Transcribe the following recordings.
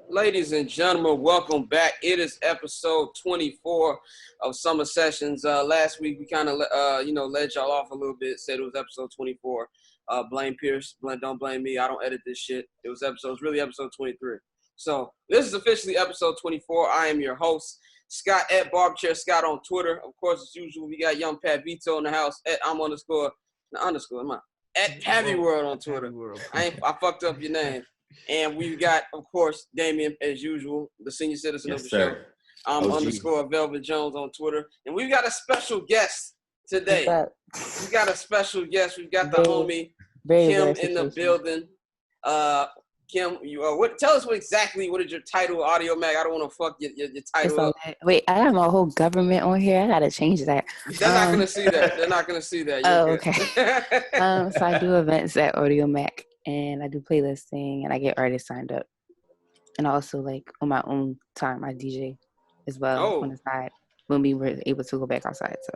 Ladies and gentlemen, welcome back. It is episode 24 of Summer Sessions. Last week we kind of, led y'all off a little bit. Said it was episode 24. Blame Pierce. Don't blame me. I don't edit this shit. It's really episode 23. So this is officially episode 24. I am your host, Scott at Barbchair Scott on Twitter. Of course, as usual, we got young Pat Vito in the house at at Pavy World on Twitter. I fucked up your name. And we've got, of course, Damien, as usual, the senior citizen of the show. _ Velvet Jones on Twitter. And we've got a special guest today. We got a special guest. We've got the homie, Kim, in the building. Kim, tell us what is your title, Audiomack? I don't want to fuck your title up. Wait, I have my whole government on here. I got to change that. They're not going to see that. They're not going to see that. Okay. So I do events at Audiomack. And I do playlisting, and I get artists signed up. And also, on my own time, I DJ as well on the side when we were able to go back outside. So,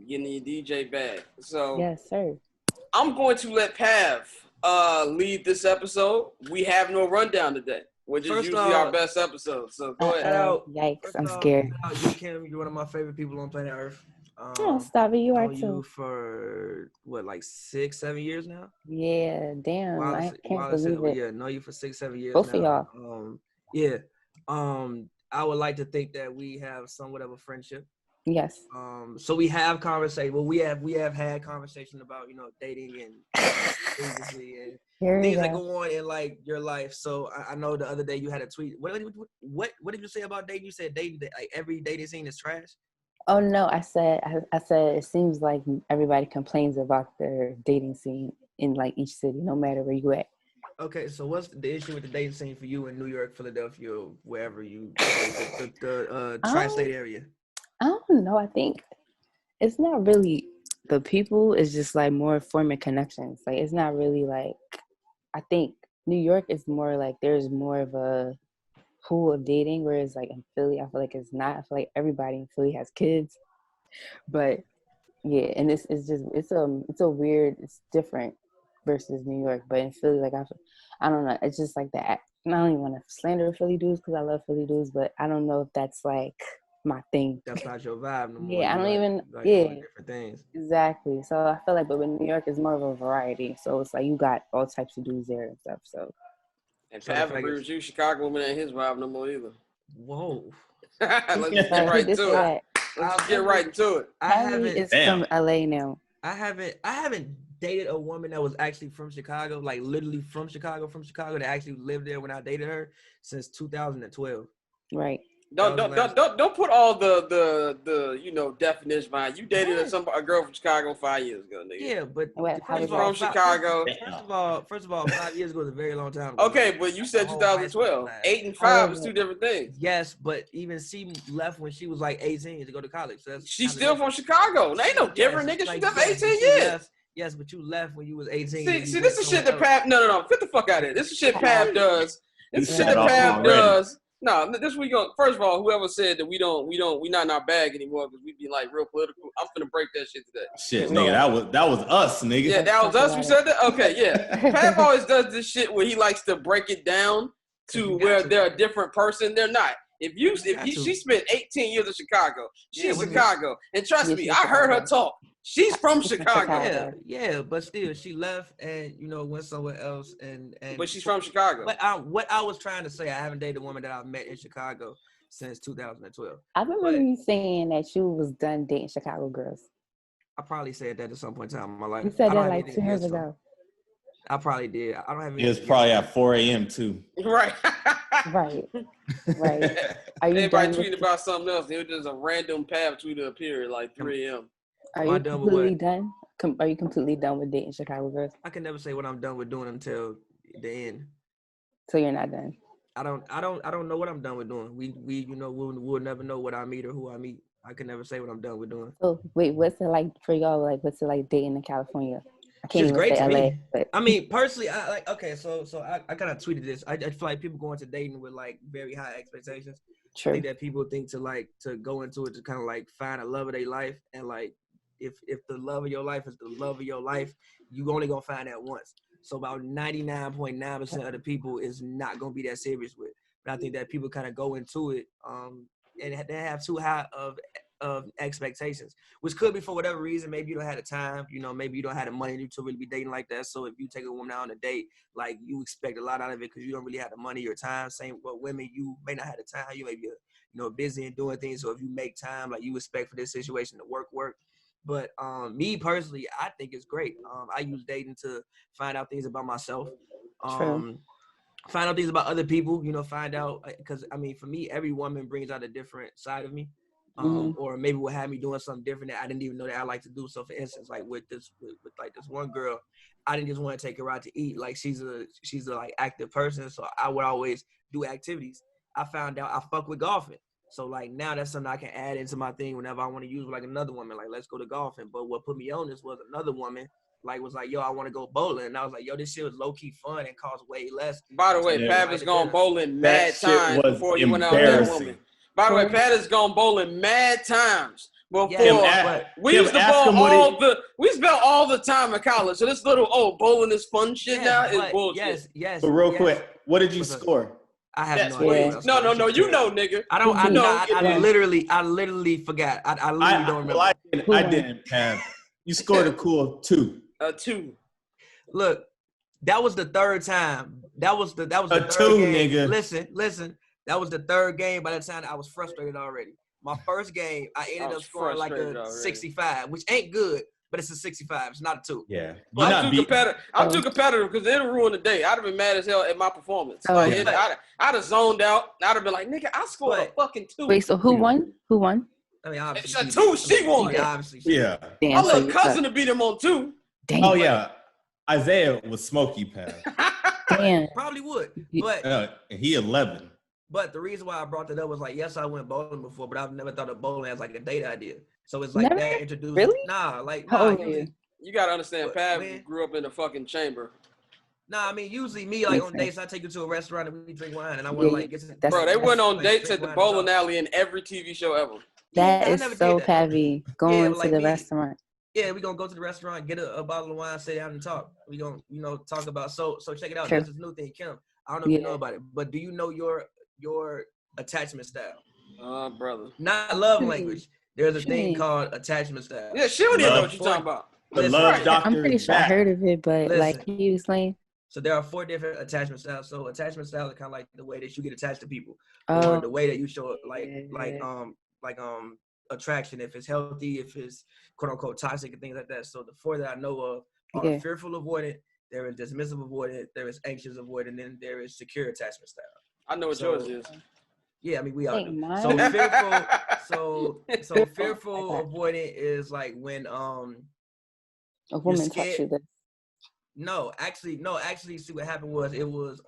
getting your DJ bag. So, yes, sir. I'm going to let Pav lead this episode. We have no rundown today, which is usually our best episode. So, go ahead. Yikes, I'm scared. You, Kim, you're one of my favorite people on planet Earth. Stop it, you are too. You for 6-7 years now? Yeah, damn. I can't believe it. Yeah, know you for 6-7 years. Both of y'all. I would like to think that we have somewhat of a friendship. Yes. So we have conversation. Well, we have had conversation about dating and agency and things that go on in your life. So I know the other day you had a tweet. What did you say about dating? You said dating, every dating scene is trash. Oh no, I said it seems like everybody complains about their dating scene in each city, no matter where you at. Okay, so what's the issue with the dating scene for you in New York, Philadelphia, wherever you the tri-state area? I don't know. I think it's not really the people. It's just more forming connections. It's not really I think New York is more there's more of a pool of dating, whereas in Philly, I feel like it's not. I feel like everybody in Philly has kids, but yeah, and it's different versus New York. But in Philly, I don't know. It's just that. I don't even want to slander Philly dudes because I love Philly dudes, but I don't know if that's my thing. That's not your vibe no more. Yeah, I don't even. Different things. Exactly. So I feel but with New York, it's more of a variety. So it's you got all types of dudes there and stuff. So. And Pav agrees with you, Chicago woman ain't his vibe no more either. Whoa. Let's get right to it. Let's get right into it. It's from LA now. I haven't dated a woman that was actually from Chicago, literally from Chicago, that actually lived there when I dated her since 2012. Right. Don't put all the definition behind. You dated a girl from Chicago 5 years ago, nigga. Yeah, but from Chicago. First of all, 5 years ago was a very long time ago. Okay, but you said 2012. 8 and 5 is two different things. Yes, but even she left when she was 18 to go to college. So she's still from Chicago. There ain't no different, nigga. She left 18 years. Yes, but you left when you was 18. See, this is shit that Pav. No. Get the fuck out of here. This is shit Pav does. This is shit that Pav does. No, this we go. First of all, whoever said that we not in our bag anymore because we be real political. I'm finna break that shit today. Shit, nigga, that was us, nigga. Yeah, that was us. We said that. Okay, yeah. Pav always does this shit where he likes to break it down to where they're a different person. They're not. She spent 18 years in Chicago. She's Chicago, and trust me, I heard her talk. She's from Chicago. Yeah, but still, she left and went somewhere else. But she's from Chicago. But what I was trying to say, I haven't dated a woman that I've met in Chicago since 2012. I remember you saying that you was done dating Chicago girls. I probably said that at some point in time in my life. You said that 2 years ago. I probably did. I don't have. It was probably at 4 a.m. too. Right. Right. Everybody tweeted about something else. It was just a random Pav tweet to appear at 3 a.m. Are you completely done? Are you completely done with dating Chicago girls? I can never say what I'm done with doing until the end. So you're not done? I don't know what I'm done with doing. We'll never know what I meet or who I meet. I can never say what I'm done with doing. So wait, what's it like for y'all? What's it like dating in California? I can't it's even great say to LA. Me. But I mean, personally, I kind of tweeted this. I feel like people go into dating with very high expectations. True. I think that people think to go into it to kind of find a love of their life, and if the love of your life is the love of your life, you only gonna find that once. So about 99.9% of the people is not gonna be that serious with. But I think that people kind of go into it and they have too high of expectations, which could be for whatever reason. Maybe you don't have the time, maybe you don't have the money to really be dating like that. So if you take a woman out on a date, like you expect a lot out of it because you don't really have the money or time. Same with women, you may not have the time. You may be busy and doing things. So if you make time, like you expect for this situation to work. But me personally, I think it's great. I use dating to find out things about myself. True. Find out things about other people, find out, because I mean, for me, every woman brings out a different side of me. Or maybe will have me doing something different that I didn't even know that I like to do. So for instance, like with this one girl, I didn't just want to take her out to eat. Like she's a like active person. So I would always do activities. I found out I fuck with golfing. So like now that's something I can add into my thing whenever I want to use like another woman, like let's go to golfing. But what put me on this was another woman was like, yo, I want to go bowling. And I was like, yo, this shit was low key fun and cost way less. By the way, Pav has gone bowling mad times before you went out with that woman. By the way, Pat has gone bowling mad times before. We used to bowl we spent all the time in college. So this little bowling is fun shit now is bullshit. Yes. But real quick, what did you score? I have no idea. No, you know, nigga. I literally forgot. I literally don't remember. Well, I didn't have. You scored a cool 2. A 2. Look, that was the third time. That was the third 2, game. nigga. Listen. That was the third game. By the time I was frustrated already. My first game, I ended up scoring like a 65, which ain't good, but it's a 65. It's not a 2. Yeah. I'm too competitive because it'll ruin the day. I'd have been mad as hell at my performance. I'd have zoned out. I'd have been like, nigga, I scored a fucking 2. Wait, so who won? I mean, obviously. It's a 2. She won. Yeah. My little cousin to beat him on 2. Damn. Oh, yeah. Isaiah was smoky, Pat. Damn. Probably would. But he 11. But the reason why I brought that up was like, yes, I went bowling before, but I've never thought of bowling as like a date idea. So it's like that introduced. Really? You gotta understand, Pav grew up in a fucking chamber. Nah, I mean, usually me, like, on dates, I take you to a restaurant and we drink wine, and I want to, like, get to... Bro, they went on dates at the bowling alley in every TV show ever. That is so Pavy, going to the restaurant. Yeah, we're going to go to the restaurant, get a bottle of wine, sit down and talk. We're going to, talk about... So check it out. This is a new thing, Kim. I don't know if you know about it, but do you know your attachment style? Brother. Not love language. There's a thing called attachment style. Yeah, she don't even know what you're talking about. The love doctor. I'm pretty sure I heard of it, but like you explain. So there are 4 different attachment styles. So attachment style is kind of like the way that you get attached to people, or the way that you show attraction. If it's healthy, if it's quote unquote toxic and things like that. So the 4 that I know of are fearful avoidant, there is dismissive avoidant, there is anxious avoidant, and then there is secure attachment style. I know what yours is. Yeah, I mean we all do. So fearful. So fearful avoidant is like when a woman touched you. No, actually, see what happened was there was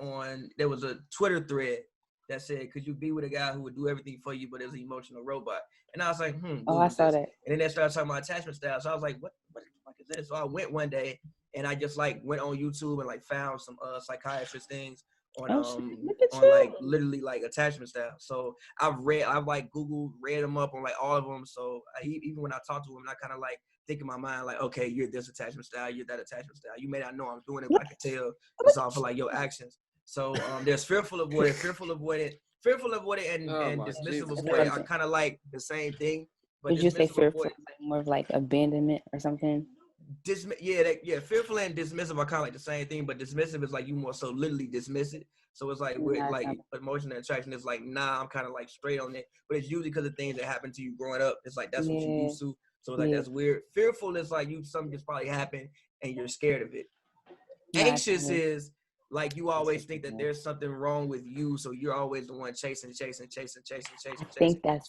a Twitter thread that said, could you be with a guy who would do everything for you, but is an emotional robot? And I was like, I saw that. And then they started talking about attachment style. So I was like, what the fuck is this? So I went one day and I just like went on YouTube and like found some psychiatrist things on like literally like attachment style. So I've like Googled, read them up on like all of them. So even when I talk to them, I kind of like think in my mind like, okay, you're this attachment style, you're that attachment style. You may not know I'm doing it, but I can tell it's all for like your actions. So there's fearful avoidant, and dismissive avoidant are kind of like the same thing. But did you say fearful, like more of like abandonment or something? Fearful and dismissive are kind of like the same thing, but dismissive is like you more so literally dismiss it. So it's like with like emotional attraction is like, nah, I'm kind of like straight on it, but it's usually because of things that happened to you growing up. It's like that's what you used to. So like that's weird. Fearful is like something just probably happened and you're scared of it. Anxious is like you always think that there's something wrong with you, so you're always the one chasing. I think that's.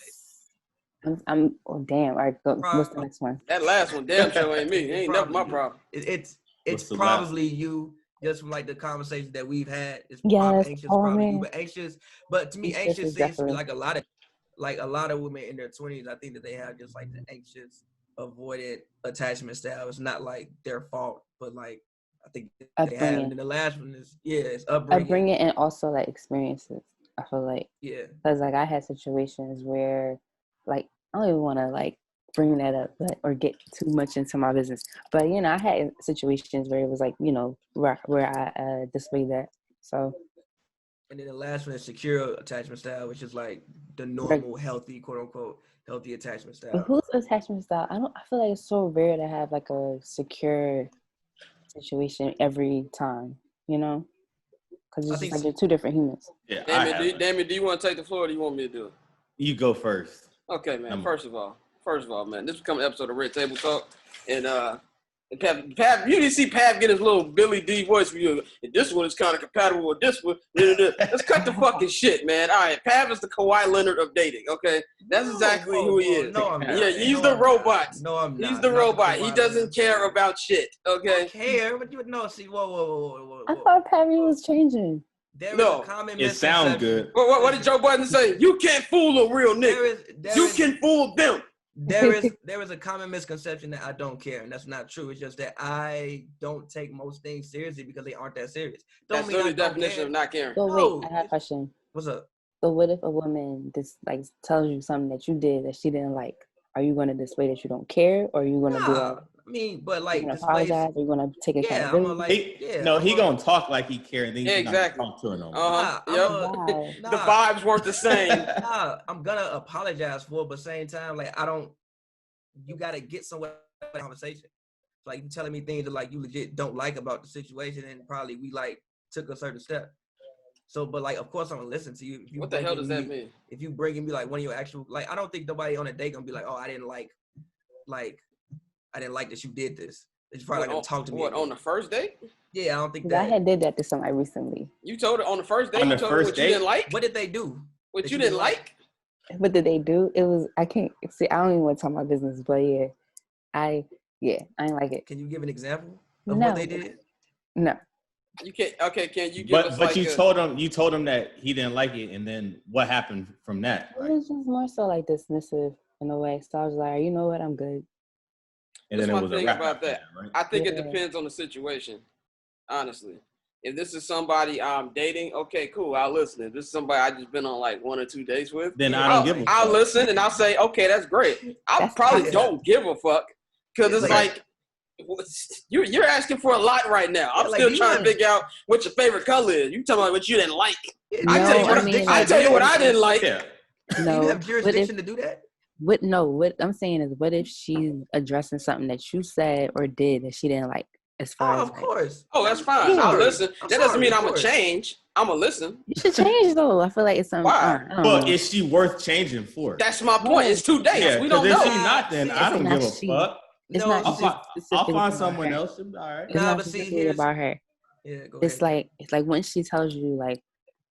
I'm damn. All right, what's the next one? That last one, damn sure ain't me. It ain't never my problem. It's probably you, just from like the conversations that we've had. Anxious, probably you, but anxious. But to me, anxious seems to be like a lot of women in their 20s. I think that they have just like the anxious, avoidant attachment style. It's not like their fault, but like I think they have. And then the last one is it's upbringing and also like experiences. I feel like because like I had situations where like I don't even want to like bring that up, or get too much into my business. But I had situations where it was like, where I displayed that. So. And then the last one is secure attachment style, which is like the normal, healthy, quote unquote, healthy attachment style. But whose attachment style? I feel like it's so rare to have like a secure situation every time, because it's just like they're two different humans. Yeah. Damien, do you want to take the floor or do you want me to do it? You go first. Okay, man. First of all, man, this is becoming an episode of Red Table Talk. And Pav, you didn't see Pav get his little Billy D voice for you. And this one is kind of compatible with this one. Let's cut the fucking shit, man. All right, Pav is the Kawhi Leonard of dating, okay? That's exactly who he is. No, I'm not. Yeah, he's the robot. No, I'm not. He's the robot. He doesn't care about shit, okay? I care, but see, whoa. I thought Pav was changing. There is a common misconception. It sounds good. What did Joe Budden say? You can't fool a real nigga. You can fool them. There is a common misconception that I don't care, and that's not true. It's just that I don't take most things seriously because they aren't that serious. That's literally the definition of not caring. So wait, I have a question. What's up? So what if a woman just like tells you something that you did that she didn't like? Are you going to display that you don't care, or are you going to do that? I mean, but like, apologize, or you going to take accountability? He gonna talk like he cares, and then he's exactly. not talk to him. The vibes weren't the same. I'm gonna apologize for it, but same time, like you gotta get somewhere in the conversation. Like you telling me things that like you legit don't like about the situation, and probably we like took a certain step. So, but like, of course, I'm gonna listen to you. What the hell does that mean? If you bringing me like one of your actual, like, I don't think nobody on a date gonna be like, oh, I didn't like that you did this. It's probably gonna talk to me. What, on the first date? Yeah, I don't think that. I had did that to somebody recently. You told her on the first date? You told her what you didn't like? What did they do? What you didn't like? What did they do? It was, I can't see, I don't even want to talk about business, but I didn't like it. Can you give an example of what they did? No. You can't. Okay, can you give us But you told him that he didn't like it, and then what happened from that? It was just more so like dismissive in a way. So I was like, you know what, I'm good. And then it was a wrap about that. Right? I think it depends on the situation, honestly. If this is somebody I'm dating, okay, cool, I'll listen. If this is somebody I just been on like 1 or 2 dates with, then I'll give a fuck. I'll listen and I'll say, okay, that's great. I probably don't give a fuck because it's like you're asking for a lot right now. I'm still trying to figure out what your favorite color is. You talking about what you didn't like? I tell you what I didn't like. Yeah. No, you have jurisdiction to do that. What I'm saying is, what if she's addressing something that you said or did that she didn't like? As far as of course. Oh, that's fine. I'll listen. That doesn't mean I'm gonna change. I'm gonna listen. You should change though. I feel like it's something. Why? But is she worth changing for? That's my point. It's 2 days. Yeah, we don't know. If she's not, then I don't give a fuck. I'll find someone else. All right. It's not specifically about her. Yeah, go it's ahead. like when she tells you like,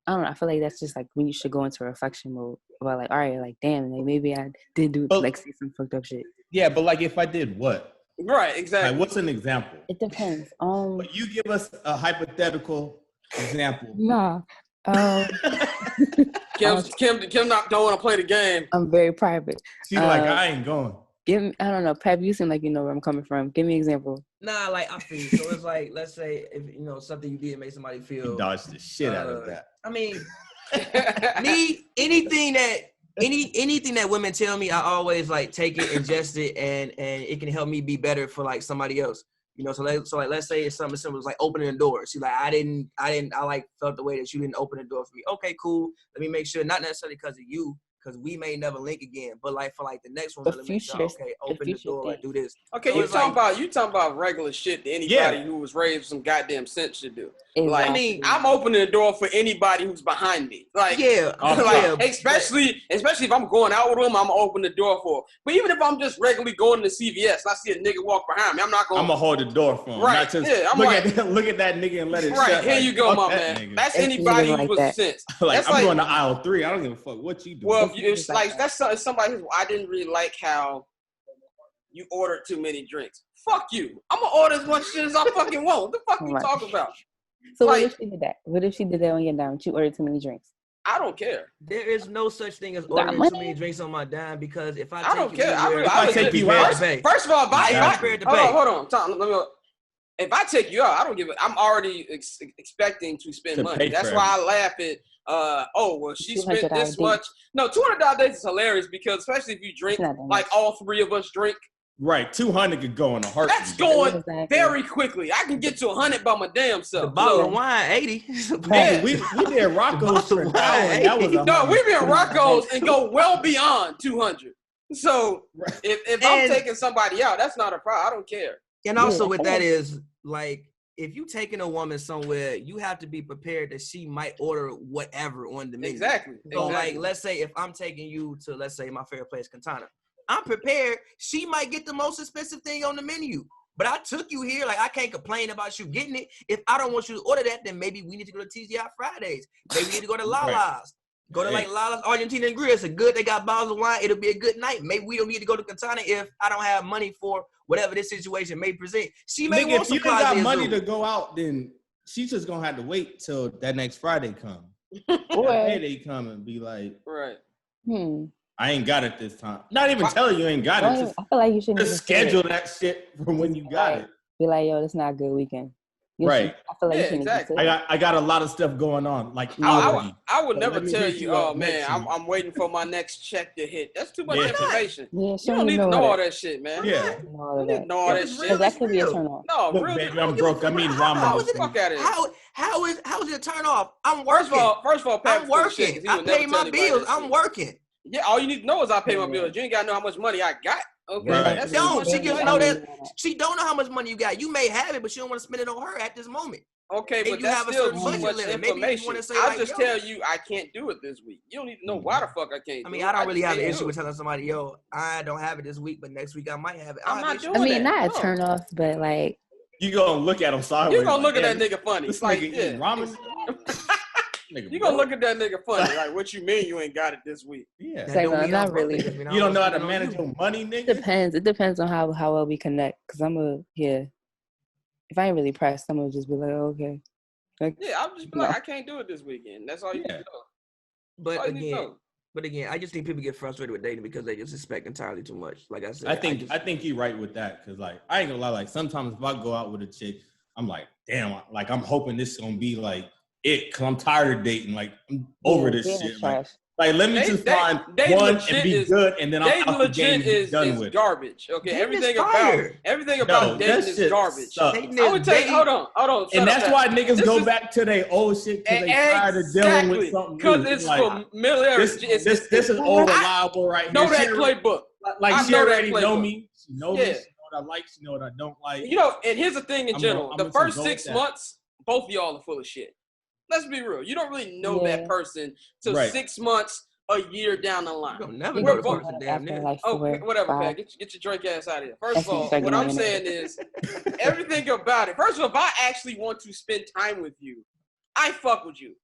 I don't know. I feel like that's just like when you should go into reflection mode about like, all right, like damn, like maybe I did do like say some fucked up shit. Yeah, but like if I did what? Right, exactly. Like, what's an example? It depends. But you give us a hypothetical example. Nah. Kim don't want to play the game. I'm very private. She's like, I ain't going. Give me, I don't know, Pav, you seem like you know where I'm coming from. Give me an example. Nah, like I feel. So it's like, let's say if something you did make somebody feel. You dodged the shit out of that. I mean, anything that women tell me, I always like take it, ingest it, and it can help me be better for like somebody else. So let's say it's something simple, it's like opening the door. See, like I like felt the way that you didn't open the door for me. Okay, cool. Let me make sure, not necessarily because of you, because we may never link again, but like for like the next one, let me make sure, okay, open the door, like do this. Okay, so you talking about regular shit that anybody who was raised with some goddamn sense should do. Exactly. Like, I mean, I'm opening the door for anybody who's behind me. Like, especially if I'm going out with them, I'm gonna open the door for. But even if I'm just regularly going to CVS and I see a nigga walk behind me, I'm not going. I'm gonna hold the door for him. Right. I'm look at that nigga and let it. Right. Shut. Here you go, my man. Nigga. That's anybody who was sense. Like I'm going to aisle 3. I don't give a fuck what you do. Well, it's like that's somebody who I didn't really like how you ordered too many drinks. Fuck you. I'm gonna order as much shit as I fucking want. What the fuck you talking about? So like, what if she did that? What if she did that on your dime? You ordered too many drinks. I don't care. There is no such thing as ordering too many drinks on my dime because if I don't take care. I take you out. First of all, hold on. Tom, let me. If I take you out, I don't give it. I'm already expecting to spend money. That's why I laugh at she spent this much. No, $200 dates is hilarious because especially if you drink, like all three of us drink. Right, 200 could go in a heartbeat. That's going very quickly. I can get to 100 by my damn self. The bottle of wine, 80. Yeah, we did Rocco's for an hour, and that was 100. No, we been Rocco's and go well beyond 200. So if I'm taking somebody out, that's not a problem. I don't care. And also with that is like, if you taking a woman somewhere, you have to be prepared that she might order whatever on the menu. Exactly. So like, let's say if I'm taking you to, let's say my favorite place, Cantana. I'm prepared. She might get the most expensive thing on the menu. But I took you here. Like, I can't complain about you getting it. If I don't want you to order that, then maybe we need to go to TGI Fridays. Maybe we need to go to Lala's. Right. Go to like Lala's Argentina and Grill. It's a good. They got bottles of wine. It'll be a good night. Maybe we don't need to go to Cantana if I don't have money for whatever this situation may present. She may want some. If you ain't got money to go out, then she's just gonna have to wait till that next Friday come. Or Friday come and be like, right. I ain't got it this time. Not even telling you ain't got it. I feel like you shouldn't just schedule that shit from when you got it. Be like, yo, this not a good weekend. Right. I feel like exactly. I got a lot of stuff going on. Like I would never tell you, oh man, I'm waiting for my next check to hit. That's too much information. Yeah, you don't need to know all that shit, man. Yeah. You need to know all that shit. That could be a turn off. No, look, really. Baby, I'm broke. I mean ramen. Fuck out of here. How is it a turn off? I'm working. First of all, Pat, I'm working. I pay my bills. I'm working. Yeah, all you need to know is I pay my bills. You ain't got to know how much money I got. Okay, right. She just know that she don't know how much money you got. You may have it, but she don't want to spend it on her at this moment. Okay, but that's still too much information. I'll just tell you I can't do it this week. You don't need to know why the fuck I can't. I mean, I don't really have an issue with telling somebody, yo, I don't have it this week, but next week I might have it. I'm not doing that. I mean, not a turn off, but like you gonna look at him sideways. You gonna look at that nigga funny. This nigga eating ramen. You gonna look at that nigga funny, like, what you mean you ain't got it this week? Yeah, not really. You don't know how to manage your money, nigga. It depends on how well we connect. Cause if I ain't really pressed, I'm gonna just be like, oh, okay. Like, yeah, I'll just be like, I can't do it this weekend. That's all you need to know. But again, I just think people get frustrated with dating because they just expect entirely too much. Like I said, I think you're right with that. Cause like, I ain't gonna lie. Like sometimes if I go out with a chick, I'm like, damn, like I'm hoping this is gonna be like it. Cause I'm tired of dating. Like I'm over this shit. Like let me just find one and be good, and then I'm out the game and done with. Garbage. Okay, everything about dating is garbage. I would tell you, hold on. And that's why niggas go back to their old shit because they tired of dealing with something new. Because it's familiarity. This is all reliable right here. Know that playbook. Like she already know me. She knows me. She know what I like. She know what I don't like. You know, and here's the thing in general. The first 6 months, both of y'all are full of shit. Let's be real. You don't really know that person till 6 months, a year down the line. You'll never know the person damn near. Whatever, Pat. Get your drink ass out of here. First of all, what I'm saying is everything about it. First of all, if I actually want to spend time with you, I fuck with you.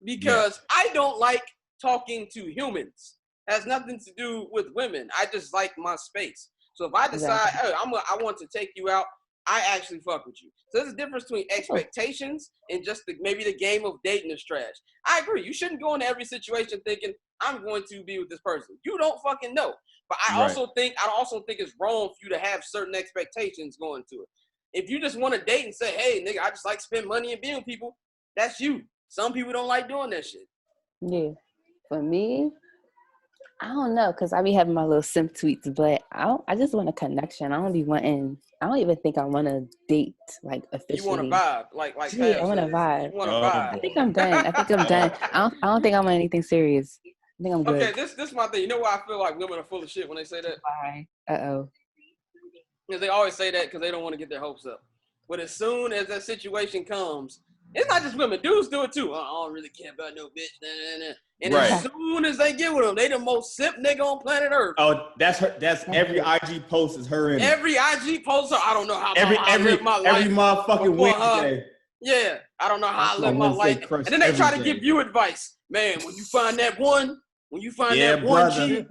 Because I don't like talking to humans. It has nothing to do with women. I just like my space. So if I decide, hey, I want to take you out, I actually fuck with you. So there's a difference between expectations and just maybe the game of dating is trash. I agree. You shouldn't go into every situation thinking I'm going to be with this person. You don't fucking know. But I also think it's wrong for you to have certain expectations going to it. If you just want to date and say, hey, nigga, I just like spend money and being with people, that's you. Some people don't like doing that shit. Yeah. For me, I don't know, because I be having my little simp tweets, but I just want a connection. I don't even think I want to date, like, officially. You want to vibe, like I want to vibe. You want to vibe. I think I'm done. I don't think I want anything serious. I think I'm good. Okay, this is my thing. You know why I feel like women are full of shit when they say that? Why? Uh-oh. Because they always say that because they don't want to get their hopes up. But as soon as that situation comes, it's not just women. Dudes do it too. I don't really care about no bitch. Nah. And as soon as they get with them, they the most simp nigga on planet Earth. Oh, that's her. That's every IG post is her in it. Every IG post, I don't know how I live my life. Every motherfucking Wednesday. Yeah, I don't know how I live my life. And then they try to give you advice. Man, when you find that one, G,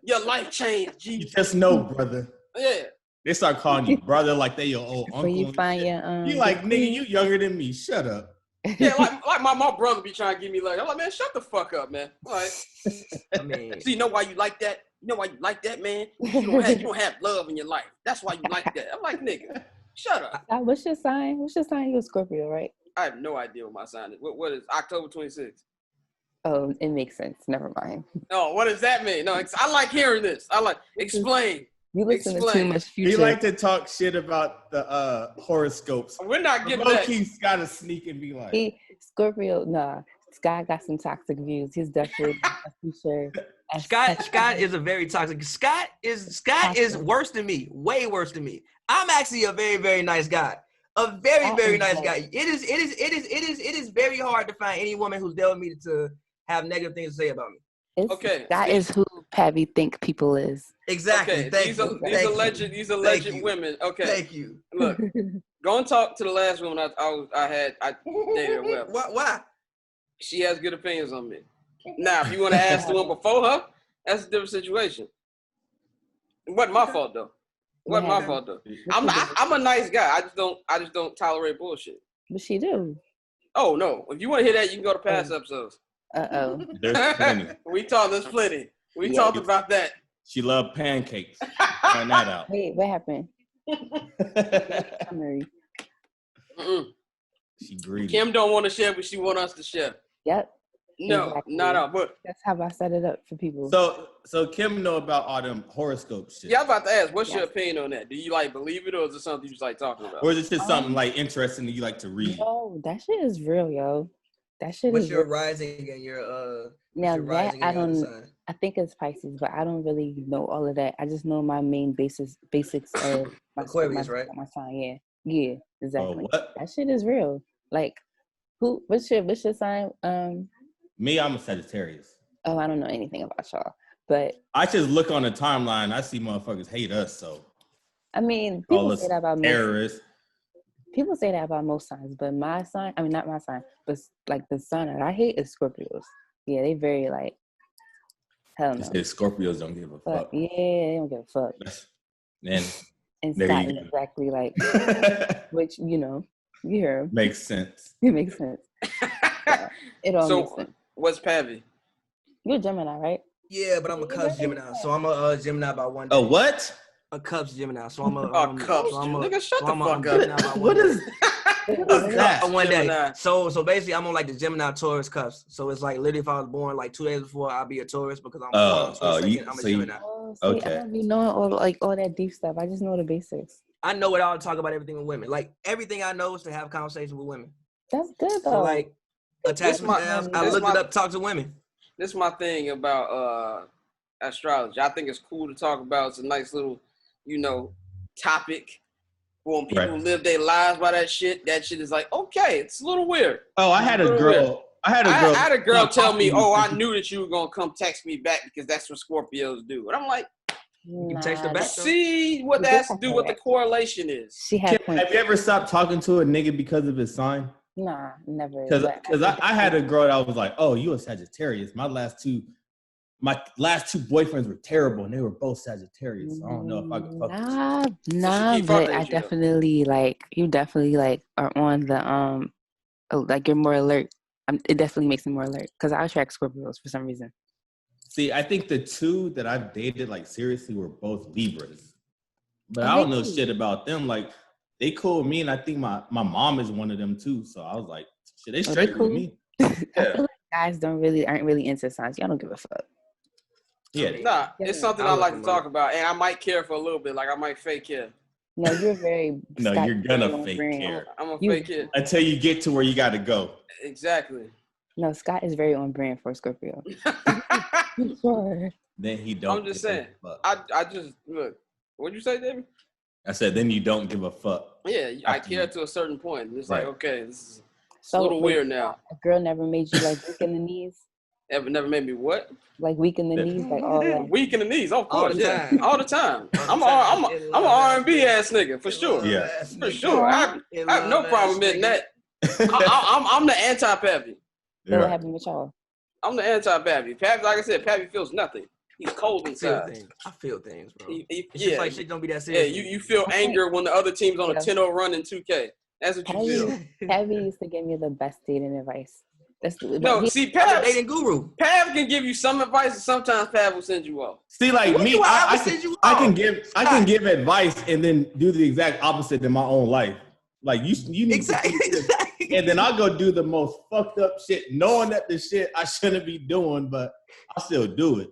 your life changed, G. You just know, brother. Yeah. They start calling you brother like they your old uncle. When you find your you like, nigga, you younger than me. Shut up. Yeah, like my brother be trying to give me like, I'm like, man, shut the fuck up, man. Like, I mean, so you know why you like that? You know why you like that, man? You don't have love in your life. That's why you like that. I'm like, nigga, shut up. What's your sign? You're a Scorpio, right? I have no idea what my sign is. What is October 26th? Oh, it makes sense. Never mind. No, what does that mean? No, I like hearing this. Explain. You listen to too much Future. He like to talk shit about the horoscopes. We're not giving that. He's got to sneak and be like. Scorpio, nah. Scott got some toxic views. He's definitely a Future. Scott is a very toxic. Scott is worse than me. Way worse than me. I'm actually a very, very nice guy. A very, very nice guy. It is very hard to find any woman who's dealt with me to have negative things to say about me. Okay. That is who Pavi think people is. Exactly. Okay. These alleged women. Okay. Thank you. Look, go and talk to the last woman I dated or whatever. Why? She has good opinions on me. Now, if you want to ask the one before her, that's a different situation. It wasn't my fault though. I'm a nice guy. I just don't tolerate bullshit. But she do. Oh no! If you want to hear that, you can go to past episodes. There's plenty. There's plenty. We talked about that. She loved pancakes. Find that out. Wait, what happened? She greedy. Kim don't want to share, but she want us to share. Yep. No, exactly. Not all. But that's how I set it up for people. So Kim know about all them horoscope shit. Yeah, I was about to ask, what's your opinion on that? Do you believe it, or is it something you just like talking about? Or is it just something interesting that you like to read? No, that shit is real, yo. That shit What's is your real. rising and your Now that I don't. I think it's Pisces, but I don't really know all of that. I just know my main basics of my Aquarius, right? My sign, yeah, exactly. What? That shit is real. Like, what's your sign? Me, I'm a Sagittarius. Oh, I don't know anything about y'all, but I just look on the timeline. I see motherfuckers hate us. So, I mean, people say that about terrorists. People say that about most signs, but my sign, I mean, not my sign, but like the sign that I hate is Scorpios. Yeah, they very hell no. Scorpios don't give a fuck. Yeah, they don't give a fuck. And Scott is exactly which, you hear him. Makes sense. It makes sense. It all makes sense. What's Pavi? You're a Gemini, right? Yeah, but I'm a Cubs Gemini, so I'm a Gemini by one day. Oh, what? A Cubs Gemini, so I'm a Cubs. Nigga, shut the fuck up. What is that? One day. So basically, I'm on the Gemini Taurus Cubs. So it's literally if I was born 2 days before, I'll be a Taurus because I'm born on 22nd, I'm a Gemini. Okay. I don't be knowing all that deep stuff. I just know the basics. I know it all to talk about everything with women. Everything I know is to have conversations with women. That's good though. So attachment styles, I looked it up to talk to women. This is my thing about astrology. I think it's cool to talk about. It's a nice little, topic. When people live their lives by that shit is okay, it's a little weird. Oh, I had a girl. I had a girl tell me, "Oh, I knew that you were gonna come text me back because that's what Scorpios do." And I'm like, you text her back. See what that has to do with the correlation is. She had. Have you ever stopped talking to a nigga because of his sign? Nah, never. Because I had a girl that was like, "Oh, you a Sagittarius." My last two boyfriends were terrible, and they were both Sagittarius. So I don't know if I could fuck. Nah, but I definitely you definitely are on the you're more alert. It definitely makes me more alert because I attract Scorpios for some reason. See, I think the two that I've dated seriously were both Libras, but I don't know shit about them. They cool with me, and I think my mom is one of them too. So I was like, shit, they straight with me. I feel like guys aren't really into signs. Y'all don't give a fuck. Yeah. Nah, it's something I like to talk about, and I might care for a little bit. I might fake care. No, you're very. No, you're gonna fake care. I'm a fake care until you get to where you got to go. Exactly. No, Scott is very on brand for Scorpio. Sure. Then he don't. I'm just saying. I just look. What'd you say, David? I said, then you don't give a fuck. Yeah, I care to a certain point. It's okay, this is a little weird now. A girl never made you weak in the knees? Never made me what? Weak in the knees, all that. Weak in the knees, of course, all the time. I'm an R&B ass nigga for sure. Yeah, for sure. I have no problem admitting that. I'm the anti-Pavi. So what happened with y'all? I'm the anti-Pavi. Pavi, like I said, Pavi feels nothing. He's cold inside. I feel things, bro. It's just shit don't be that serious. Yeah, you feel anger when the other team's on a 10-0 run in 2K. That's what you feel. Pavi used to give me the best dating advice. See, Pav, dating guru. Pav can give you some advice, and sometimes Pav will send you off. See, me, I can give advice and then do the exact opposite in my own life. You need exactly. and then I'll go do the most fucked up shit, knowing that the shit I shouldn't be doing, but I still do it.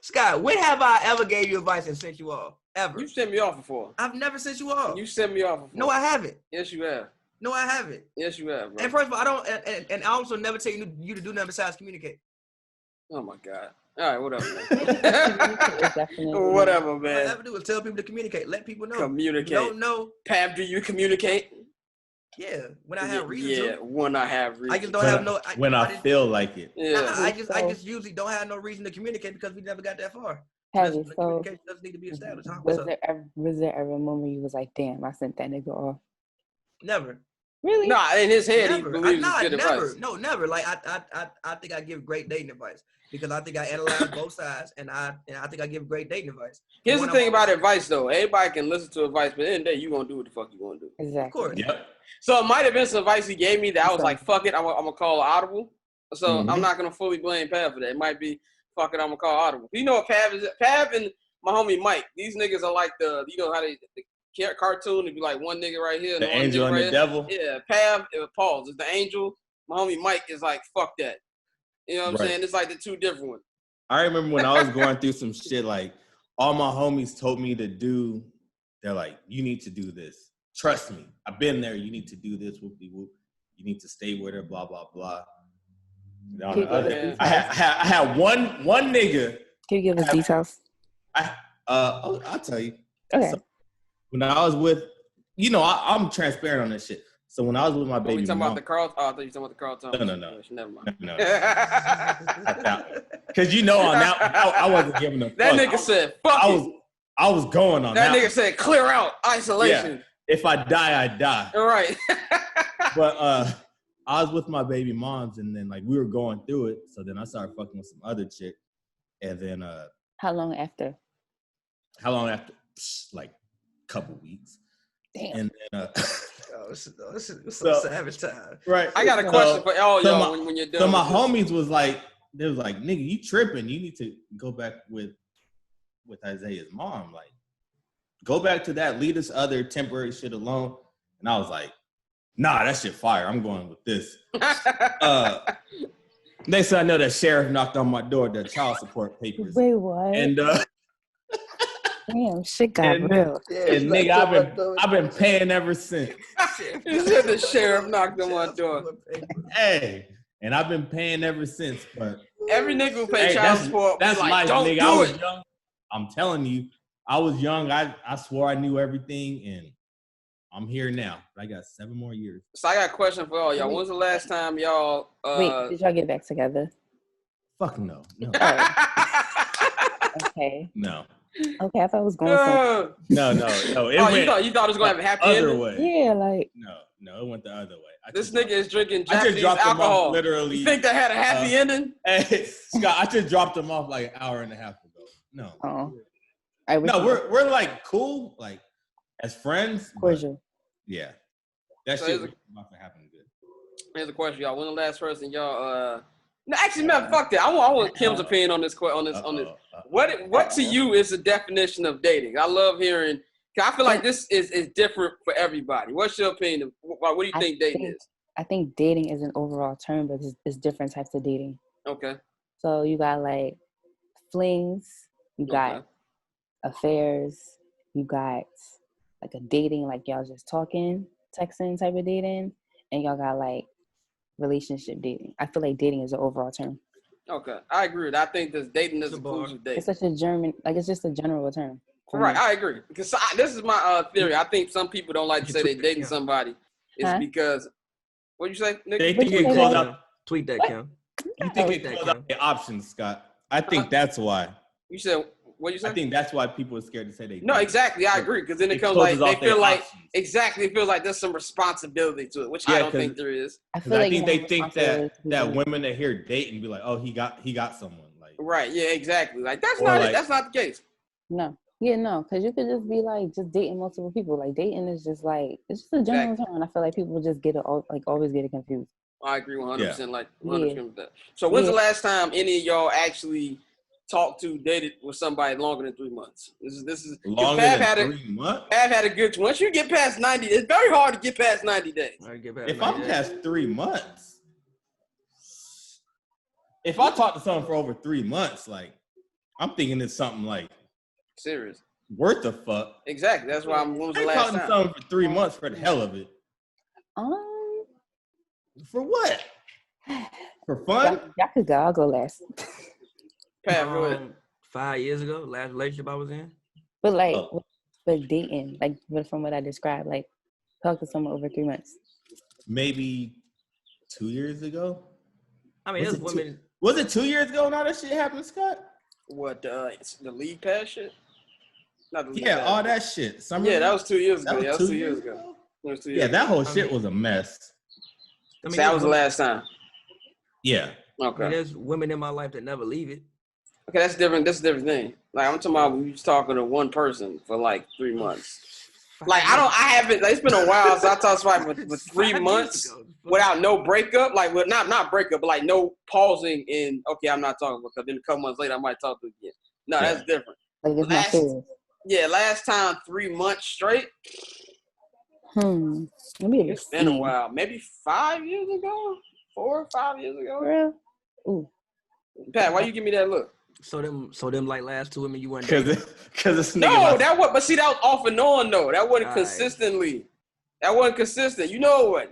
Scott, when have I ever gave you advice and sent you off? Ever? You sent me off before. I've never sent you off. You sent me off before. No, I haven't. Yes, you have. No, I haven't. Yes, you have, bro. And first of all, I don't, and I also never tell you to do nothing besides communicate. Oh my God. All right, whatever, man. Whatever, man. All I ever do is tell people to communicate. Let people know. Communicate. You don't know. Pav, do you communicate? Yeah, when I have reason to. Yeah, when I have reason. I just don't have no. When I feel like it. Yeah. I just usually don't have no reason to communicate because we never got that far. Pavi, so communication doesn't need to be established. Was there ever a moment you was like, damn, I sent that nigga off? Never. Really? No, in his head, never. he believes it's good never. advice. No, never. Like I think I give great dating advice because I think I analyze both sides, and I think I give great dating advice. Here's the thing about advice, though. Everybody can listen to advice, but at the end of the day, you gonna do what the fuck you gonna do. Exactly. Of course. Yep. So it might have been some advice he gave me that I was like, fuck it, I'm gonna call audible. So I'm not gonna fully blame Pav for that. It might be, fuck it, I'm gonna call audible. You know what Pav is? Pav and my homie Mike, these niggas are like the cartoon, it'd be like one nigga right here. The angel and the devil. Yeah, Pav, Paul is the angel. My homie Mike is like, fuck that. You know what I'm saying? It's like the two different ones. I remember when I was going through some shit, like all my homies told me to do, they're like, you need to do this. Trust me. I've been there. You need to do this. Whoop-de-whoop. You need to stay with her, blah, blah, blah. I had one nigga. Can you give us details? I'll tell you. Okay. So, when I was with, I'm transparent on this shit. So when I was with my baby you talking mom, about the Carl? Oh, I thought you talking about the Carl Thomas. No. Never mind. No. Because on that, I wasn't giving a fuck. That nigga said, fuck it. I was going on that. That nigga said, clear out, isolation. Yeah. If I die, I die. All right. But I was with my baby moms, and then like we were going through it. So then I started fucking with some other chick, and then How long after? Like a couple weeks. Damn. And then this is so savage time. Right. I got a question for all y'all when you're done. So my homies was like, they was like, nigga, you tripping? You need to go back with Isaiah's mom. Like, go back to that. Leave this other temporary shit alone. And I was like, nah, that shit fire. I'm going with this. Next thing I know, the sheriff knocked on my door, the child support papers. Wait, what? And damn, shit got real. And nigga, I've been paying ever since. He said the sheriff knocked on my door. Hey, and I've been paying ever since. But every nigga who pays child support, that's like, life, don't nigga. do I was it. young. I'm telling you, I was young. I swore I knew everything, and I'm here now. I got 7 more years. So I got a question for all y'all. When's the last time y'all? Wait, did y'all get back together? Fuck no. Okay. No. Okay, I thought it was going somewhere. No. You thought it was going to have a happy other ending? way. Yeah, like. No, it went the other way. This nigga is drinking I Japanese just dropped alcohol. Him off literally. You think that had a happy ending? Hey, Scott, I just dropped him off like an hour and a half ago. No. Oh. No, we're like cool, like as friends. Cordial. Yeah. That shit was about to happen good. Here's a question, y'all. When the last person y'all no, actually, man, fuck that. I want Kim's opinion on this. What to you is the definition of dating? I love hearing. I feel like this is different for everybody. What's your opinion? What do you think dating is? I think dating is an overall term, but it's different types of dating. Okay. So you got like flings, you got affairs, you got like a dating, like y'all just talking, texting type of dating, and y'all got like relationship dating. I feel like dating is an overall term. Okay, I agree with that. I think this dating is inclusive dating. It's such a German, like it's just a general term. Right, I agree. Because this is my theory. I think some people don't like to say they're dating somebody. It's because, what'd you say, Nick? They think it closed out. Tweet that, Kim. You think it closed out the options, Scott? I think that's why. You said, what'd you say? I think that's why people are scared to say they. No, exactly. I agree. Because then it comes like, they feel like, exactly, it feels like there's some responsibility to it, which I don't think there is. I think they think that women that hear dating be like, oh, he got someone. Like, right, yeah, exactly. Like, that's not it. That's not the case. No. Yeah, no, because you could just be like just dating multiple people. Like dating is just like it's just a general term, and I feel like people just always get it confused. I agree 100%. Like 100% with that. So when's the last time any of y'all actually talked to, dated with somebody longer than 3 months. This is longer than 3 months. Pav had a good. Once you get past 90, it's very hard to get past 90 days. If I'm past 3 months, if I talk to someone for over 3 months, like I'm thinking it's something like serious, worth the fuck. Exactly. That's why I'm. When was the last talking time? to someone for 3 months for the hell of it. For what? For fun? Y'all could go. I'll go last. Pav, go ahead. 5 years ago, last relationship I was in. But like, but dating, like from what I described, like talk to someone over 3 months. Maybe 2 years ago. I mean, there's women. Was it 2 years ago? Now that shit happened, Scott. What the league pass shit? Not the league pass. All that shit. That was 2 years ago. That was 2 years ago. That whole shit was a mess. I mean, that was the last time. Yeah. Okay. I mean, there's women in my life that never leave it. Okay, that's different. That's a different thing. Like I'm talking about, we was talking to one person for like 3 months. Like I haven't. Like, it's been a while since I talked to somebody for 3 months without no breakup. Like, with not breakup, but like no pausing. In okay, I'm not talking because then a couple months later I might talk to you again. No, that's different. Like it's not serious. Yeah, last time 3 months straight. It's been a while. Maybe 5 years ago, 4 or 5 years ago. For real? Ooh. Pat, why you give me that look? So them like last two women you weren't because it's no, that was, but see, that was off and on though. That wasn't consistently. That wasn't consistent. You know what?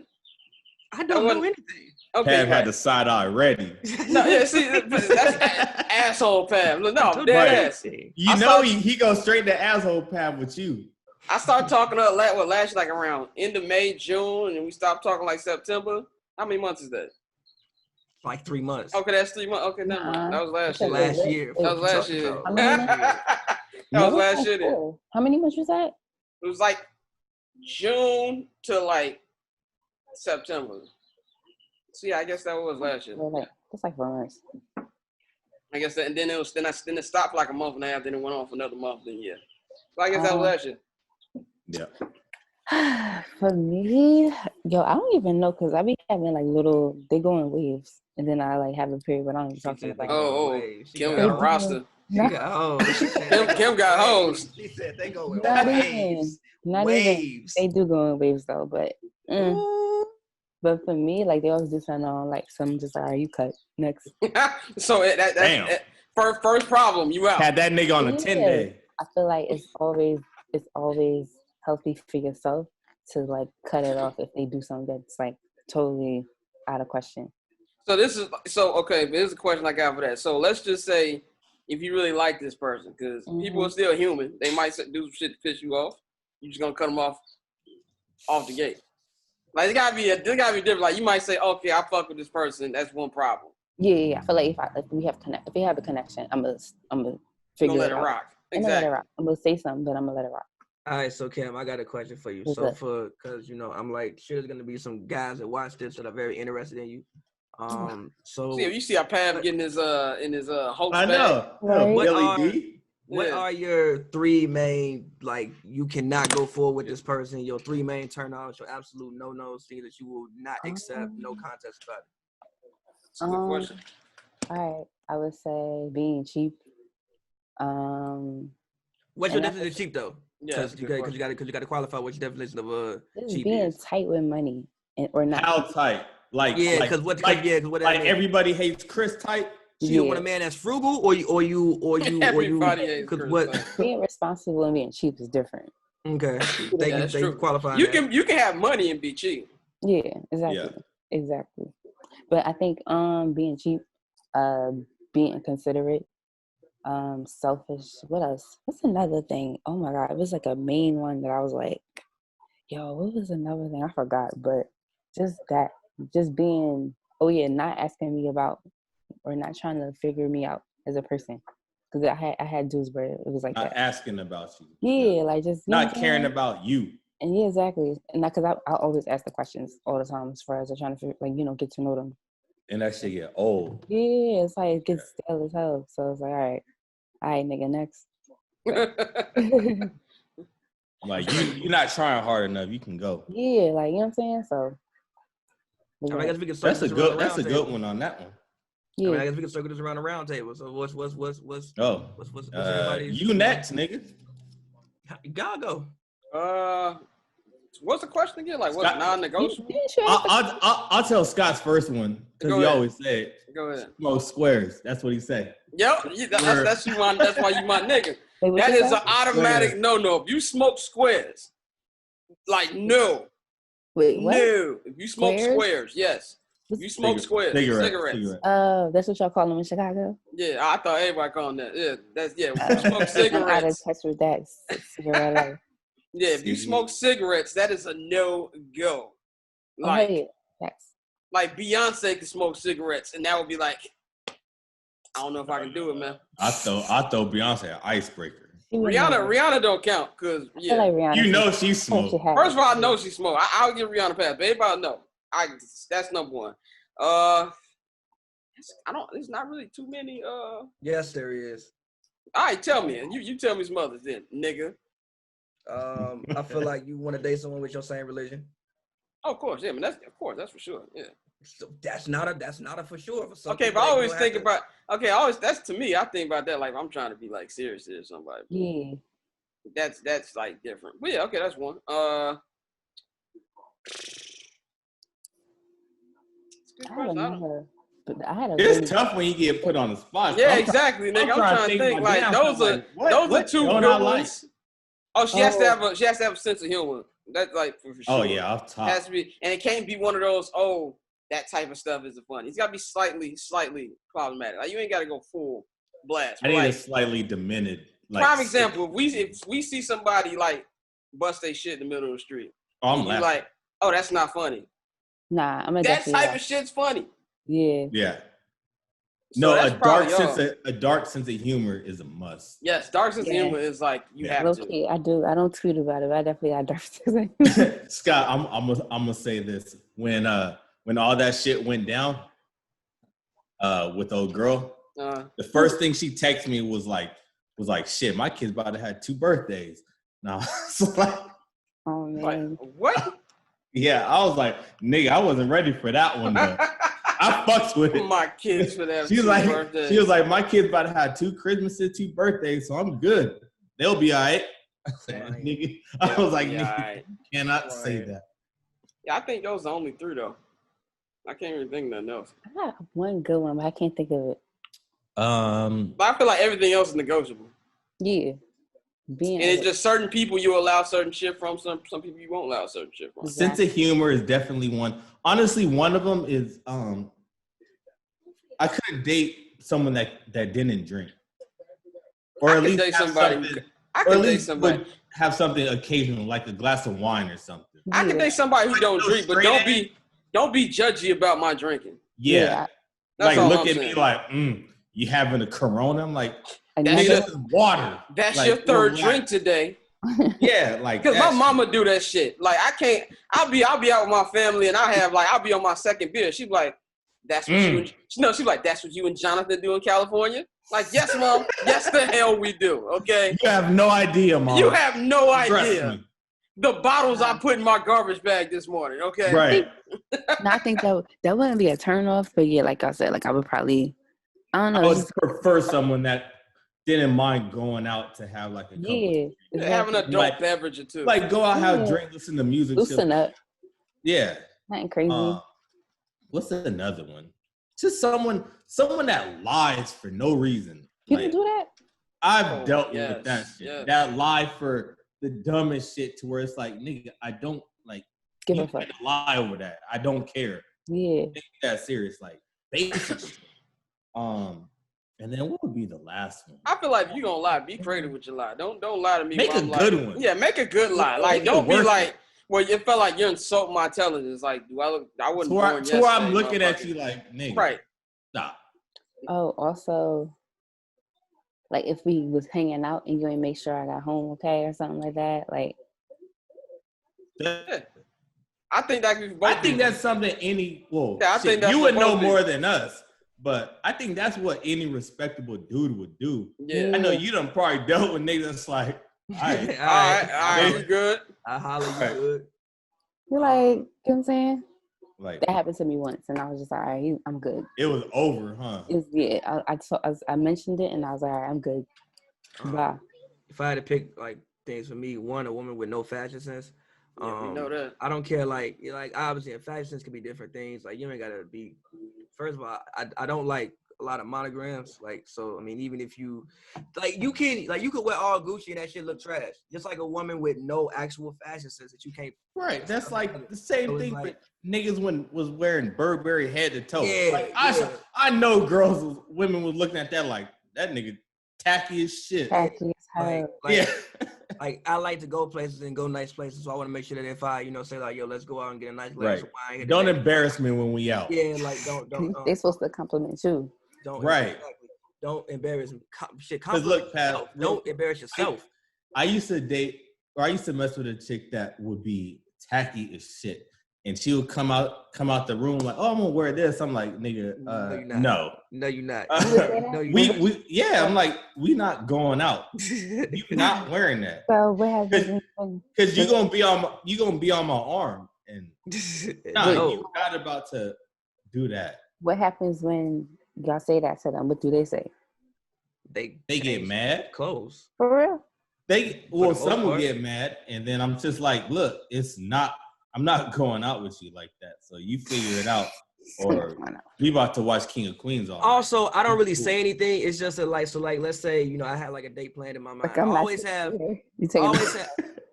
I don't know anything. Okay, Pav had the side eye ready. No, yeah, see, that's asshole Pav. No, dead ass. You know he goes straight to asshole Pav with you. I started talking to her last like around end of May, June, and we stopped talking like September. How many months is that? Like 3 months. Okay, that's 3 months. Okay, never mind. That was last year. Last year. That was last year. That was last year. How many months was that? It was like June to like September. See, I guess that was last year. That's like 4 months. I guess that, and then it stopped for like a month and a half. Then it went on for another month. Then so I guess that was last year. Yeah. For me, I don't even know because I be having like they go in waves. And then I like have a period when I don't even talk about it. Kim got a roster. Kim got hoes. She said they go in waves. Not even. They do go in waves though, but but for me, like they always do something on like some just like, are you cut next? So that's first problem. You out. Had that nigga on a 10-day. I feel like it's always healthy for yourself to like cut it off if they do something that's like totally out of question. So okay, here's a question I got for that. So let's just say if you really like this person, because people are still human, they might do some shit to piss you off. You just gonna cut them off the gate. Like it gotta be different. Like you might say, okay, I fuck with this person. That's one problem. Yeah. I feel like if we have a connection, I'm gonna figure let it it out. rock. Exactly. I'm gonna let it rock. I'm gonna say something, but I'm gonna let it rock. All right, so Kim, I got a question for you. Because I'm like, sure, there's gonna be some guys that watch this that are very interested in you. So see, if you see how Pav getting his host I know. Right? What are your 3 main, like, you cannot go forward with this person, your 3 main turn-offs, your absolute no-nos, things that you will not accept, no contest about it? That's a good question. All right, I would say being cheap. What's your definition of cheap, though? Because you got to qualify what's your definition of cheap being is. tight with money or not. How tight? Like everybody hates Chris type. So you want a man that's frugal, or you everybody hates Chris what? Being responsible and being cheap is different. Okay, thank you qualifying. You can have money and be cheap. Yeah, exactly. But I think being cheap, being considerate, selfish. What else? What's another thing? Oh my God, it was like a main one that I was like, yo, what was another thing? I forgot, but just being, not asking me about or not trying to figure me out as a person. Because I had dudes where it was like not that. asking about you. Yeah, like just not caring about you. And yeah, exactly. And because I always ask the questions all the time as far as I'm trying to figure, get to know them. And that shit get old. Yeah, it's like it gets stale as hell. So it's like, all right, nigga, next. Like you're not trying hard enough. You can go. Yeah, like you know what I'm saying. So I guess we can start. That's a good one on that one. Yeah. I mean, I guess we can circle this around the round table. So what's everybody's? You next, nigga. Gotta go. What's the question again? Like, what's non-negotiable? I'll tell Scott's first one because he always said, "Go ahead." Smoke squares. That's what he said. Yep, that's why you my nigga. That is an automatic no. If you smoke squares, like no. Wait, what? No. If you smoke squares, yes. You smoke squares, cigarettes. That's what y'all call them in Chicago? Yeah, I thought everybody called them that. Yeah, if you smoke cigarettes. I'm out of touch with that. Cigarette. Yeah, if you smoke cigarettes, that is a no-go. Like Beyonce can smoke cigarettes, and that would be like, I don't know if I can do it, man. I throw Beyonce an icebreaker. Rihanna don't count, because, yeah. Like Rihanna, you know she smoked. First of all, I know she smoked. I'll give Rihanna a pass, but everybody know. That's number one. There's not really too many. Yes, there is. All right, tell me. You tell me some others then, nigga. I feel like you want to date someone with your same religion. Oh, of course, yeah, man. That's for sure. Yeah. So that's not a for sure. For some okay, but I always think about. Okay, that's to me. I think about that like I'm trying to be like serious or somebody. Yeah. That's like different. But yeah, okay, that's one. It's tough when you get put on the spot. Yeah, exactly, nigga. I'm trying to think like those are two good ones. Oh, she has to have a sense of humor. That's like for sure. Oh yeah, off top. Has to be, and it can't be one of those. Oh, that type of stuff isn't funny. It's got to be slightly problematic. Like you ain't got to go full blast. I need a slightly diminished. Like, prime example: if we see somebody like bust their shit in the middle of the street, I'm laughing. Like, oh, that's not funny. Nah, I'm that type of shit's funny. Yeah. Yeah. So no, a dark sense of humor is a must. Yes, dark sense of humor is like you have to. Okay, I do. I don't tweet about it, but I definitely got dark sense of humor. Scott, I'm gonna say this. When all that shit went down with old girl, the first thing she texted me was like shit, my kid's about to have 2 birthdays. Now so like, oh man. Like, what? Yeah, I was like, nigga, I wasn't ready for that one though. I fucks with it. My kids for that. She was like, my kid's about to have 2 Christmases, 2 birthdays, so I'm good. They'll be all right. I was like, nigga, you cannot say that. Yeah, I think those are the only 3 though. I can't even think of nothing else. I got one good one, but I can't think of it. But I feel like everything else is negotiable. Yeah. And it's just certain people you allow certain shit from, some people you won't allow certain shit from. Sense of humor is definitely one. Honestly, one of them is I couldn't date someone that didn't drink, or at least have something occasional, like a glass of wine or something. I could date somebody who don't drink, but don't be judgy about my drinking. Yeah. Like look at me like, you having a Corona? I'm like, that's just water. That's like, your 3rd drink today. Yeah, like because my mama do that shit. Like I can't. I'll be out with my family, and I'll be on my 2nd beer. She's like, that's what you. No, she's like, that's what you and Jonathan do in California. Like, yes, mom. Yes, the hell we do. Okay. You have no idea, mom. You have no idea. The bottles I put in my garbage bag this morning. Okay. Right. No, I think that wouldn't be a turn off, but yeah, like I said, like I would probably. I don't know. I would prefer someone that didn't mind going out to have like a couple. Yeah, exactly. Having an adult beverage or 2. Like go out, have a drink, listen to music. Loosen up. Yeah. Nothing crazy. What's another one? Just someone that lies for no reason. People do that? I've dealt with that shit. Yes. That lie for the dumbest shit to where it's like, nigga, I don't like give a fuck. Lie over that. I don't care. Yeah. Take that serious. Like basically. And then what would be the last one? I feel like if you're gonna lie, be creative with your lie. Don't lie to me. Make a good one. Yeah, make a good lie. Like don't be like, well, you felt like you're insulting my intelligence. Like, do I look? I wouldn't. To where I'm looking at you like, nigga. Right. Stop. Oh, also, like if we was hanging out and you ain't make sure I got home okay or something like that, like. Yeah. I think that could be I think that's something any. Well, I think that's you would know more than us. But I think that's what any respectable dude would do. Yeah. I know you done probably dealt with niggas that's like, all right, you good? I holler you good. You're like, you know what I'm saying? Like that happened to me once, and I was just like, all right, I'm good. It was over, huh? I mentioned it, and I was like, all right, I'm good. Bye. If I had to pick like things for me, one, a woman with no fashion sense. Yeah, we know that. I don't care. Like obviously, fashion sense can be different things. Like you ain't gotta be. First of all, I don't like a lot of monograms. Like so, I mean, even if you like, you could wear all Gucci and that shit look trash. Just like a woman with no actual fashion sense that you can't. Right. That's like the same thing with niggas when was wearing Burberry head to toe. Yeah. Like, I know women was looking at that like that nigga tacky as shit. Tacky as hell. Yeah. Like I like to go places and go nice places, so I want to make sure that if I, say like, yo, let's go out and get a nice glass of wine. Don't embarrass me when we out. Yeah, like don't. They supposed to compliment you. Don't embarrass me. Compliment look, Pat, don't embarrass yourself. I used to mess with a chick that would be tacky as shit, and she would come out the room like, oh, I'm gonna wear this. I'm like, nigga, no, you're not. I'm like, we not going out. You not wearing that. So what happens? Because you're gonna be on my arm, and you're not about to do that. What happens when y'all say that to them? What do they say? They get mad. Clothes. For real? Some will get mad, and then I'm just like, look, I'm not going out with you like that. So you figure it out, or we about to watch King of Queens all night. Also, I don't really say anything. It's just let's say, I had like a date planned in my mind. I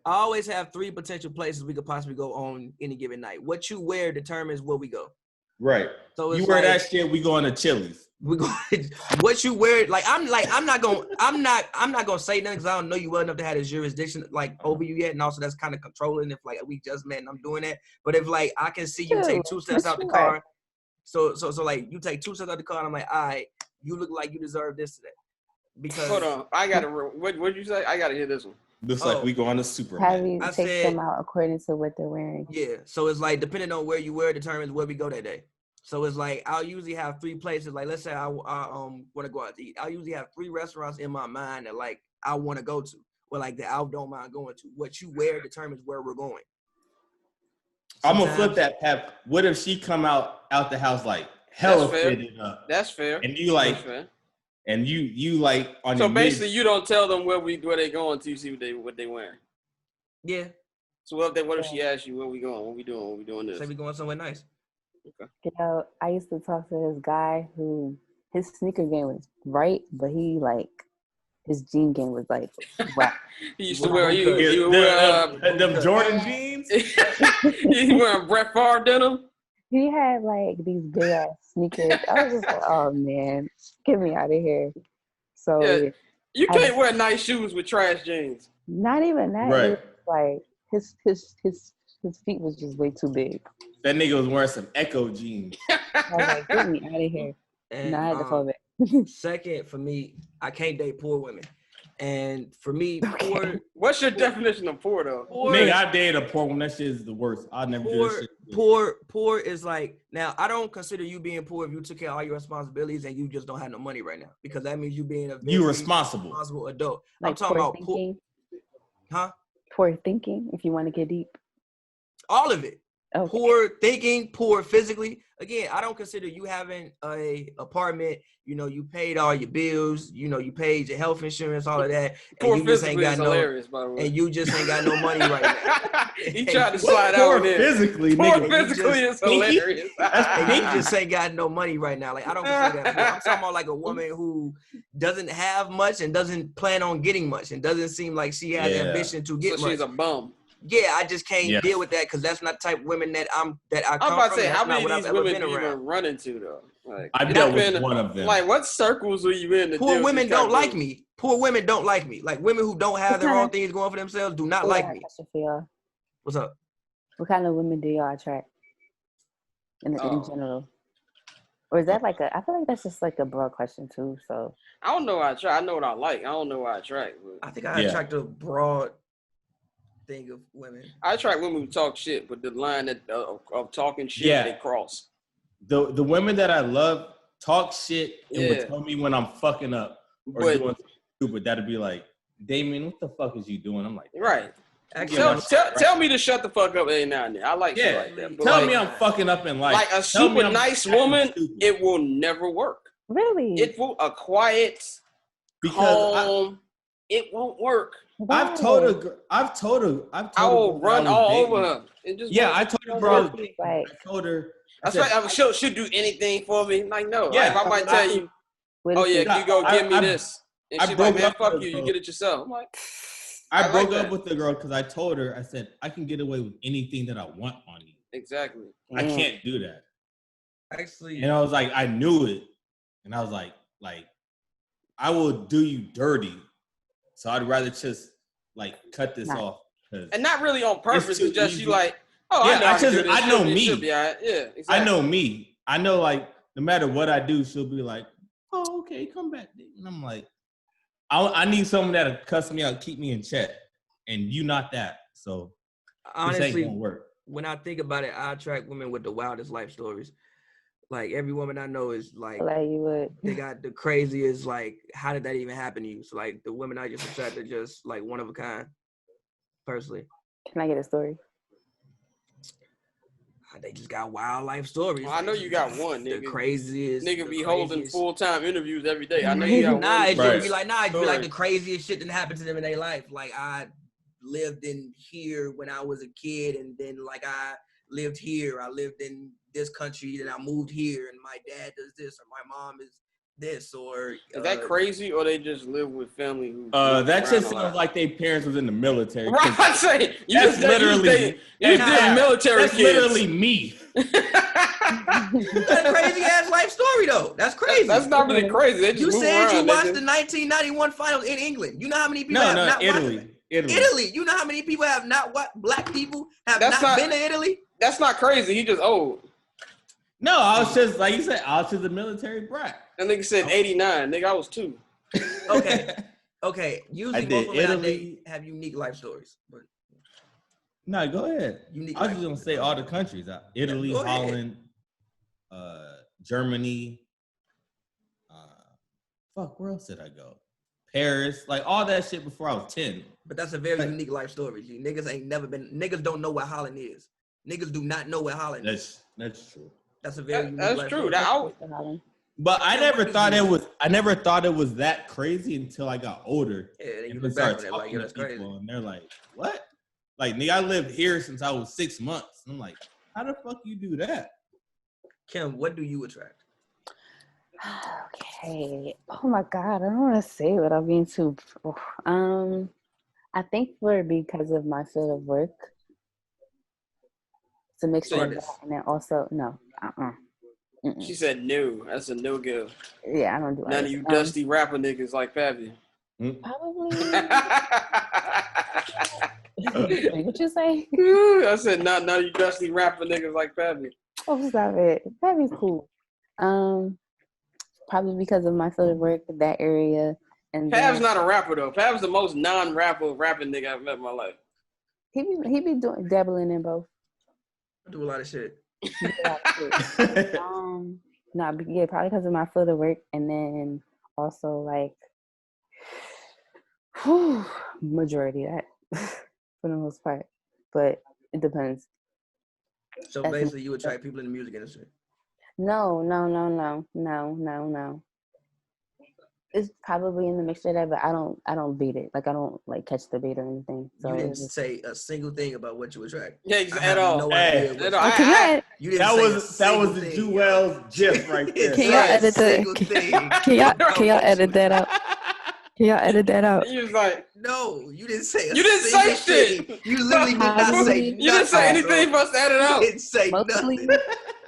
always have 3 potential places we could possibly go on any given night. What you wear determines where we go. Right. So you wear that shit, we going to Chili's. We go. What you wear? I'm not gonna say nothing because I don't know you well enough to have this jurisdiction over you yet, and also that's kind of controlling if we just met and I'm doing that. But if I can see you take 2 steps out the car, so you take 2 steps out the car, and I'm like, all right, you look like you deserve this today. Because hold on, I gotta. What did you say? I gotta hear this one. Looks like we going to Superman. Have you take them out according to what they're wearing? Yeah, so it's depending on where you wear determines where we go that day. So it's I'll usually have 3 places. Let's say I want to go out to eat. I'll usually have 3 restaurants in my mind that I want to go to, or that I don't mind going to. What you wear determines where we're going. I'm gonna flip that, Pep. What if she come out the house hella fitted up? That's fair. And you and you on so your basically you don't tell them where they going until you see what they wearing. Yeah. So what if she asks you where we going? What we doing? What we doing this? Say we going somewhere nice. Okay. I used to talk to this guy who his sneaker game was right, but he his jean game was wow. He used to wear them Jordan jeans. He wearing Brett Favre denim. He had these big ass sneakers. I was just like, oh man, get me out of here. So yeah, you can't wear nice shoes with trash jeans. Not even that. Right. It was his feet was just way too big. That nigga was wearing some Echo jeans. I was like, get me out of here. And I had to fall back. Second, for me, I can't date poor women. And for me, poor. What's your definition of poor though? Nigga, I dated a poor woman. That shit is the worst. I'll never do this shit. Poor is now I don't consider you being poor if you took care of all your responsibilities and you just don't have no money right now, because that means you being a very responsible adult. I'm talking about thinking. Huh? Poor thinking, if you want to get deep. All of it. Okay. Poor thinking, poor physically. Again, I don't consider you having a apartment. You paid all your bills. You paid your health insurance, all of that. Poor and you just ain't got hilarious, by the way. And you just ain't got no money right now. He tried to slide out there. Physically, poor nigga. Physically is hilarious. And you just ain't got no money right now. I don't consider that poor. I'm talking about a woman who doesn't have much and doesn't plan on getting much and doesn't seem like she has ambition to get much. She's a bum. Yeah, I just can't deal with that because that's not the type of women that I come from. I'm about to say, how many of these women do you even run into though? I've dealt with one of them. What circles are you in? Poor women don't like me. Poor women don't like me. Women who don't have their own things going for themselves do not like me. What's up? What kind of women do y'all attract in general? Or is that I feel like that's just a broad question too. So I don't know what I attract. I know what I like. I don't know what I attract. I think I attract a broad thing of women. I attract women who talk shit, but the line of talking shit they cross. The women that I love talk shit and would tell me when I'm fucking up or doing something stupid. That'd be like, Damien, what the fuck is you doing? I'm like, right. Tell me to shut the fuck up every now and then. I like shit like that. But tell me I'm fucking up in life. Like a super nice woman, it will never work. Really? It will a quiet, calm. It won't work. Why? I've told her. I will run all over her. I told her, bro. I told her. That's right. She'll do anything for me. Like, no. Yeah. Like, if I might tell you, oh, yeah, you go give me this. And she's like, man, fuck you. You get it yourself. I'm like, I broke up with the girl because I told her, I said, I can get away with anything that I want on you. Exactly. I can't do that. Actually. And I was like, I knew it. And I was like, I will do you dirty. So I'd rather just, cut this off. And not really on purpose. It's just easy. You like, I know me. Yeah, exactly. I know me. I know, no matter what I do, she'll be like, oh, okay, come back. And I'm like, I need someone that'll cuss me out, keep me in check. And you not that. So honestly, this ain't gonna work. When I think about it, I attract women with the wildest life stories. Like every woman I know is you would. They got the craziest, how did that even happen to you? So the women I just attract are just one of a kind, personally. Can I get a story? They just got wild life stories. Well, I know you got one, nigga. The craziest. Nigga be holding full-time interviews every day. I know you got one. It should be it'd be the craziest shit that happened to them in their life. Like, I lived in here when I was a kid, and then, I lived here. I lived in this country, and I moved here, and my dad does this, or my mom is this, or... Is that crazy, or they just live with family who... that just sounds like their parents was in the military. Right, I'm saying, you just military kids. That's literally me. That's a crazy-ass life story, though. That's crazy. That's not really crazy. They just you said around, you watched the 1991 finals in England. You know how many people Italy. Italy. You know how many people have not black people have not been to Italy? That's not crazy. He just old. No, I was just, like you said, I was just a military brat. That nigga said 89. Nigga, I was 2. Okay. Usually most women have unique life stories. But no, go ahead. I was just going to say all the countries. Italy, Holland, Germany. Where else did I go? Paris. All that shit before I was 10. But that's a very unique life story. G. Niggas don't know where Holland is. Niggas do not know where Holland is. That's true. That's a very unique That's life true. Story. But I never thought it was that crazy until I got older. Yeah, and then started talking to people, crazy. And they're like, "What? Nigga, I lived here since I was 6 months." And I'm like, "How the fuck you do that?" Kim, what do you attract? Okay. Oh my God, I don't want to say what I'm being too. I think because of my field of work, it's a mixture of that, and then also no. She said no. That's a no go. Yeah, I don't do none of you dusty rapper niggas like Pav. Probably. What you say? I said none of you dusty rapper niggas like Pav. Oh, stop it. Pav's cool. Probably because of my field of work, that area. And Pav's not a rapper though. Pav's the most non-rapper rapping nigga I've met in my life. He be dabbling in both. I do a lot of shit. Probably because of my field of work, and then also majority of that for the most part, but it depends. So basically, you attract people in the music industry. No. It's probably in the mixture of that, but I don't beat it. I don't catch the beat or anything. So you didn't say a single thing about what you attract. Yeah, at all. No idea. You didn't that was the Jewel's gif right there. Can y'all edit that? Can y'all edit that out? Can y'all edit that out? He was like, no, you didn't say. You didn't say shit. You literally did not say. You didn't say anything for us to edit out. You didn't say nothing.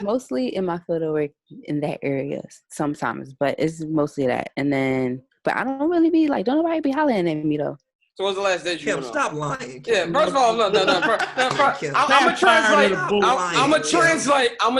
Mostly in my field of work in that area sometimes, but it's mostly that. And then, but I don't really be don't nobody be hollering at me though. So what's the last date you went on? Stop lying. Yeah, first of all, no. I'm gonna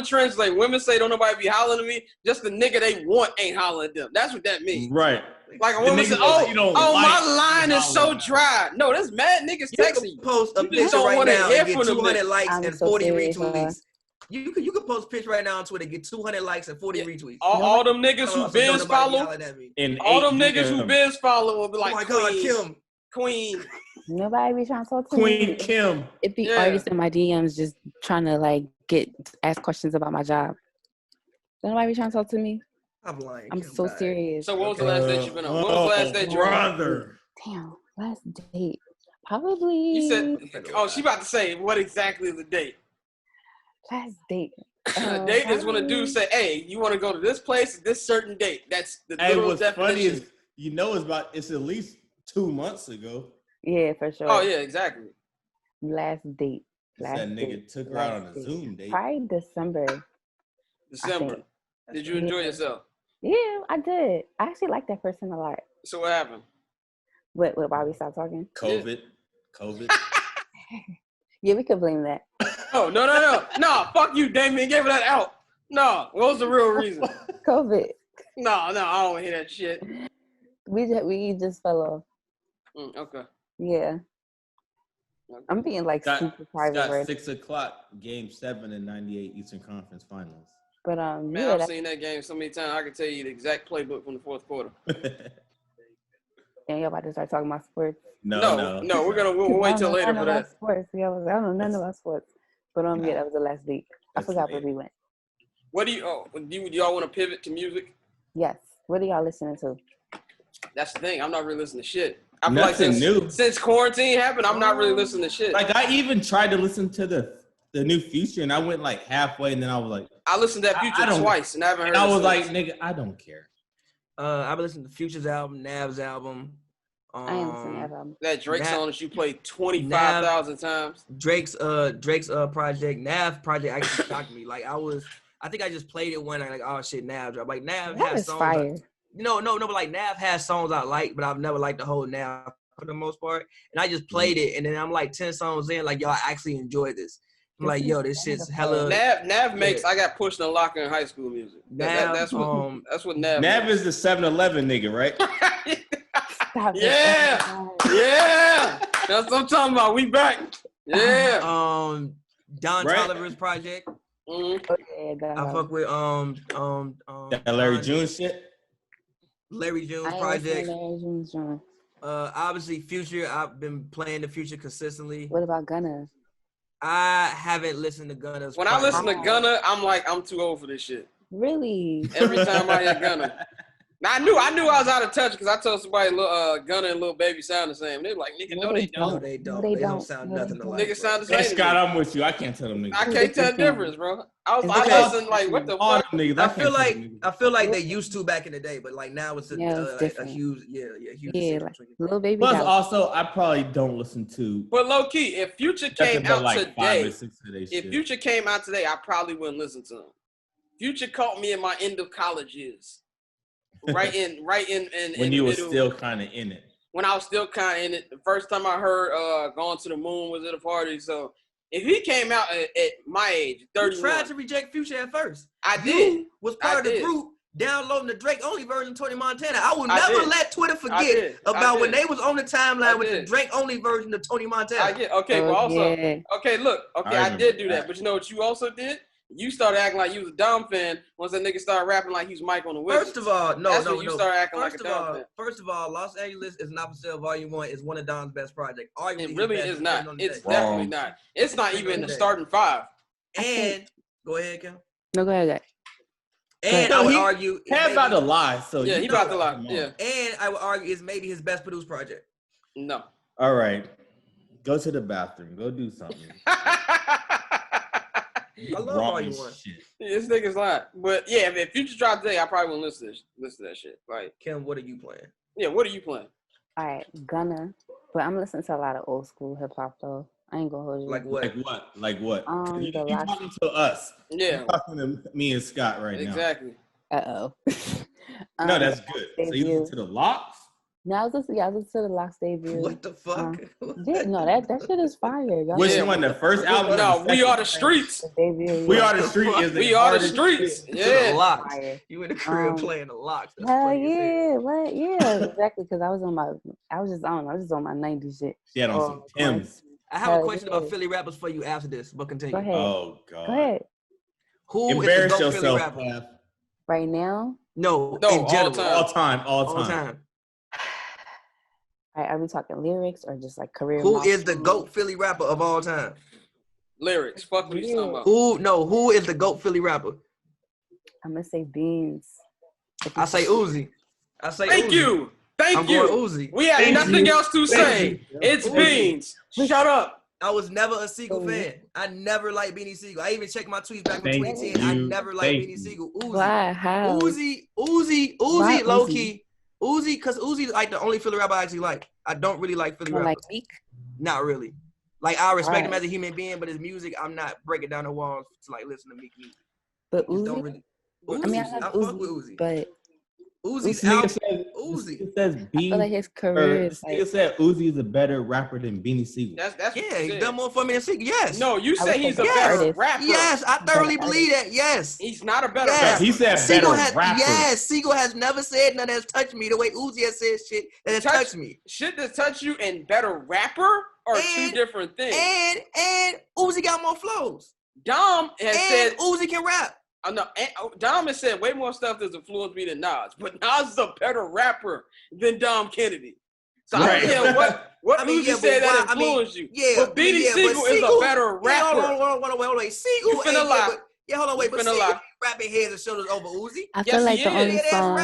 translate. Women say don't nobody be hollering at me. Just the nigga they want ain't hollering at them. That's what that means. Right. Like a woman said, my line is so dry. No, that's mad niggas texting you. Post a picture right now and get 200 likes and 40 retweets. You could post a picture right now on Twitter, get 200 likes and 40 retweets. All them niggas who Ben's follow, all them niggas who Ben's follow will be like, oh my God, Kim. Queen. Nobody be trying to talk to Queen me. Kim. It be artists in my DMs just trying to like ask questions about my job. Nobody be trying to talk to me. I'm lying. I'm so serious. So what was the last date you've been on? What was the last date you were on? Brother. Damn, last date. Probably. You said, she about to say, what exactly is the date? Last date. A date is when a dude say, hey, you want to go to this place, this certain date. That's the literal definition. Funny is, it's at least 2 months ago. Yeah, for sure. Oh, yeah, exactly. Last date. That nigga took her out on a Zoom date. Probably December. Did you enjoy yourself? Yeah, I did. I actually like that person a lot. So what happened? Why we stopped talking? COVID. Yeah, we could blame that. Oh, no, fuck you, Damien. Gave her that out. No, what was the real reason? COVID. No, I don't want to hear that shit. We just fell off. Okay. Yeah. Okay. I'm being like super private right 6 o'clock, game 7 in 98 Eastern Conference Finals. But man, I've seen that game so many times. I can tell you the exact playbook from the fourth quarter. And y'all about to start talking about sports? No. We'll wait till later for that. Sports. Yeah, I don't know nothing about sports. But yeah, that was the last week. I forgot where we went. What do y'all want to pivot to music? Yes. What are y'all listening to? That's the thing. I'm not really listening to shit. I feel like since quarantine happened, I'm not really listening to shit. Like I even tried to listen to the new Future, and I went like halfway, and then I was like, I listened to that Future twice, and I haven't heard. I was like, nigga, I don't care. I've been listening to Future's album, Nav's album. I ain't listening to that album. That Drake song that you played 25,000 times. Drake's project, Nav project actually shocked me. Like I think I just played it when I like, oh shit, Nav drop. Like Nav has songs. Fire. No, but like Nav has songs I like, but I've never liked the whole Nav for the most part. And I just played it, and then I'm like 10 songs in, like y'all actually enjoy this. I'm like, yo, this shit's hella. Nav makes I got pushed and locked in high school music. That's what Nav. Nav is the 7-Eleven nigga, right? Yeah. That's what I'm talking about. We back. Yeah. Don Toliver's project. Mm-hmm. I fuck with that Larry June shit. Larry June's project. Obviously Future. I've been playing the Future consistently. What about Gunna? I haven't listened to Gunna's. When I listen to Gunna, I'm like, I'm too old for this shit. Really? Every time I hear Gunna. Now, I knew I was out of touch because I told somebody Gunna and Lil Baby sound the same. They were like, nigga, no, they don't. No, they don't. They don't sound nothing alike. Niggas sound the same. Hey, Scott, I'm with you. I can't tell them niggas. I can't tell the difference, bro. I listened like, what the fuck? Niggas, I feel like they used to back in the day, but like now it's a huge, huge. Like Lil Baby. Plus, also, I probably don't listen to. But low key, if Future came out today, I probably wouldn't listen to him. Future caught me in my end of college years. Right in when you were still kind of in it. When I was still kind of in it. The first time I heard Gone to the Moon was at a party. So if he came out at my age, 31. You tried to reject Future at first. I did. Was part of the group downloading the Drake only version, Tony Montana. I will never let Twitter forget about when they was on the timeline with the Drake only version of Tony Montana. I get okay, but also I did do that. But you know what you also did? You started acting like you was a Dom fan once that nigga started rapping like he's Mike on the Wizards. First of all, you started acting like a Dom fan. First of all, Los Angeles is Not For Sale Volume 1 is one of Dom's best projects. It really is not. It's definitely not. It's not even in the starting 5. And go ahead, Kim. No, go ahead. And I would argue He's about to lie. So yeah, he about to lie. Yeah. And I would argue it's maybe his best produced project. No. All right. Go to the bathroom. Go do something. I love Volume 1. This nigga's lying. But yeah, if Future dropped today, I probably wouldn't listen to that shit. Like, Kim, what are you playing? Yeah, what are you playing? All right, Gunna. But I'm listening to a lot of old school hip hop though. I ain't gonna hold you. Like what? You talking to us. Yeah. You're talking to me and Scott right now. Exactly. Uh-oh. No, that's good. So you listen to the Locks? No, I was listening to the Locks debut. What the fuck? That shit is fire. Which one? The first album? No, We Are the Streets. We Are the Streets. We Are the Streets. Yeah. The Locks. You in the crib playing the Locks. Hell yeah. What? Yeah, exactly. Because I was on my 90s shit. She had on some Timbs. I have a question about Philly rappers for you after this, but continue. Go ahead. Oh, God. Go ahead. Who embarrass is the yourself, Philly rapper? Right now? No, in general. All time. Are we talking lyrics or just like career? Who is the GOAT Philly rapper of all time? Lyrics. Fuck what he's talking about. Who is the GOAT Philly rapper? I'm gonna say Beans. I say Uzi. Thank you. I'm going Uzi. We have nothing else to say. It's Beans. Shut up. I was never a Siegel fan. I never liked Beanie Siegel. I even checked my tweets back in 2010. I never liked Beanie Siegel. Uzi. Why? How? Uzi, low key. Uzi, because Uzi like the only Philly rapper I actually like. I don't really like Philly rappers. Like Meek? Not really. Like I respect him as a human being, but his music, I'm not breaking down the walls to like listen to Meek music. But Uzi? Don't really. I mean, I fuck with Uzi. But Uzi's album. It says Beanie. I feel like his career is like. It said Uzi is a better rapper than Beanie Siegel. That's he's done more for me than Siegel. Yes. No, you say he's a better rapper. Yes, I thoroughly believe that. Yes. He's not a better rapper. He said better rapper. Yes, Siegel has never said nothing that's touched me the way Uzi has said shit that has touched me. Shit that touched you and better rapper are two different things. And Uzi got more flows. Dom has said Uzi can rap. No, Dom has said way more stuff that's influenced me than Nas, but Nas is a better rapper than Dom Kennedy. So I don't care what Uzi said that influenced you. Yeah, but Beanie Siegel is a better rapper. Hold on, wait. Siegel you finna lie. Hold on, wait. But Siegel rapping heads and shoulders over Uzi. I feel like the only song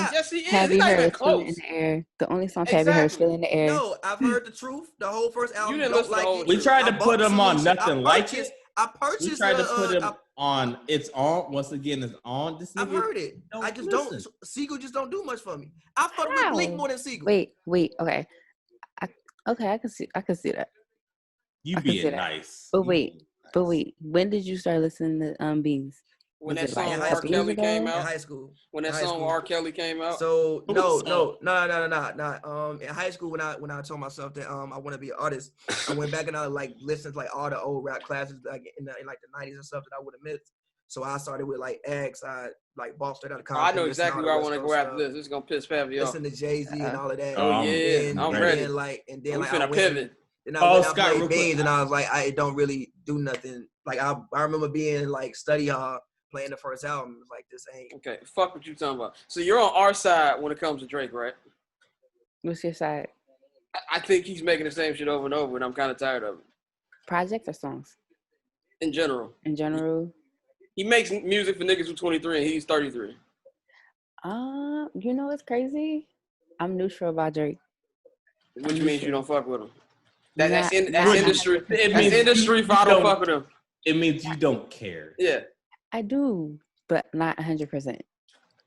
Have You Heard is Feeling in the Air. The only song Have You Heard is Feeling in the Air. No, I've heard the truth. The whole first album. You didn't listen to the whole We tried to put him on Nothing Like It. I purchased. We tried to put him on It's On. Once again, it's on. This I've heard it. I just don't. Siegel just don't do much for me. I fuck with Blink more than Siegel. Wait. Okay. I can see that. You being nice. But wait. When did you start listening to Beans? When that song R. Kelly came out? In high school. When that song R. Kelly came out? So no. In high school, when I told myself that I want to be an artist, I went back and I like listened to like all the old rap classes like in like the 90s and stuff that I would have missed. So I started with like X. I like ball straight out of college. I know exactly where I want to go after this. This is gonna piss Pav off. Listen to Jay-Z and all of that. Oh yeah, I'm ready. And then we finna pivot. And I played Beans and I was like, I don't really do nothing. Like I remember being like study hall. Playing the first album, it was like, this ain't okay. Fuck what you talking about. So you're on our side when it comes to Drake, right? What's your side? I think he's making the same shit over and over, and I'm kind of tired of it. Projects or songs? In general. He makes music for niggas who's 23 and he's 33. You know what's crazy? I'm neutral about Drake. Which means you don't fuck with him. That's industry. That's industry if I don't fuck with him. It means you don't care. Yeah. I do, but not 100%.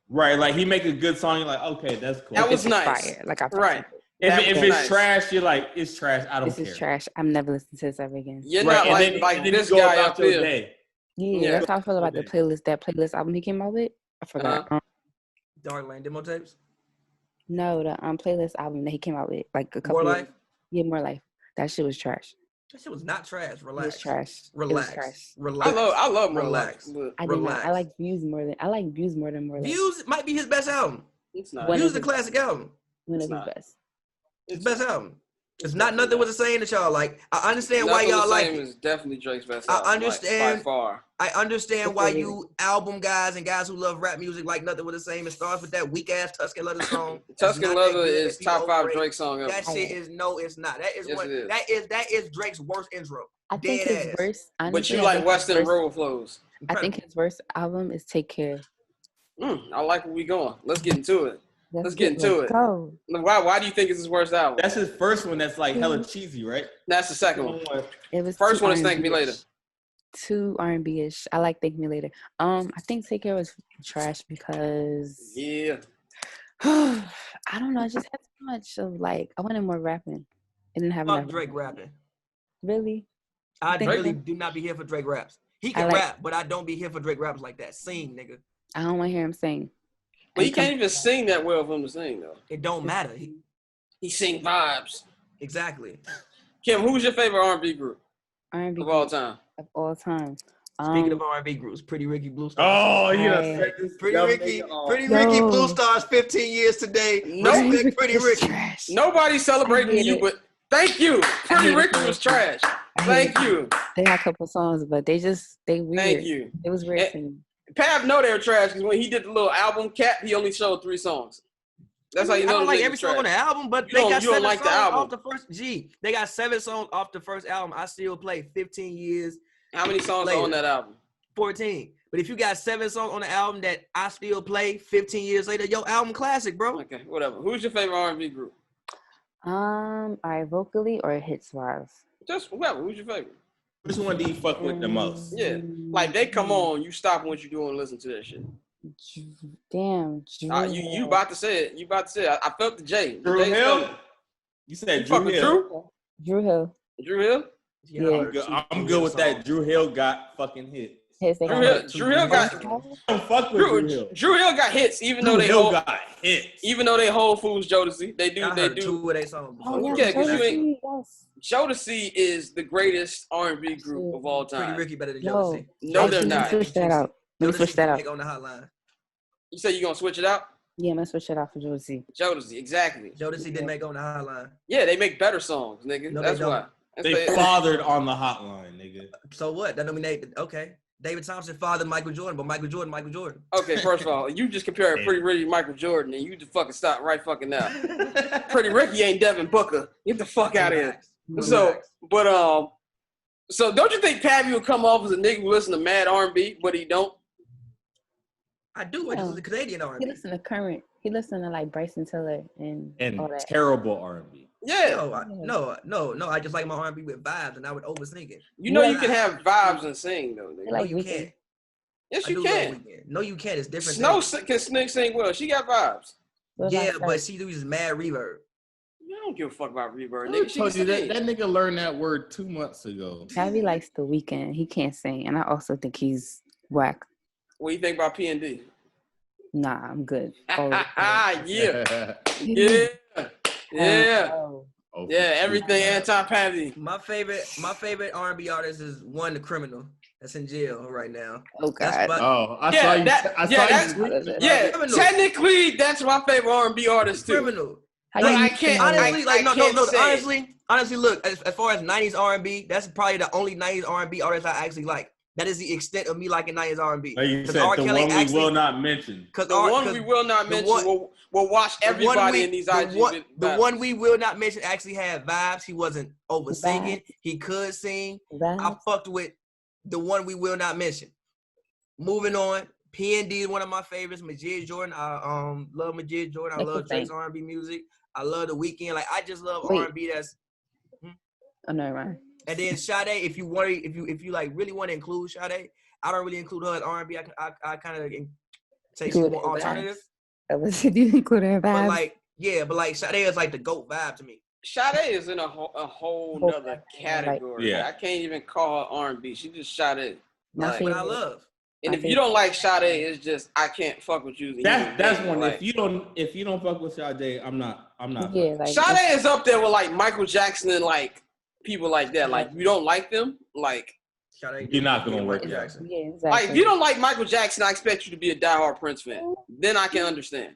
Right, like he make a good song, you're like, okay, that's cool. That was nice. Fire. Like I right. If it's trash, you're like, it's trash. I don't care. This is trash. I'm never listening to this ever again. You're not like this guy up here. Yeah, that's how I feel about the playlist. That playlist album he came out with. I forgot. Darkland demo tapes. No, the playlist album that he came out with, like a couple. More Life. Yeah, More Life. That shit was trash. That shit was not trash. Relax. It was trash. Relax. It was trash. Relax. I love More Relax. Life. I did not. I like Views more than More Life. Views might be his best album. It's not. Views is a classic album. One of his best. It's best album. It's not Nothing Was the Same that y'all like. I understand why y'all like it. Is definitely Drake's best album. I understand. By far. I understand why you album guys and guys who love rap music like Nothing Was the Same. It starts with that weak ass Tuscan Leather song. Tuscan Leather is top 5 Drake song ever. That shit is it's not. That is that is Drake's worst intro. I think his worst. But you like Western Road flows. I think his worst album is Take Care. I like where we going. Let's get into it. Let's get into it. Go. Why do you think it's his worst album? That's his first one. That's like hella cheesy, right? That's the second one. It was first one is Thank Me Later. Too R&B-ish. I like Thank Me Later. I think Take Care was trash because I don't know. I just had too much of like I wanted more rapping. It didn't have enough. Drake rapping. Really? I really do not be here for Drake raps. He can rap, but I don't be here for Drake raps like that. Sing, nigga. I don't want to hear him sing. But he can't even sing that well for him to sing, though. It don't matter. He sing vibes. Exactly. Kim, who's your favorite R&B group? R&B of all time. Of all time. Speaking of R&B groups, Pretty Ricky Blue Stars. Oh, yeah. Pretty Ricky Blue Stars, 15 years today. Respect Pretty Ricky. Nobody's celebrating you, but thank you. Pretty Ricky was trash. Thank you. They had a couple songs, but they weird. Thank you. It was weird. Pav know they were trash because when he did the little album Cat, he only showed 3 songs. That's how you know. I don't like every song on the album, but they got 7 songs off the first. They got 7 songs off the first album. I still play 15 years. How many songs are on that album? 14. But if you got 7 songs on the album that I still play 15 years later, your album classic, bro. Okay, whatever. Who's your favorite R&B group? All right, vocally or hits wise? Just whoever. Who's your favorite? Which one do you fuck with the most? Yeah, like they come on, you stop what you're doing and listen to that shit. Damn. You about to say it. You about to say it. I felt the J. Drew Hill? You said Drew Hill. Drew Hill. Drew Hill? Yeah. I'm good with that. Drew Hill got fucking hits. Drew Hill got. Don't fuck with Drew Hill. Drew Hill got hits, even though they Whole Foods Jodeci. They do. 2 of their songs. Oh, yeah, Jodeci is the greatest R&B group of all time. Pretty Ricky better than Jodeci. No, they're not. Switch that out. Let me switch that out. On the hotline. You say you gonna switch it out? Yeah, I'm gonna switch it out for Jodeci. Jodeci, exactly. Jodeci didn't make on the hotline. Yeah, they make better songs, nigga. No, that's why. They fathered on the hotline, nigga. So what? That nominated. Okay. David Thompson fathered Michael Jordan, but Michael Jordan. Okay, first of all, you just compared Pretty Ricky to Michael Jordan, and you just fucking stop right fucking now. Pretty Ricky ain't Devin Booker. Get the fuck out of here. So don't you think Pav will come off as a nigga who listen to mad R&B, but he don't? I do. It's the Canadian R&B. He listen to current. He listen to like Bryson Tiller and all that. Terrible R&B. Yeah. No. I just like my R&B with vibes, and I would oversing it. You know you can have vibes and sing though. Nigga. No, you can't. Yes, you can. No, you can't. It's different. Snow can sing well. She got vibes. Yeah, but she uses mad reverb. I don't give a fuck about reverb. I told you that nigga learned that word 2 months ago. Tavi likes The Weeknd. He can't sing, and I also think he's whack. What do you think about P&D? Nah, I'm good. Yeah, everything anti-Pavi. My favorite R&B artist is The Criminal. That's in jail right now. Oh God. Technically, that's my favorite R&B artist too. Criminal. I can't. Honestly, look. As far as '90s R&B, that's probably the only '90s R&B artist I actually like. That is the extent of me liking '90s R&B. You said the one we will not mention. The one we will not mention will watch everybody in these IG. The one we will not mention actually had vibes. He wasn't over singing. He could sing. I fucked with the one we will not mention. Moving on. P&D is one of my favorites. Majid Jordan. I love Majid Jordan. I love Drake's R&B music. I love The Weeknd. Like I just love R&B. That's. Oh no, right. And then Sade, if you like really want to include Sade, I don't really include her as R&B. I kind of say she's more alternative. Did you include her vibes? But Sade is like the GOAT vibe to me. Sade is in a whole nother category. Yeah. I can't even call her R&B. She just Sade. That's what I love. And if you don't like Sade, it's just I can't fuck with you. That's one. Like, if you don't fuck with Sade, I'm not. Yeah, Sade is up there with like Michael Jackson and like people like that. Like you don't like them, like you're not gonna work Jackson. Yeah, exactly. Like if you don't like Michael Jackson, I expect you to be a diehard Prince fan. Then I can understand.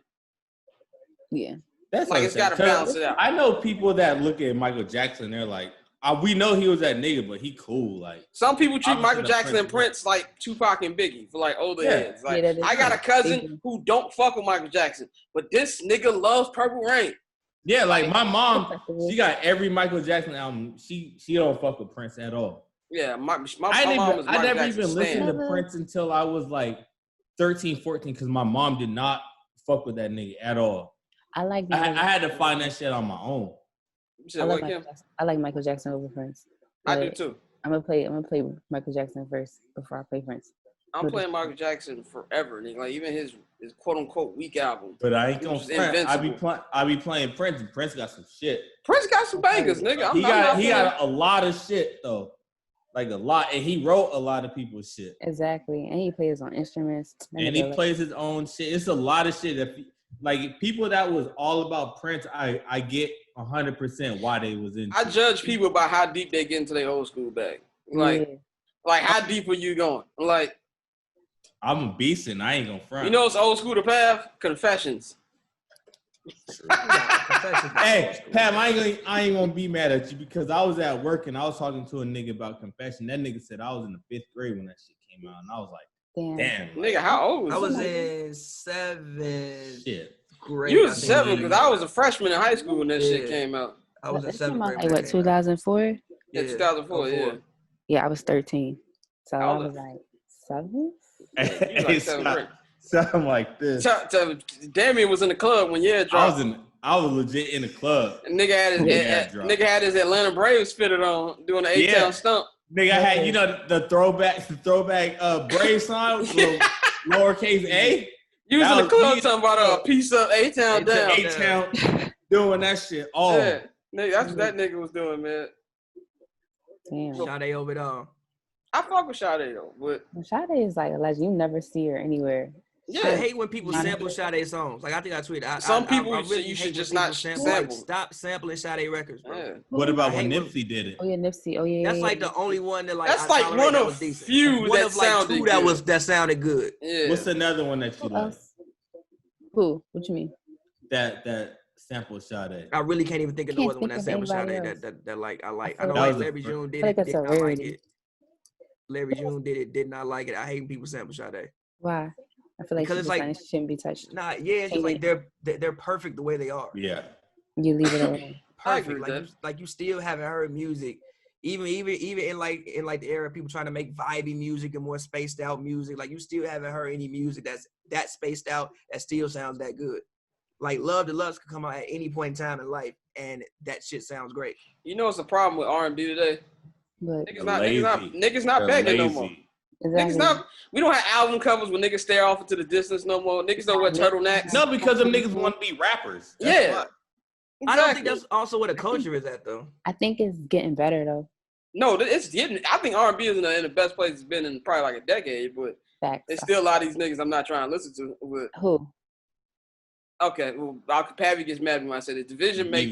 Yeah, that's like it's got to balance it out. I know people that look at Michael Jackson, they're like, we know he was that nigga, but he cool. Like some people treat Michael Jackson and Prince like Tupac and Biggie for like older heads. Like I got a cousin who don't fuck with Michael Jackson, but this nigga loves Purple Rain. Yeah, like my mom, she got every Michael Jackson album. She don't fuck with Prince at all. Yeah, my mom is I never even listened to Prince until I was like 13, 14 because my mom did not fuck with that nigga at all. I had to find that shit on my own. I like Michael Jackson over Prince. I do too. I'm gonna play Michael Jackson first before I play Prince. I'm playing Michael Jackson forever, nigga. Like even his quote unquote weak album. But I ain't gonna front. I be playing Prince, and Prince got some shit. Prince got some bangers, nigga. He got a lot of shit though, like a lot, and he wrote a lot of people's shit. Exactly, and he plays his own instruments. And he plays his own shit. It's a lot of shit that, like people that was all about Prince. I get 100% why they was in. I judge people by how deep they get into their old school bag. Like how deep are you going? Like. I'm a beast and I ain't gonna front. You know it's old school to Pav? Confessions. Hey, Pav, I ain't gonna be mad at you because I was at work and I was talking to a nigga about Confession. That nigga said I was in the 5th grade when that shit came out, and I was like, damn. Nigga, how old was I was in 7th. Shit. great. You was 7 because I was a freshman in high school when that shit came out. I was in 7th grade. Like what, 2004? Yeah, 2004. Yeah. Yeah, I was 13, so I was like 7. Yeah, you like 7th grade. Something like this. Damien was in the club when dropped. I was legit in the club. And nigga had his Atlanta Braves fitted on doing the A-Town stump. Nigga had the throwback Braves song with lowercase a. You was in the club talking about a piece of A-Town down. A-Town doing that shit. Oh, yeah, nigga, that's what that nigga was doing, man. Damn. Sade over it all. I fuck with Sade though, but Sade is like a legend. You never see her anywhere. Yeah, I hate when people sample Sade songs. Like I think I tweeted. Some people you should just not sample. Like, stop sampling Sade records, bro. Yeah. What about when Nipsey did it? Oh yeah, Nipsey. Oh yeah. That's like the only one that like. That's like one of few that sounded good. That sounded good. Yeah. What's another one that you like? Who? What you mean? That sample Sade. I really can't even think of no other one that sample Sade that like I like. I know like Larry June did it. Did not like it. Larry June did it. Did not like it. I hate when people sample Sade. Why? I feel like because it's like she shouldn't be touched. Nah, yeah, it's just like they're perfect the way they are. Yeah. You leave it alone. Perfect. Like you still haven't heard music. Even in like the era of people trying to make vibey music and more spaced out music, like you still haven't heard any music that's that spaced out that still sounds that good. Like Love to Lust could come out at any point in time in life and that shit sounds great. You know what's the problem with R&B today? But niggas not begging no more. Exactly. We don't have album covers when niggas stare off into the distance no more. Niggas don't wear turtlenecks. No, because them niggas want to be rappers. That's yeah. Exactly. I don't think that's also where the culture is at, though. I think it's getting better, though. No, it's getting. I think R&B is in the best place it's been in probably like a decade, but there's still a lot of these niggas I'm not trying to listen to. But, who? Okay, well, Pavi gets mad when I say the Division makes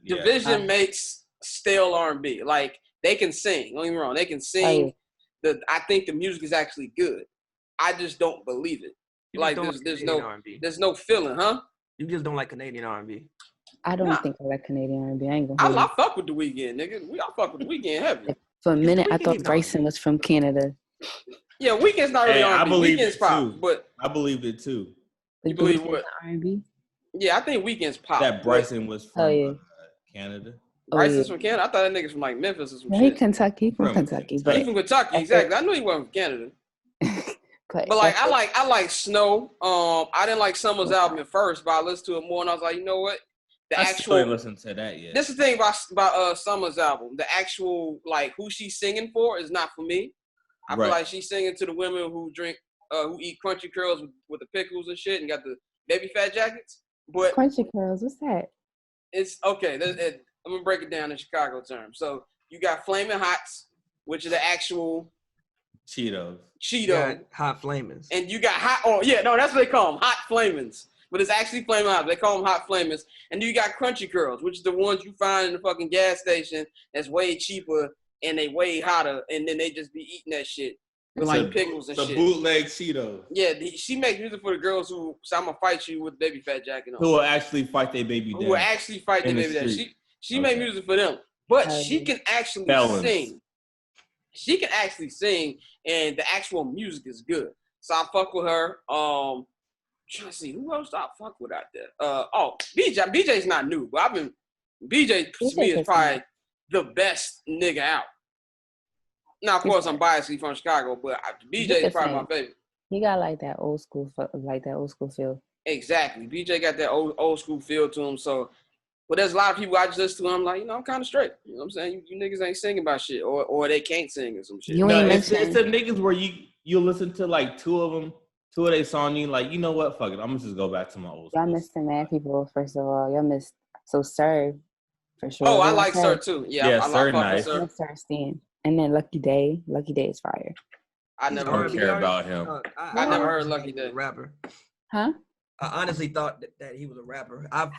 Division makes stale R&B. Like they can sing. Don't get me wrong, they can sing. I think the music is actually good. I just don't believe it. Like there's no feeling, huh? You just don't like Canadian R&B. I don't think I like Canadian R&B. I ain't gonna. I fuck with The Weeknd, nigga. I fuck with The Weeknd heavy. For a minute, I thought Bryson was from Canada. Yeah, Weeknd's not really R&B. I believe Weeknd's pop, but I believed it too. You believe what? R&B? Yeah, I think Weeknd's pop. That Bryson was from Canada. Bryson's from Canada. I thought that nigga's from like Memphis or some shit. He Kentucky. From Kentucky. But he from Kentucky, exactly. I knew he wasn't from Canada. But like I like Snow. I didn't like Summer's album at first, but I listened to it more and I was like, you know what? I still ain't listened to that yet. This is the thing about Summer's album. The actual like who she's singing for is not for me. I feel like she's singing to the women who eat crunchy curls with the pickles and shit and got the baby fat jackets. But crunchy curls, what's that? It's okay. I'm gonna break it down in Chicago terms. So you got Flamin' Hots, which are the actual Cheetos. Hot Flamins. And you got hot. Oh yeah, no, that's what they call them, hot Flamins. But it's actually Flamin' Hots. They call them hot Flamins. And you got crunchy curls, which is the ones you find in the fucking gas station. That's way cheaper and they way hotter. And then they just be eating that shit with like pickles and shit. The bootleg Cheetos. Yeah, she makes music for the girls who say, I'm gonna fight you with baby fat jacket on. Who will actually fight their baby dad. Who will actually fight their baby dad. She made music for them. But she can actually sing. She can actually sing, and the actual music is good. So I fuck with her. Trying to see who else I fuck with out there. BJ. BJ's not new, but BJ to me is probably the best nigga out. Now, of course, I'm biased from Chicago, but BJ is probably my favorite. He got like that old school feel. Exactly. BJ got that old school feel to him. So, but there's a lot of people I just listen to. I'm like, I'm kind of straight. You know what I'm saying? You niggas ain't singing about shit, or they can't sing or some shit. It's the niggas where you listen to like two of their songs, you like, you know what? Fuck it. I'm gonna just go back to my old. Y'all missed the mad people. First of all, y'all missed Sir for sure. Oh, I like Sir too. Yeah, Sir nice. Sir Steen. And then Lucky Day. Lucky Day is fire. I never don't care about him. I never heard Lucky Day. Rapper. Huh? I honestly thought that he was a rapper. I've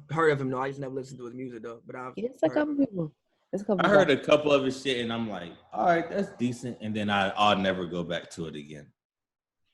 heard of him though. I just never listened to his music though. But it's a couple people. I heard a couple of his shit and I'm like, all right, that's decent. And then I'll never go back to it again.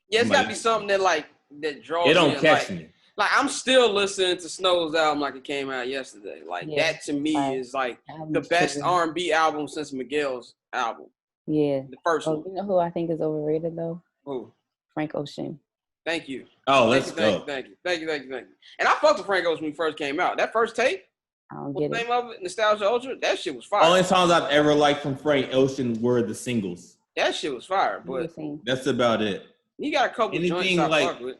Yeah, it's gotta be something that draws. It don't catch me. Like I'm still listening to Snow's album like it came out yesterday. Like that to me is like the best R&B album since Miguel's album. Yeah, the first one. You know who I think is overrated though? Who? Frank Ocean. Thank you. Oh, let's go. Thank you. And I fucked with Frank Ocean when he first came out. That first tape, I don't what's get the it. name of it? Nostalgia Ultra. That shit was fire. Only songs I've ever liked from Frank Ocean were the singles. That shit was fire, but that's about it. He got a couple joints I fuck with.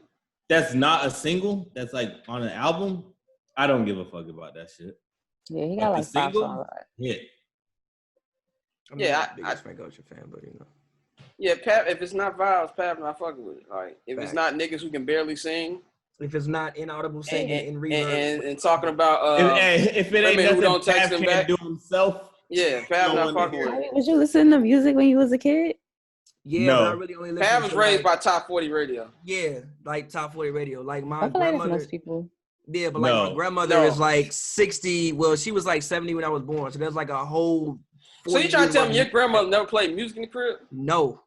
That's not a single. That's like on an album. I don't give a fuck about that shit. Yeah, he got like 5 songs. Hit. I'm not the biggest Frank Ocean fan, but you know. Yeah, Pav, if it's not vibes, Pav not fucking with it. Like, if it's not niggas who can barely sing. If it's not inaudible singing and reverb. And talking about if it ain't nothing who don't text Pav him can't back. do himself. Yeah, Pav not fucking with it. Was you listening to music when you was a kid? Yeah, no. but I really only listen Pav was raised by Top 40 Radio. Yeah, like Top 40 Radio. Like my I feel grandmother. like most people. Yeah, but like my grandmother is like 60. Well, she was like 70 when I was born. So there's like a whole. So you trying to tell me your grandmother never played music in the crib? No.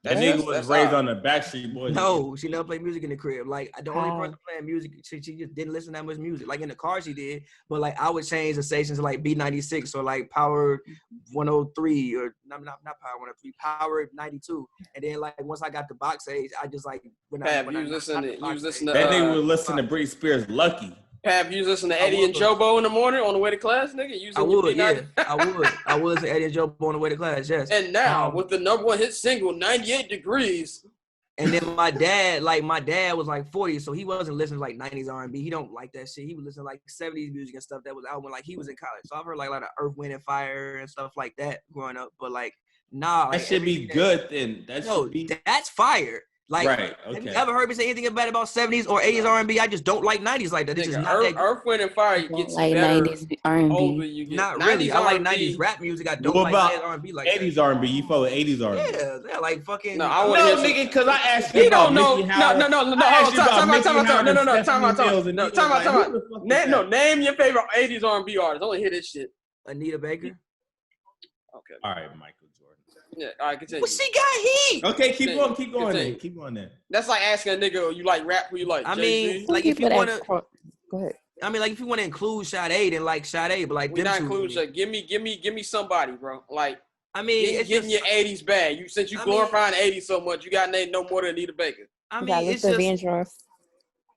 That nigga was raised on the Backstreet Boys. No, she never played music in the crib. Like the only person playing music, she just didn't listen to that much music. Like in the car, she did, but like I would change the stations to like B96 or like Power 103 or not Power 103, Power 92. And then like once I got the box age, I just like when Pav, I you was listening to that nigga was listening to Britney Spears, Lucky. Pav, you was listening to Eddie and Jobo in the morning on the way to class, nigga? I would, yeah. I would listen to Eddie and Jobo on the way to class, yes. And now, with the #1 hit single, 98 Degrees. And then my dad was like 40, so he wasn't listening to like 90s R&B. He don't like that shit. He was listening to like 70s music and stuff that was out when like he was in college. So I've heard like a lot of Earth, Wind, and Fire and stuff like that growing up. But like, nah. That like, should be good then. That's fire. Like, right, okay. Have you ever heard me say anything bad about 70s or 80s R&B? I just don't like 90s like that. It's just not that good. Earth, Wind, and Fire gets like better 90s R&B. older you get. Not really. I like 90s rap music. I don't like 90s R&B like 80s R&B. You follow 80s R&B. Yeah, like fucking. No, I want to nigga, because I asked you about Mickey Howard. No, name your favorite 80s R&B artist. I want to hear this shit. Anita Baker. Okay. All right, Michael Jordan. Yeah, all right, continue. Well, she got heat. Okay, keep going then. That's like asking a nigga, you like rap, who you like? I mean, like if you want to. Go ahead. I mean, like if you want to include Sade, then like Sade, but like we not include Sade. Give me somebody, bro. Like, I mean, it's getting your 80s bag. Since you glorifying 80s so much, you got to name no more than Anita Baker. I mean, it's just.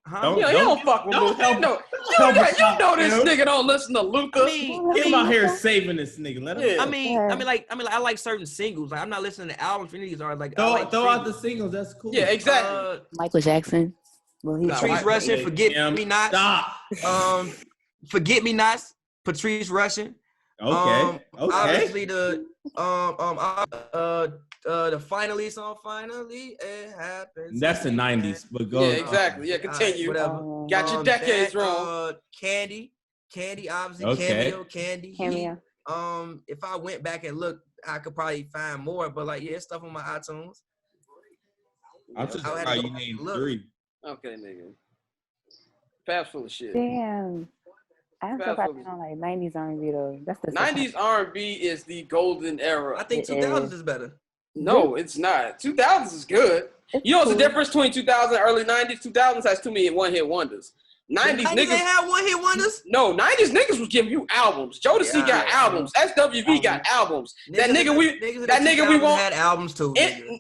Huh? You don't fuck with Luther. You know this nigga don't listen to Luther. Get him out here saving this nigga. Let him. I mean, I like certain singles. Like I'm not listening to albums. For these are like throw out the singles. That's cool. Yeah, exactly. Michael Jackson. Patrice Rushen, Forget Me Not. Stop. Forget Me Nots. Patrice Rushen. Okay. Obviously the Finally song, Finally It Happens. That's the 90s, but go. Yeah, exactly. Yeah, continue. Whatever. Got your decades wrong. Candy, obviously. Okay. Cameo. If I went back and looked, I could probably find more, but like, yeah, stuff on my iTunes. I'm just surprised you named 3. Okay, nigga. Pav's full of shit. Damn. I'm surprised on like 90s R&B though. That's the 90s R&B is the golden era. I think 2000s is better. No, it's not. 2000s is good. You know what's the difference between 2000 and early 90s? 2000s has too many one-hit wonders. 90s niggas ain't have one-hit wonders? No, 90s niggas was giving you albums. Jodeci got albums. SWV got albums. That nigga we want had albums too.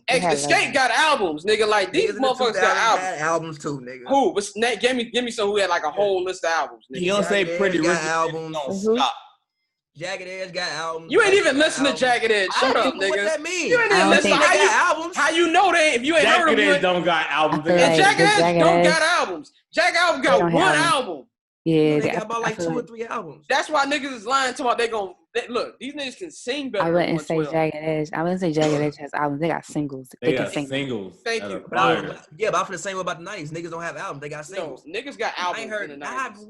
Escape got albums, nigga. Like these motherfuckers got albums. Had albums too, nigga. Who? But give me some who had like a whole list of albums. Nigga. You don't say Pretty Rich albums. Stop. Jagged Edge got albums. You ain't even listen to Jagged Edge. Shut up, nigga. What that mean? You ain't even listen to albums. How you know they? If you ain't heard them, Jagged Edge don't got albums. And Jagged Edge don't got albums. Jagged Edge got one album. Yeah, they got about like 2 or 3 albums. That's why niggas is lying to about look. These niggas can sing better. I wouldn't say Jagged Edge. I wouldn't say Jagged Edge has albums. They got singles. They got singles. Thank you. But I feel the same way about the 90s. Niggas don't have albums. They got singles. No, niggas got albums. I ain't heard in the 90s.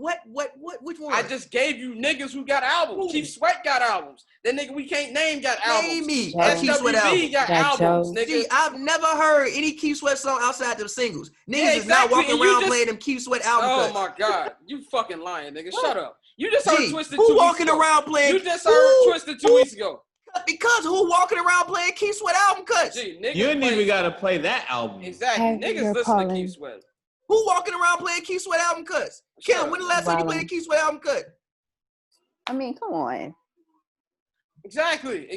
Which one? I just gave you niggas who got albums. Keith Sweat got albums. That nigga we can't name got albums. Name me. SWV got albums, nigga. See, I've never heard any Keith Sweat song outside them singles. Niggas is not walking around playing them Keith Sweat albums. Oh my God. You fucking lying, nigga. Shut up. You just heard Twisted 2 who weeks walking ago. around playing? You just heard Twisted 2 weeks ago. Because who walking around playing Keith Sweat album cuts? Gee, you ain't even got to play that album. Exactly. Niggas listen to Keith Sweat. Who walking around playing Keith Sweat album cuts? Kim, when the last time you played a Keith Sweat album cut? I mean, come on. Exactly.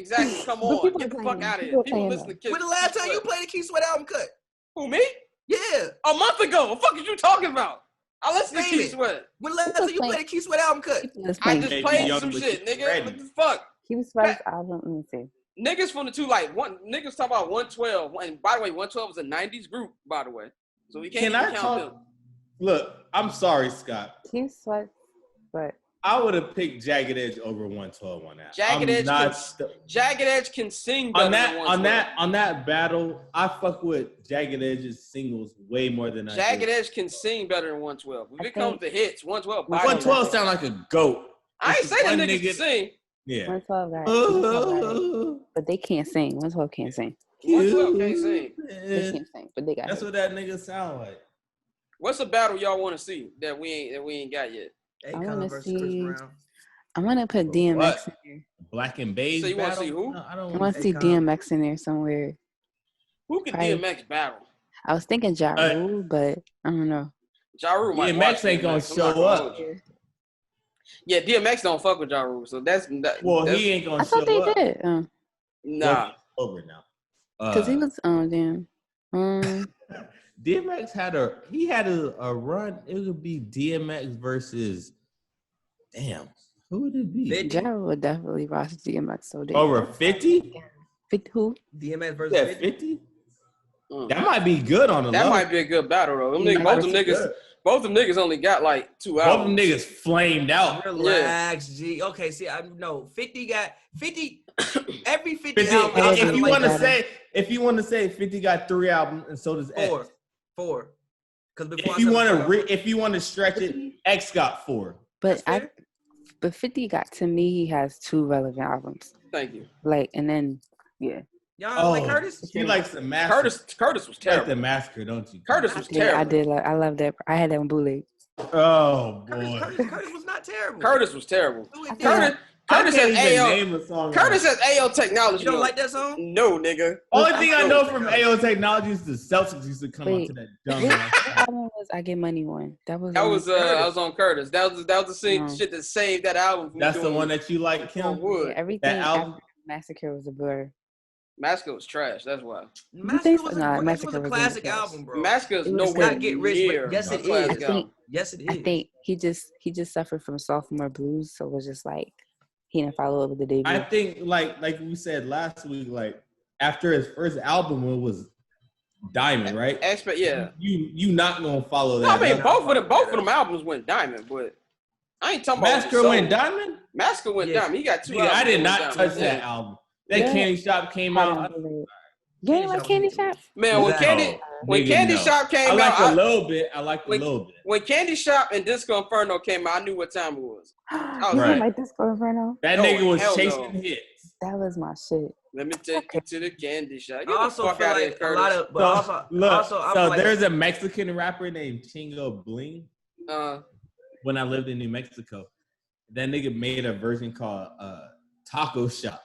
Come on. Get the fuck out of here. People listen to Keith. When the last time you played a Keith Sweat album cut? Who, me? Yeah. A month ago. What the fuck is you talking about? I listened to Keith Sweat. When last time you played a Keith Sweat album cut? I just played some shit, nigga. What the fuck? Keith Sweat's album, let me see. Niggas from the two, like, niggas talk about 112. And by the way, 112 was a 90s group, by the way. So we can't even count them. Look, I'm sorry, Scott. Keith Sweat, but I would have picked Jagged Edge over 112 on that. Jagged Edge can sing better than 112. On that battle, I fuck with Jagged Edge's singles way more than I do. Jagged Edge can sing better than 112. If it comes to hits, 112. 112 sound like a goat. I ain't saying that niggas can sing. Yeah. 112 got but they can't sing. 112 can't sing. 112 can't sing. They can't sing, but they got That's what that nigga sound like. What's a battle y'all want to see that we ain't got yet? I want to see. I want to put DMX in there. Black and Beige. So you want to see who? I want to see DMX in there somewhere. Who could DMX battle? I was thinking Ja Rule, but I don't know. Ja Rule might DMX ain't gonna show up. Yeah, DMX don't fuck with Ja Rule, so that's he ain't gonna show up. I thought they did. Nah, over now. Because he was damn. DMX had a run. It would be DMX versus. Damn, who would it be? Ja would definitely watch DMX so damn. Over 50? 50 who? DMX versus 50? That might be good on the That low. might be a good battle though. Both them niggas only got like 2 hours. Both them niggas flamed out. Relax, G. Okay, see, I know 50 got 50. Every 50 album. If you want to say 50 got 3 albums and so does X. 4. Because if you want to stretch it, X got 4. But 50 got, to me, he has 2 relevant albums. Thank you. Like, and then y'all like Curtis? He likes the Massacre. Curtis was terrible. Like the Massacre, don't you? Curtis was terrible. I did. I love that. I had that on bootleg. Oh boy. Curtis was not terrible. Curtis was terrible. Curtis has AO Technology. You don't like that song? No, nigga. Only thing I know from AO Technology is the Celtics used to come out to that dumb ass. What album was I Get Money on? I was on Curtis. That was the same shit that saved that album. That's the one that you like, Kim? Yeah, everything after Massacre was a blur. Massacre was trash. That's why. Massacre was a classic album, bro. Massacre is nowhere Get Rich. Yes, it is. Yes, it is. I think he just suffered from sophomore blues, so it was just like he didn't follow up with the debut. I think like we said last week, like after his first album, it was Diamond, right? You not gonna follow that. I mean, both of them albums went Diamond, but I ain't talking about Massacre went Diamond. Massacre went Diamond. He got 2 albums. I did not touch that album. That Candy Shop came out. You ain't like Candy Shop? Man, when Candy Shop came out, I liked a little bit. When Candy Shop and Disco Inferno came out, I knew what time it was. You didn't like Disco Inferno? That nigga was chasing hits. That was my shit. Let me take you to the Candy Shop. I also feel like a lot of, so there's a Mexican rapper named Chingo Bling. When I lived in New Mexico, that nigga made a version called Taco Shop.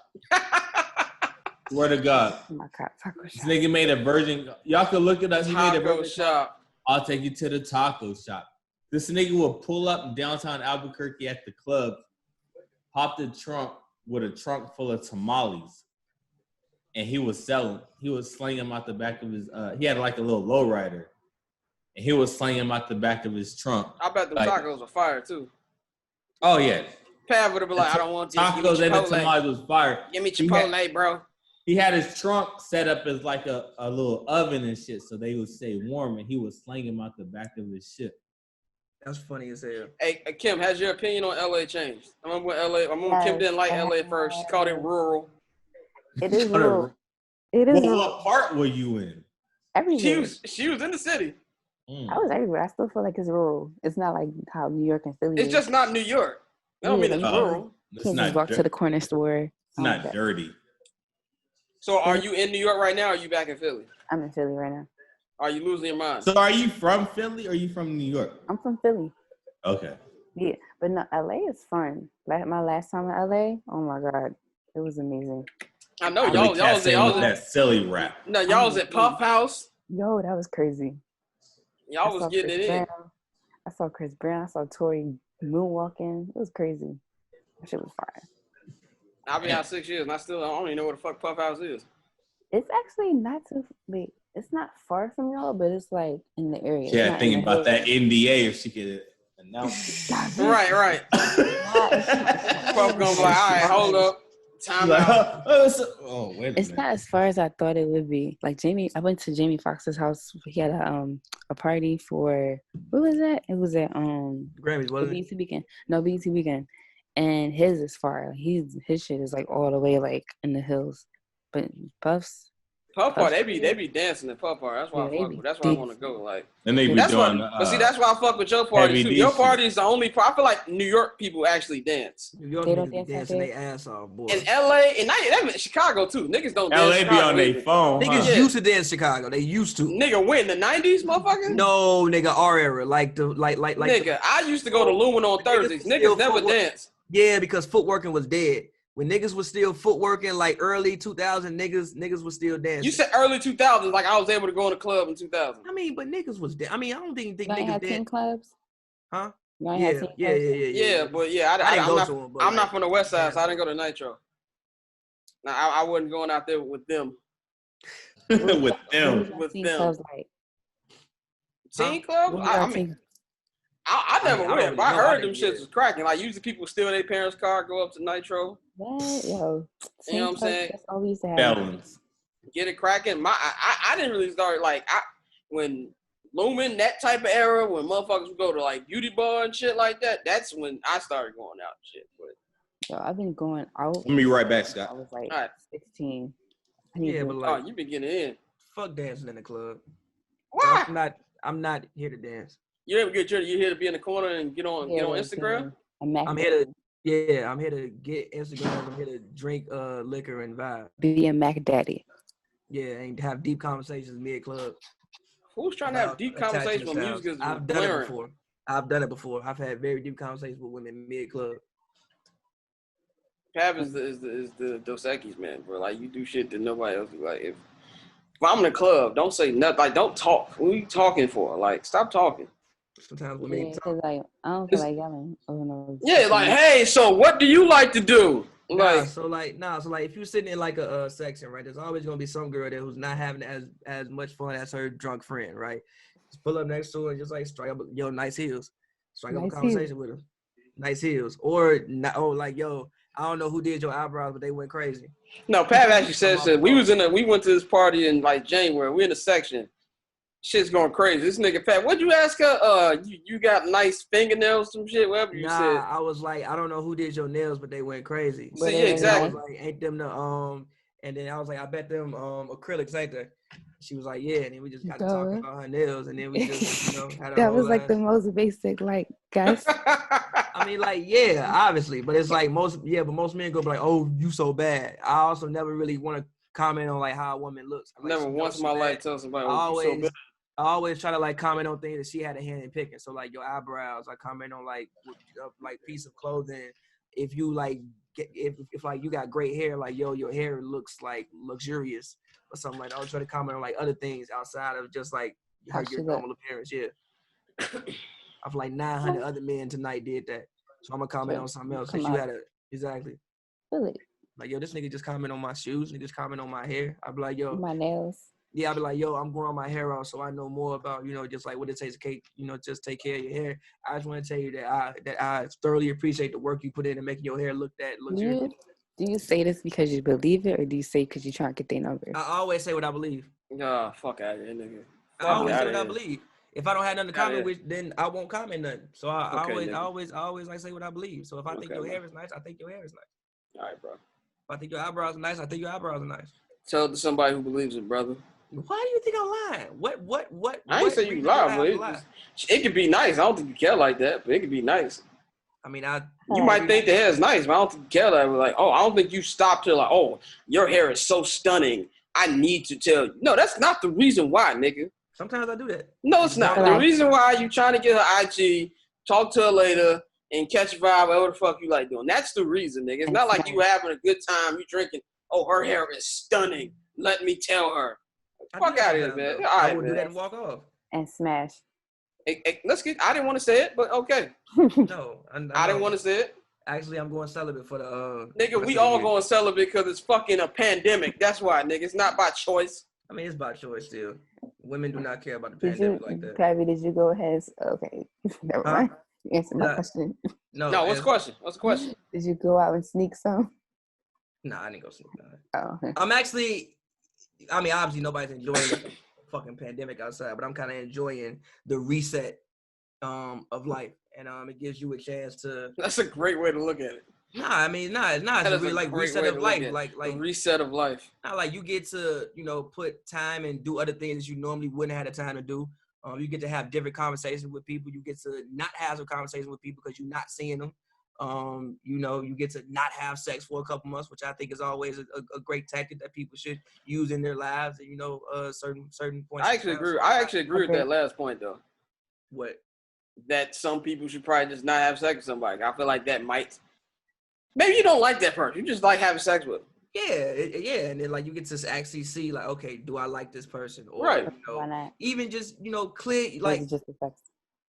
Swear to God. Oh my God, Taco Shop. This nigga made a version. Y'all can look it up. He made a version. Shop. I'll take you to the taco shop. This nigga will pull up in downtown Albuquerque at the club, pop the trunk with a trunk full of tamales, and he was selling. He was slinging them out the back of his. He had like a little lowrider, and he was slinging them out the back of his trunk. I bet the tacos were fire too. Oh yeah. Pav would have been like, I don't want this. Tacos and the tamales was fire. Give me Chipotle, bro. He had his trunk set up as like a little oven and shit, so they would stay warm, and he was slinging them out the back of his shit. That's funny as hell. Hey, Kim, has your opinion on LA changed? I remember Kim didn't like LA first. She called it rural. It is rural. It is rural. What part were you in? Everywhere. She was in the city. I was everywhere. I still feel like it's rural. It's not like how New York and Philly It's just not New York. That don't mean it's rural. You can't just walk to the corner store. It's not dirty. So are you in New York right now or are you back in Philly? I'm in Philly right now. Are you losing your mind? So are you from Philly or are you from New York? I'm from Philly. Okay. Yeah, but no, LA is fun. Like my last time in LA, oh my God, it was amazing. I know y'all was that silly rap. No, y'all was at Puff House. Yo, that was crazy. Y'all was getting it in. I saw Chris Brown. I saw Tory moonwalking. It was crazy. That shit was fire. I've been out 6 years and I don't even know what the fuck Puff House is. It's actually not too big. It's not far from y'all, but it's like in the area. Yeah, thinking about that NBA if she could announce it. Right. Puff gonna be like, all right, hold up. Time out. Wait a minute. It's not as far as I thought it would be. Like I went to Jamie Foxx's house. He had a party for, what was that? It was at Grammys, wasn't it? BET Weekend. No, BET Weekend. And his is far. His shit is like all the way like in the hills. But Puff's Puff they be dancing at Puff Party. That's why I fuck with. That's why I want to go. Like, and they be that's doing. But see, that's why I fuck with your party too. Your party is the only. I feel like New York people actually dance. New York people be dancing their ass off, boy. In LA and Chicago too. Niggas don't dance. LA be on their phone. Niggas used to dance Chicago. They used to. Nigga, when the 90s, motherfucker? No, nigga, our era, like. Nigga, I used to go to Lumen on Thursdays. Niggas never dance. Yeah, because footworking was dead. When niggas was still footworking, like early 2000, niggas was still dancing. You said early 2000s, like I was able to go in a club in 2000. I mean, but niggas was I mean, I don't think niggas did. Teen clubs? Huh? Yeah, but I'm not from the West Side, so I didn't go to Nitro. Now I wasn't going out there with them. With them. Clubs like teen club? I never went, but I heard them shits was cracking. Like usually people steal their parents' car, go up to Nitro. What? Yo. You know what I'm saying? That's all we used to have. Balance. Get it cracking. I didn't really start when Lumen, that type of era, when motherfuckers would go to like beauty bar and shit like that, that's when I started going out and shit. But yo, I've been going out. Let me right back, Scott. I was like 16. Yeah, but like, you been getting in. Fuck dancing in the club. Why? I'm not here to dance. You ever get you here to be in the corner and get on Instagram? I'm here to get Instagram. I'm here to drink liquor and vibe. Be a Mac Daddy. Yeah, and have deep conversations mid club. Who's trying to have deep conversations when music is I've done it before. I've had very deep conversations with women mid club. Pav is the Dos Equis man, bro. Like you do shit that nobody else do. Like if I'm in the club, don't say nothing. Like don't talk. What are you talking for? Like stop talking. Sometimes women talk. Like I don't feel like yelling. Oh no. Yeah, like hey, so what do you like to do? Like so if you're sitting in like a section, right? There's always gonna be some girl there who's not having as much fun as her drunk friend, right? Just pull up next to her and just like strike up, yo, nice heels. Strike up a conversation with her. Nice heels. Or like, yo, I don't know who did your eyebrows, but they went crazy. No, Pav actually says that we went to this party in like January. We're in a section. Shit's going crazy. This nigga Pat, what'd you ask her? You got nice fingernails, some shit, whatever you said. I was like, I don't know who did your nails, but they went crazy. So, yeah, exactly. I was like, ain't them the and then I was like, I bet them acrylics ain't there. She was like, yeah, and then we just got to talk about her nails, and then we just had a that was like the most basic, like, guess. I mean, like, yeah, obviously, but it's like most men go be like, oh, you so bad. I also never really want to comment on like how a woman looks. Like, never once in my life tell somebody, oh, you so bad. I always try to like comment on things that she had a hand in picking. So like your eyebrows, I comment on like piece of clothing. If you like if like you got great hair, like yo, your hair looks like luxurious or something like that. I would try to comment on like other things outside of just like your normal appearance. Yeah. I feel like 900 other men tonight did that. So I'm gonna comment on something else because you had exactly. Really? Like yo, this nigga just comment on my shoes. Nigga just comment on my hair. I'd be like yo, my nails. Yeah, I'll be like, yo, I'm growing my hair out, so I know more about, just like what it takes to just take care of your hair. I just want to tell you that I thoroughly appreciate the work you put in and making your hair look that luxurious. Do you say this because you believe it, or do you say because you're trying to get their numbers? I always say what I believe. Oh, fuck out of here, nigga. I always say what I believe. If I don't have nothing to comment with, then I won't comment nothing. So I always like say what I believe. So if I think your hair is nice, I think your hair is nice. All right, bro. If I think your eyebrows are nice, I think your eyebrows are nice. Tell it to somebody who believes it, brother. Why do you think I'm lying? What? I ain't say you lie, but it could be nice. I don't think you care like that, but it could be nice. I mean, you might think the hair is nice, but I don't think you care that. Like, oh, I don't think you stopped to like, oh, your hair is so stunning. I need to tell you. No, that's not the reason why, nigga. Sometimes I do that. No, it's not. The reason why you trying to get her IG, talk to her later, and catch a vibe, whatever the fuck you like doing. That's the reason, nigga. It's not like you having a good time, you drinking, oh, her hair is stunning. Let me tell her. Fuck out of here, man. All right, I would do that and walk off. And smash. Hey, I didn't want to say it, but okay. No. I didn't want to say it. Actually, I'm going celibate for the... nigga, we all going celibate because it's fucking a pandemic. That's why, nigga. It's not by choice. I mean, it's about choice still. Women do not care about the pandemic like that. Pavi, did you go ahead? Okay, never mind. You answered my question. No, what's the question? What's the question? Did you go out and sneak some? Nah, I didn't go sneak none. Oh. I'm actually, I mean, obviously nobody's enjoying the fucking pandemic outside, but I'm kind of enjoying the reset of life. And it gives you a chance to. That's a great way to look at it. Nah, I mean, it's not. It's really like reset of life. Like the reset of life. Not like you get to, put time and do other things that you normally wouldn't have the time to do. You get to have different conversations with people. You get to not have some conversations with people because you're not seeing them. You get to not have sex for a couple months, which I think is always a great tactic that people should use in their lives. Certain points. I actually agree with that last point though. What? That some people should probably just not have sex with somebody. I feel like that might. Maybe you don't like that person. You just like having sex with them. Yeah, and then like you get to actually see like, okay, do I like this person? Or, right. Why not? Even just clear like just sex.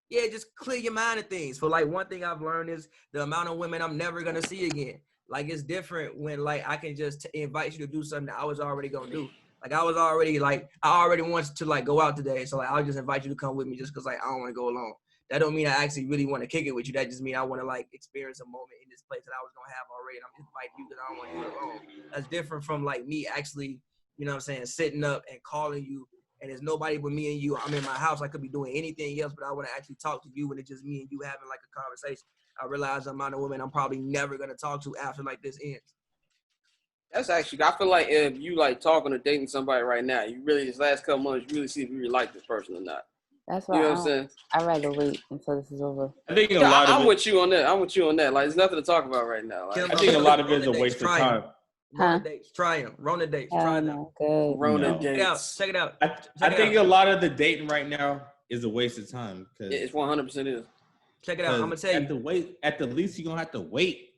Yeah, just clear your mind of things. For like one thing I've learned is the amount of women I'm never gonna see again. Like it's different when like I can just invite you to do something that I was already gonna do. Like I already wanted to like go out today, so like I'll just invite you to come with me just because like I don't want to go alone. That don't mean I actually really want to kick it with you. That just means I want to like experience a moment in this place that I was gonna have already. And I'm just inviting you because I don't want you alone. That's different from like me actually, sitting up and calling you. And there's nobody but me and you. I'm in my house. I could be doing anything else, but I want to actually talk to you when it's just me and you having like a conversation. I realize the amount of women I'm probably never gonna talk to after like this ends. That's actually, I feel like if you like talking or dating somebody right now, you really this last couple months, you really see if you really like this person or not. That's why what I'm saying. I'd rather wait until this is over. I think I'm with you on that. Like, there's nothing to talk about right now. Like, I think a lot of it is a waste of time. Rona dates, try them. Rona dates, try them. Rona dates. Check it out. I think a lot of the dating right now is a waste of time. It's 100% is. Check it out. I'm gonna tell you. At the least, you're gonna have to wait.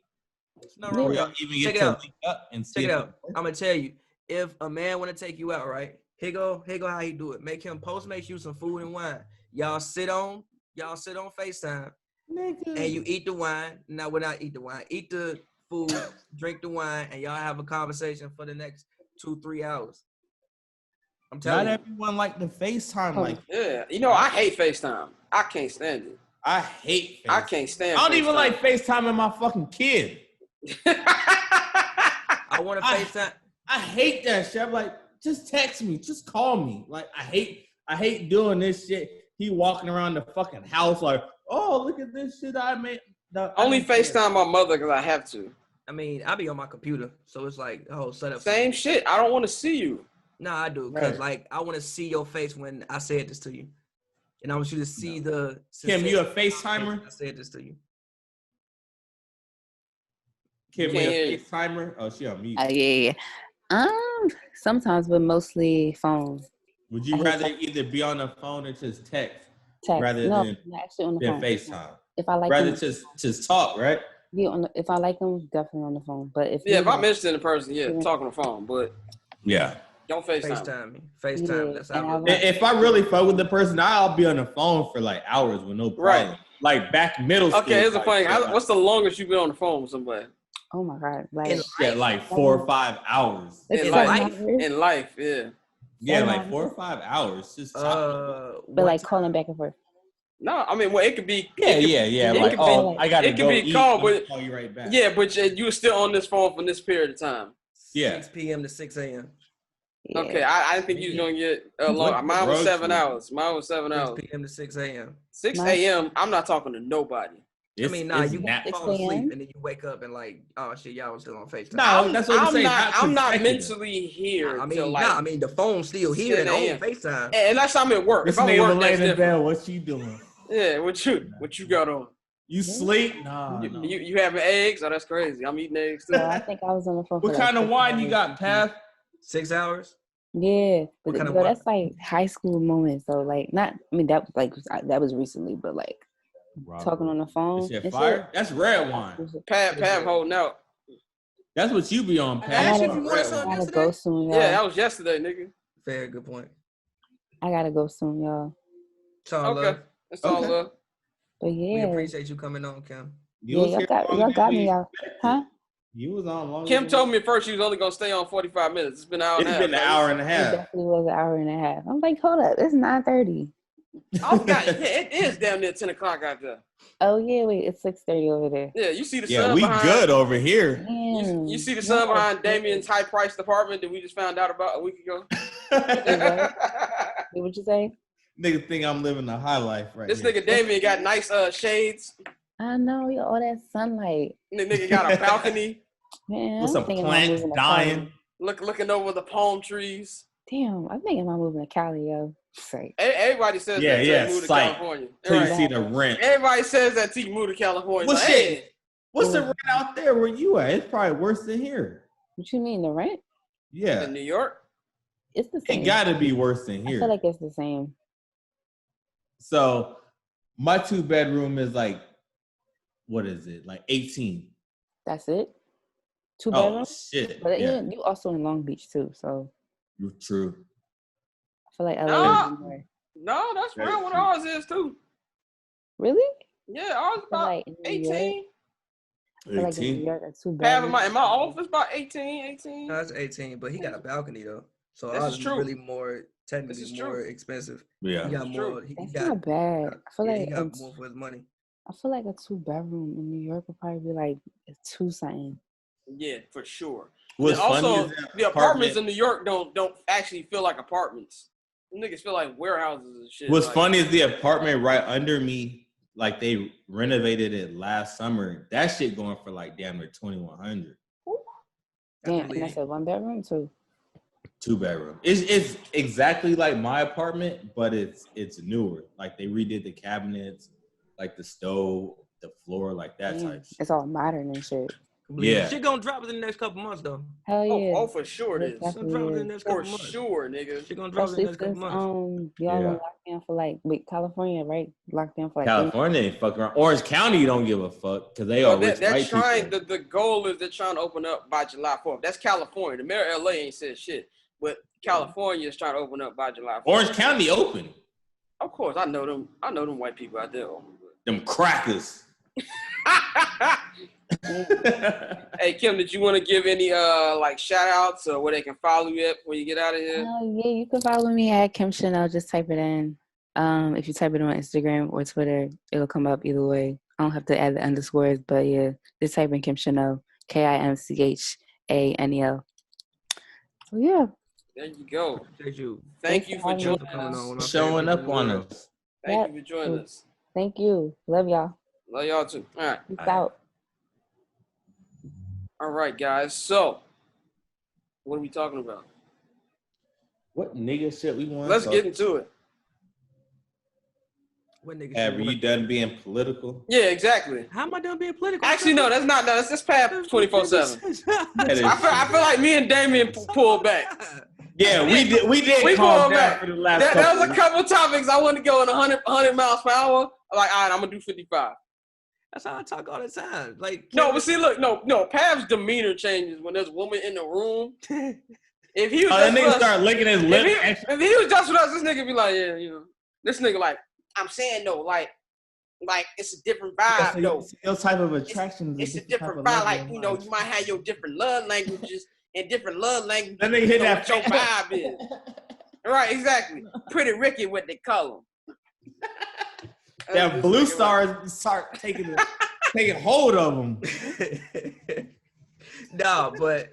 No wrong. Check it out. Check it out. I'm gonna tell you. If a man wanna take you out, right? Here go how he do it. Make him Postmates you some food and wine. Y'all sit on FaceTime, and you eat the wine. Now, we're not eat the wine. Eat the food, drink the wine, and y'all have a conversation for the next 2-3 hours. I'm telling you. Not everyone like the FaceTime. Like, yeah, I hate FaceTime. I can't stand it. I hate FaceTime. I can't stand I don't even like FaceTiming my fucking kid. I want to FaceTime. I hate that shit. I'm like, just text me. Just call me. Like, I hate doing this shit. He walking around the fucking house like, oh, look at this shit I made. Only FaceTime my mother because I have to. I mean, I be on my computer, so it's like, oh, set up. Same shit. I don't want to see you. No, I do, because like I want to see your face when I said this to you, and I want you to see the. Kim, you a FaceTimer? I said this to you. Kim, you a FaceTimer? Oh, she on mute. Yeah. Sometimes, but mostly phone. Would you rather either be on the phone or just text rather than actually on the phone. FaceTime? If I like rather them, just talk, right? Yeah, if I like them, definitely on the phone. But if I'm interested in the person, talk on the phone. But don't FaceTime me. FaceTime. That's how. If I really fuck with the person, I'll be on the phone for like hours with no problem. Right. Like back middle school. Okay, here's a funny. What's the longest you've been on the phone with somebody? Oh my God! Like 4 or 5 hours. In life, yeah. Yeah, like 4 or 5 hours. Just but like calling back and forth. No, I mean, well, it could be. Yeah. Like, I gotta go eat. Call, but call you right back. Yeah, but you were still on this phone for this period of time. Yeah. 6 p.m. to 6 a.m. Yeah. Okay, I didn't think you was gonna get long. Mine was 7 hours. 6 p.m. to 6 a.m. 6 a.m. I'm not talking to nobody. I mean, you fall asleep and then you wake up and like, oh shit, y'all was still on FaceTime. No, that's what I'm saying. I'm not mentally here. I mean, the phone's still here and on FaceTime. And that's I'm at work. If I'm at work, that's different. What you doing? Yeah, what you got on? You sleep? No. You having eggs? Oh, that's crazy. I'm eating eggs too. No, I think I was on the phone. What kind of wine you got, Pav? 6 hours. Yeah, but that's like high school moments. So like, that was recently, but like. Talking on the phone. Is fire? That's red wine. Pav holding out. That's what you be on, Pav. I asked you if you wanted something yesterday. Go soon, yeah, that was yesterday, nigga. Very good point. I gotta go soon, y'all. It's all love. It's all love. But yeah, we appreciate you coming on, Kim. Y'all got me, y'all. Huh? You was on long. Kim told me at first she was only gonna stay on 45 minutes. It's been an hour and a half. It's been an hour and a It half. definitely was an hour and a half. I'm like, hold up, it's 9:30. Oh God, yeah, it is damn near 10 o'clock out there. Oh yeah, wait, it's 6:30 over there. Yeah, you see the sun. Yeah, we behind, good over here. You see the sun behind Damien's high-priced apartment that we just found out about a week ago. What you say? Nigga think I'm living the high life right This here. nigga Damien got nice shades. I know, all that sunlight. Nigga got a balcony. Man, with some plants dying. Looking over the palm trees. Damn, I'm thinking about moving to Cali, yo. Say. Everybody says that till you move to California. Till you see the rent. Everybody says that till you move to California. Well, shit. What's the rent out there where you at? It's probably worse than here. What you mean, the rent? Yeah. In New York? It's the same. It got to be worse than here. I feel like it's the same. So my 2-bedroom is like, what is it? Like 18. That's it? 2 bedrooms? Oh, shit. But yeah. you also in Long Beach, too, so. You're true. I feel like LA is more. No, that's around what ours is, too. Really? Yeah, ours is about like 18. I feel like in New York, it's 2 Having bedrooms. in my office, about 18. No, that's 18, but he got a balcony, though. So This ours is is true. really more, technically more expensive. Yeah. He got more. That's not bad. I feel like he got more for his money. I feel like a 2-bedroom in New York would probably be like a 2 something. Yeah, for sure. What's Also, funny is the apartments in New York don't actually feel like apartments. Them niggas feel like warehouses and shit. What's funny is the apartment right under me, like they renovated it last summer. That shit going for like damn near $2,100. Damn, and that's a 1-bedroom too. 2-bedroom. It's exactly like my apartment, but it's newer. Like they redid the cabinets, like the stove, the floor, like that type shit. It's all modern and shit. Yeah. Shit gonna drop in the next couple months though. Hell yeah. Oh, for sure it is. Shit gonna drop in the next couple months. For sure, nigga. Shit gonna drop in the next couple months. Y'all locked down for like California, right? Locked down for like California ain't fucking around. Orange County don't give a fuck because they are rich white people. The goal is they're trying to open up by July 4th. That's California. The mayor of LA ain't said shit, but California is trying to open up by July 4th. Orange County open. Of course, I know them. I know them white people out there. Them crackers. Hey Kim, did you want to give any like shout outs or where they can follow you at before you get out of here? Yeah, you can follow me at Kim Chanel. Just type it in. If you type it on Instagram or Twitter, it'll come up either way. I don't have to add the underscores, but yeah, just type in Kim Chanel, KIMCHANEL. So yeah. There you go. Thank you for joining us. Showing up on us. Thank you for joining us. Thank you. Love y'all. Love y'all too. All right. Peace out. All right, guys. So, what are we talking about? What nigga shit we want? Let's get into it. Have you done being political? Yeah, exactly. How am I done being political? Actually, no, that's not. No, that's just Pav 24/7. I feel like me and Damien pulled back. Yeah, we did calm down for the last couple. There was a couple topics I wanted to go in 100 miles per hour. I'm like, all right, I'm gonna do 55. That's how I talk all the time. Like no, but see, look, no. Pav's demeanor changes when there's a woman in the room. If he was that nigga start licking his lip. If he was just with us, this nigga be like, yeah, you know, this nigga like, I'm saying though, like it's a different vibe though. Those type of attractions. It's a different vibe. Like you know, you might have your different love languages and different love languages. Then they hit that what your vibe is. Right, exactly. Pretty Ricky with the color. That blue stars start taking hold of them. but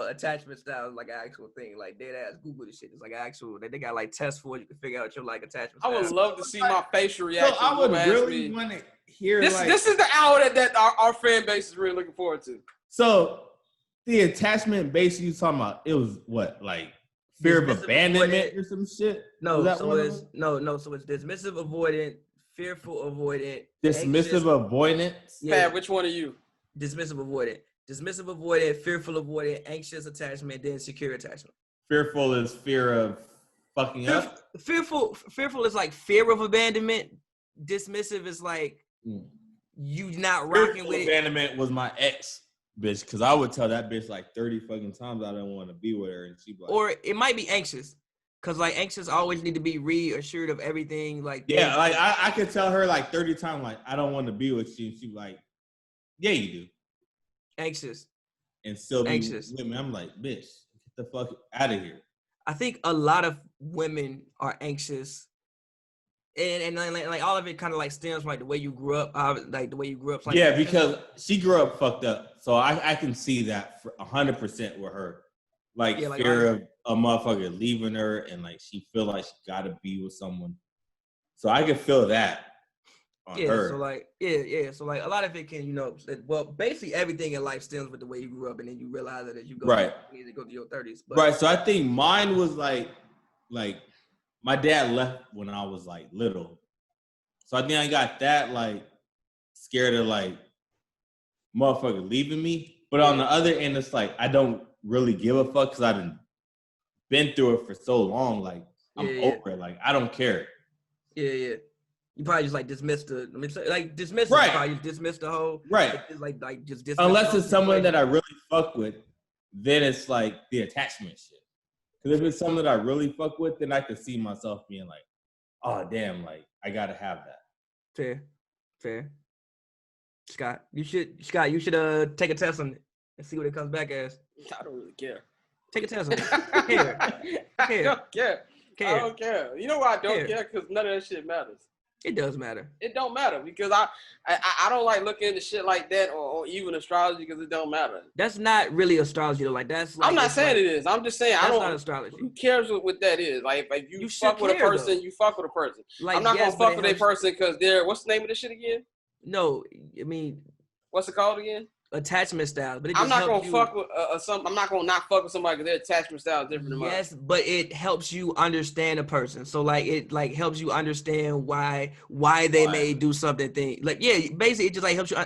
attachment style is like an actual thing. Like dead ass Google this shit. It's like actual. They got like tests for it. You can figure out your like attachment style. I would love to see my facial reaction. So I would really want to hear this. This is the hour that our fan base is really looking forward to. So the attachment base you talking about? It was what like. Fear of abandonment or some shit? No, so it's dismissive avoidant, fearful avoidant, dismissive avoidance. Yeah, which one are you? Dismissive avoidant, fearful avoidant, anxious attachment, then secure attachment. Fearful is fear of fucking up. Fearful is like fear of abandonment. Dismissive is like you not rocking with it. Abandonment was my ex. Bitch, because I would tell that bitch like 30 fucking times I didn't want to be with her, and she'd be like, or it might be anxious, because like anxious always need to be reassured of everything. Like yeah, like I could tell her like 30 times like I don't want to be with you, and she'd be like, yeah, you do. Anxious. And still be with me. I'm like, bitch, get the fuck out of here. I think a lot of women are anxious. And like all of it kind of like stems from like the way you grew up, like the way you grew up. Like, yeah, because she grew up fucked up, so I can see that for 100% with her, like fear of a motherfucker leaving her, and like she feel like she got to be with someone. So I can feel that on her. So like so like a lot of it can well basically everything in life stems with the way you grew up, and then you realize that as you go you need to go to your 30s. But, so I think mine was like. My dad left when I was like little. So I think I got that like scared of like motherfucker leaving me. But on the other end, it's like I don't really give a fuck because I done been through it for so long. Like I'm over it. Like I don't care. Yeah. You probably just like dismiss the probably dismiss the whole like just dismiss unless it's someone that I really fuck with, then it's like the attachment shit. Because if it's something that I really fuck with, then I could see myself being like, oh, damn, like, I got to have that. Fair. Scott, you should take a test on it and see what it comes back as. I don't really care. Take a test on it. Care. I don't care. I don't care. You know why I don't care? Because none of that shit matters. It does matter. It don't matter because I don't like looking into shit like that or even astrology because it don't matter. That's not really astrology though. Like that's. Like, I'm not saying it is. I'm just saying that's not astrology. Who cares what that is? Like if you fuck with a person, you fuck with a person. Like, I'm not gonna fuck with a person because they're. What's the name of this shit again? No, I mean. What's it called again? Attachment styles, but it just I'm not gonna fuck with I'm not gonna not fuck with somebody because their attachment style is different than mine. Yes, but it helps you understand a person. So like it like helps you understand why they may do something. Basically it just like helps you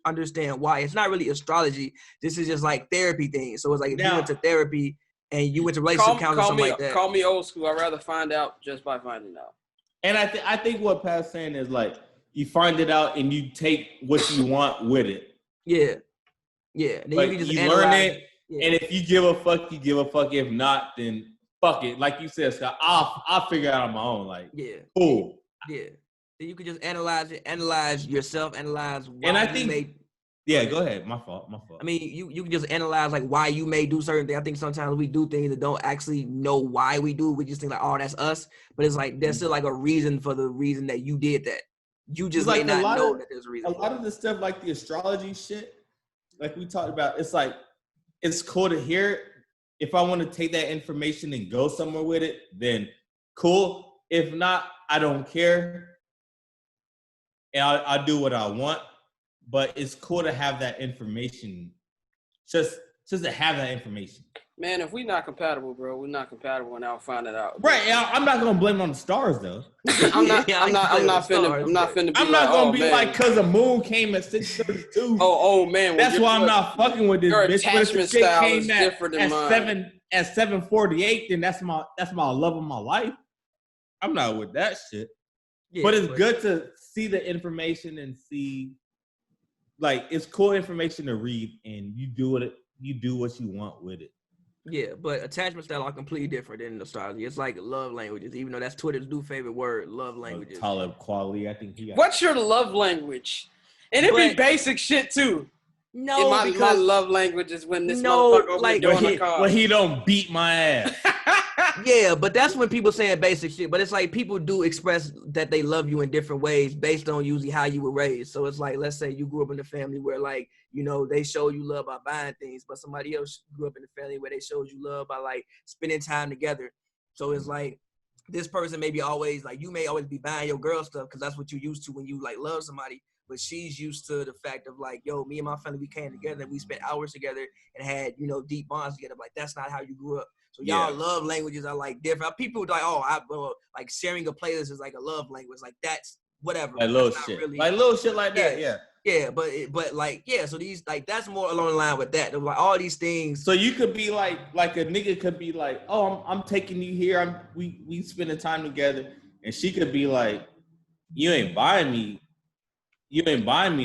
understand why. It's not really astrology. This is just like therapy thing. So it's like if you went to therapy and you went to relationship counseling, something like that. Call me old school. I'd rather find out just by finding out. And I think what Pat's saying is like you find it out and you take what you want with it. Yeah. Then like, you learn it, and if you give a fuck, you give a fuck. If not, then fuck it. Like you said, Scott, I'll figure it out on my own. Like, cool. Yeah. Then you can just analyze yourself, analyze why and I think, go ahead. My fault. I mean, you can just analyze like why you may do certain things. I think sometimes we do things that don't actually know why we do. We just think like, oh, that's us. But it's like there's still like a reason for the reason that you did that. You just may not know that there's a reason. A lot of the stuff like the astrology shit, like we talked about, it's like, it's cool to hear it. If I want to take that information and go somewhere with it, then cool. If not, I don't care. And I'll do what I want. But it's cool to have that information. Just to have that information. Man, if we're not compatible, bro, we're not compatible, and I'll find it out. Right, I'm not gonna blame it on the stars though. I'm not finna. I'm not gonna be like, cause the moon came at 6:32. Oh man, that's why I'm not fucking with this. Your attachment style is different than mine. At 7:48, then that's my love of my life. I'm not with that shit. Yeah, but it's good to see the information and see, like, it's cool information to read, and you do what you want with it. Yeah, but attachment style are completely different than astrology. It's like love languages, even though that's Twitter's new favorite word, love languages. Talib Kweli, I think he got. What's your love language? And it be basic shit too. No, my love language is when this motherfucker over like doing the car. When he don't beat my ass. Yeah, but that's when people saying basic shit. But it's like people do express that they love you in different ways based on usually how you were raised. So it's like, let's say you grew up in a family where, like, you know, they show you love by buying things, but somebody else grew up in a family where they showed you love by, like, spending time together. So it's like this person may be always, like, you may always be buying your girl stuff because that's what you used to when you, like, love somebody. But she's used to the fact of, like, yo, me and my family, we came together and we spent hours together and had, you know, deep bonds together. Like, that's not how you grew up. So y'all love languages are, like, different. People like, like sharing a playlist is like a love language. Like, that's whatever. Like little shit. Really, like little shit like that, Yeah, but like, so these, like, that's more along the line with that. Like, all these things. So you could be like a nigga could be like, oh, I'm taking you here. We spending time together. And she could be like, you ain't buying me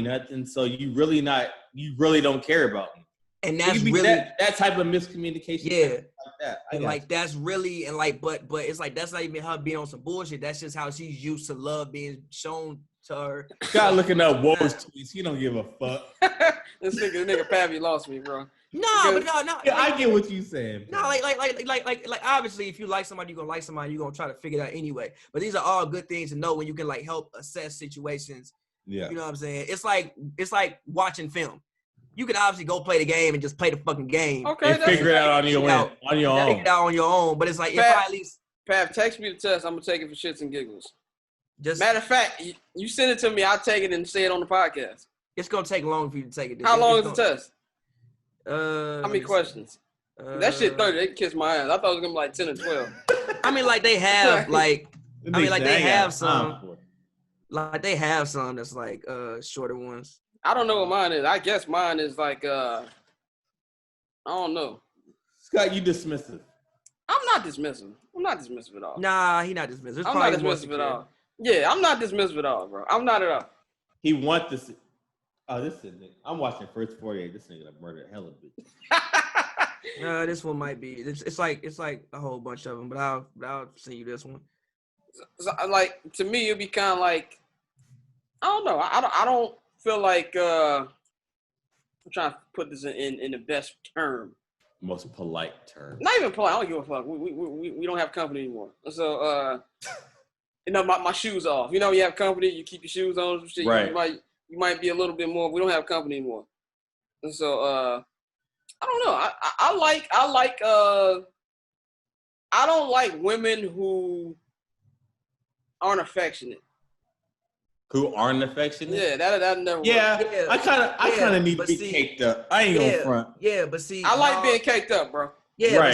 nothing. So you really don't care about me. And that's really that type of miscommunication. Yeah. Like that. And like, that's really, and like, but it's like, that's not even her being on some bullshit. That's just how she's used to love being shown to her. Scott looking up Woj tweets. He don't give a fuck. This nigga Pav, you lost me, bro. No. Yeah, I get what you saying. No, like obviously, if you like somebody, you're gonna like somebody. You're gonna try to figure it out anyway. But these are all good things to know when you can like help assess situations. Yeah, you know what I'm saying. It's like watching film. You can obviously go play the game and just play the fucking game. Okay, and figure it out on your own. Figure it out on your own. But it's like Pav, if I at least Pav, text me the test. I'm gonna take it for shits and giggles. Just matter of fact, you send it to me. I'll take it and say it on the podcast. It's gonna take long for you to take it. How long is the test? How many questions? That shit 30. They can kiss my ass. I thought it was gonna be like 10 or 12. I mean, like they have like. They have some. Like they have some that's like shorter ones. I don't know what mine is. I guess mine is like I don't know. Scott, you dismissive. I'm not dismissive. I'm not dismissive at all. Nah, he not dismissive. I'm not dismissive at all. Yeah, I'm not dismissive at all, bro. I'm not at all. He want this. Oh, this is it. I'm watching First 48. This nigga murdered hella bitch. This one might be. It's like a whole bunch of them, but I'll send you this one. So, like to me, it'd be kind of like I don't know. I don't feel like I'm trying to put this in the best term. Most polite term. Not even polite. I don't give a fuck. We don't have company anymore. So my shoes off. You know, you have company, you keep your shoes on. Some shit. Right. You might be a little bit more. We don't have company anymore. And so I don't know. I don't like women who aren't affectionate. Who aren't affectionate? Yeah, that never works. Yeah, I kind of need to be caked up. I ain't gonna front. Yeah, but see, I like being caked up, bro. Yeah, right.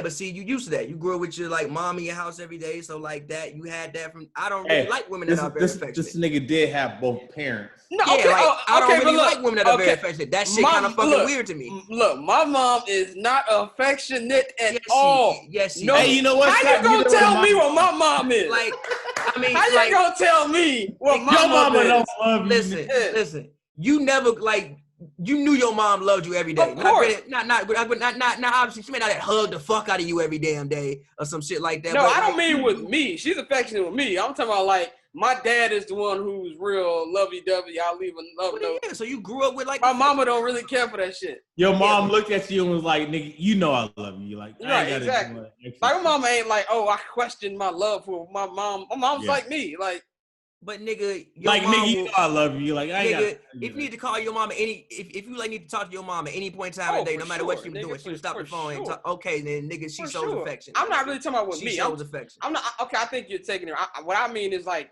but see, you used to that. You grew up with your like mom in your house every day, so like that, you had that from. I don't really like women that are very affectionate. This nigga did have both parents. No, okay, I don't really like women that are very affectionate. That shit kind of fucking weird to me. Look, my mom is not affectionate at all. Yes, no. Hey, you know what? How you gonna tell me what my mom is? Like, I mean, how you gonna tell me what my mama is? Don't love you. Listen. You never like. You knew your mom loved you every day. Of course. Not obviously she may not hug the fuck out of you every damn day or some shit like that. No, I don't mean with me. She's affectionate with me. I'm talking about like my dad is the one who's real lovey-dovey. I'll leave a love note. Yeah, so you grew up with like my mama don't really care for that shit. Your mom looked at you and was like, "Nigga, you know I love you." Like, right, exactly. Like my mama ain't like, "Oh, I question my love for my mom." My mom's like me, like. But nigga, nigga, you know I love you. Like, if you need to call your mom at if you like need to talk to your mom at any point in time of the day, no matter what she was doing, she would stop the phone and talk. Okay, then nigga, she shows affection. I'm not really talking about with me. She shows affection. I'm not okay. I think you're taking it. What I mean is like,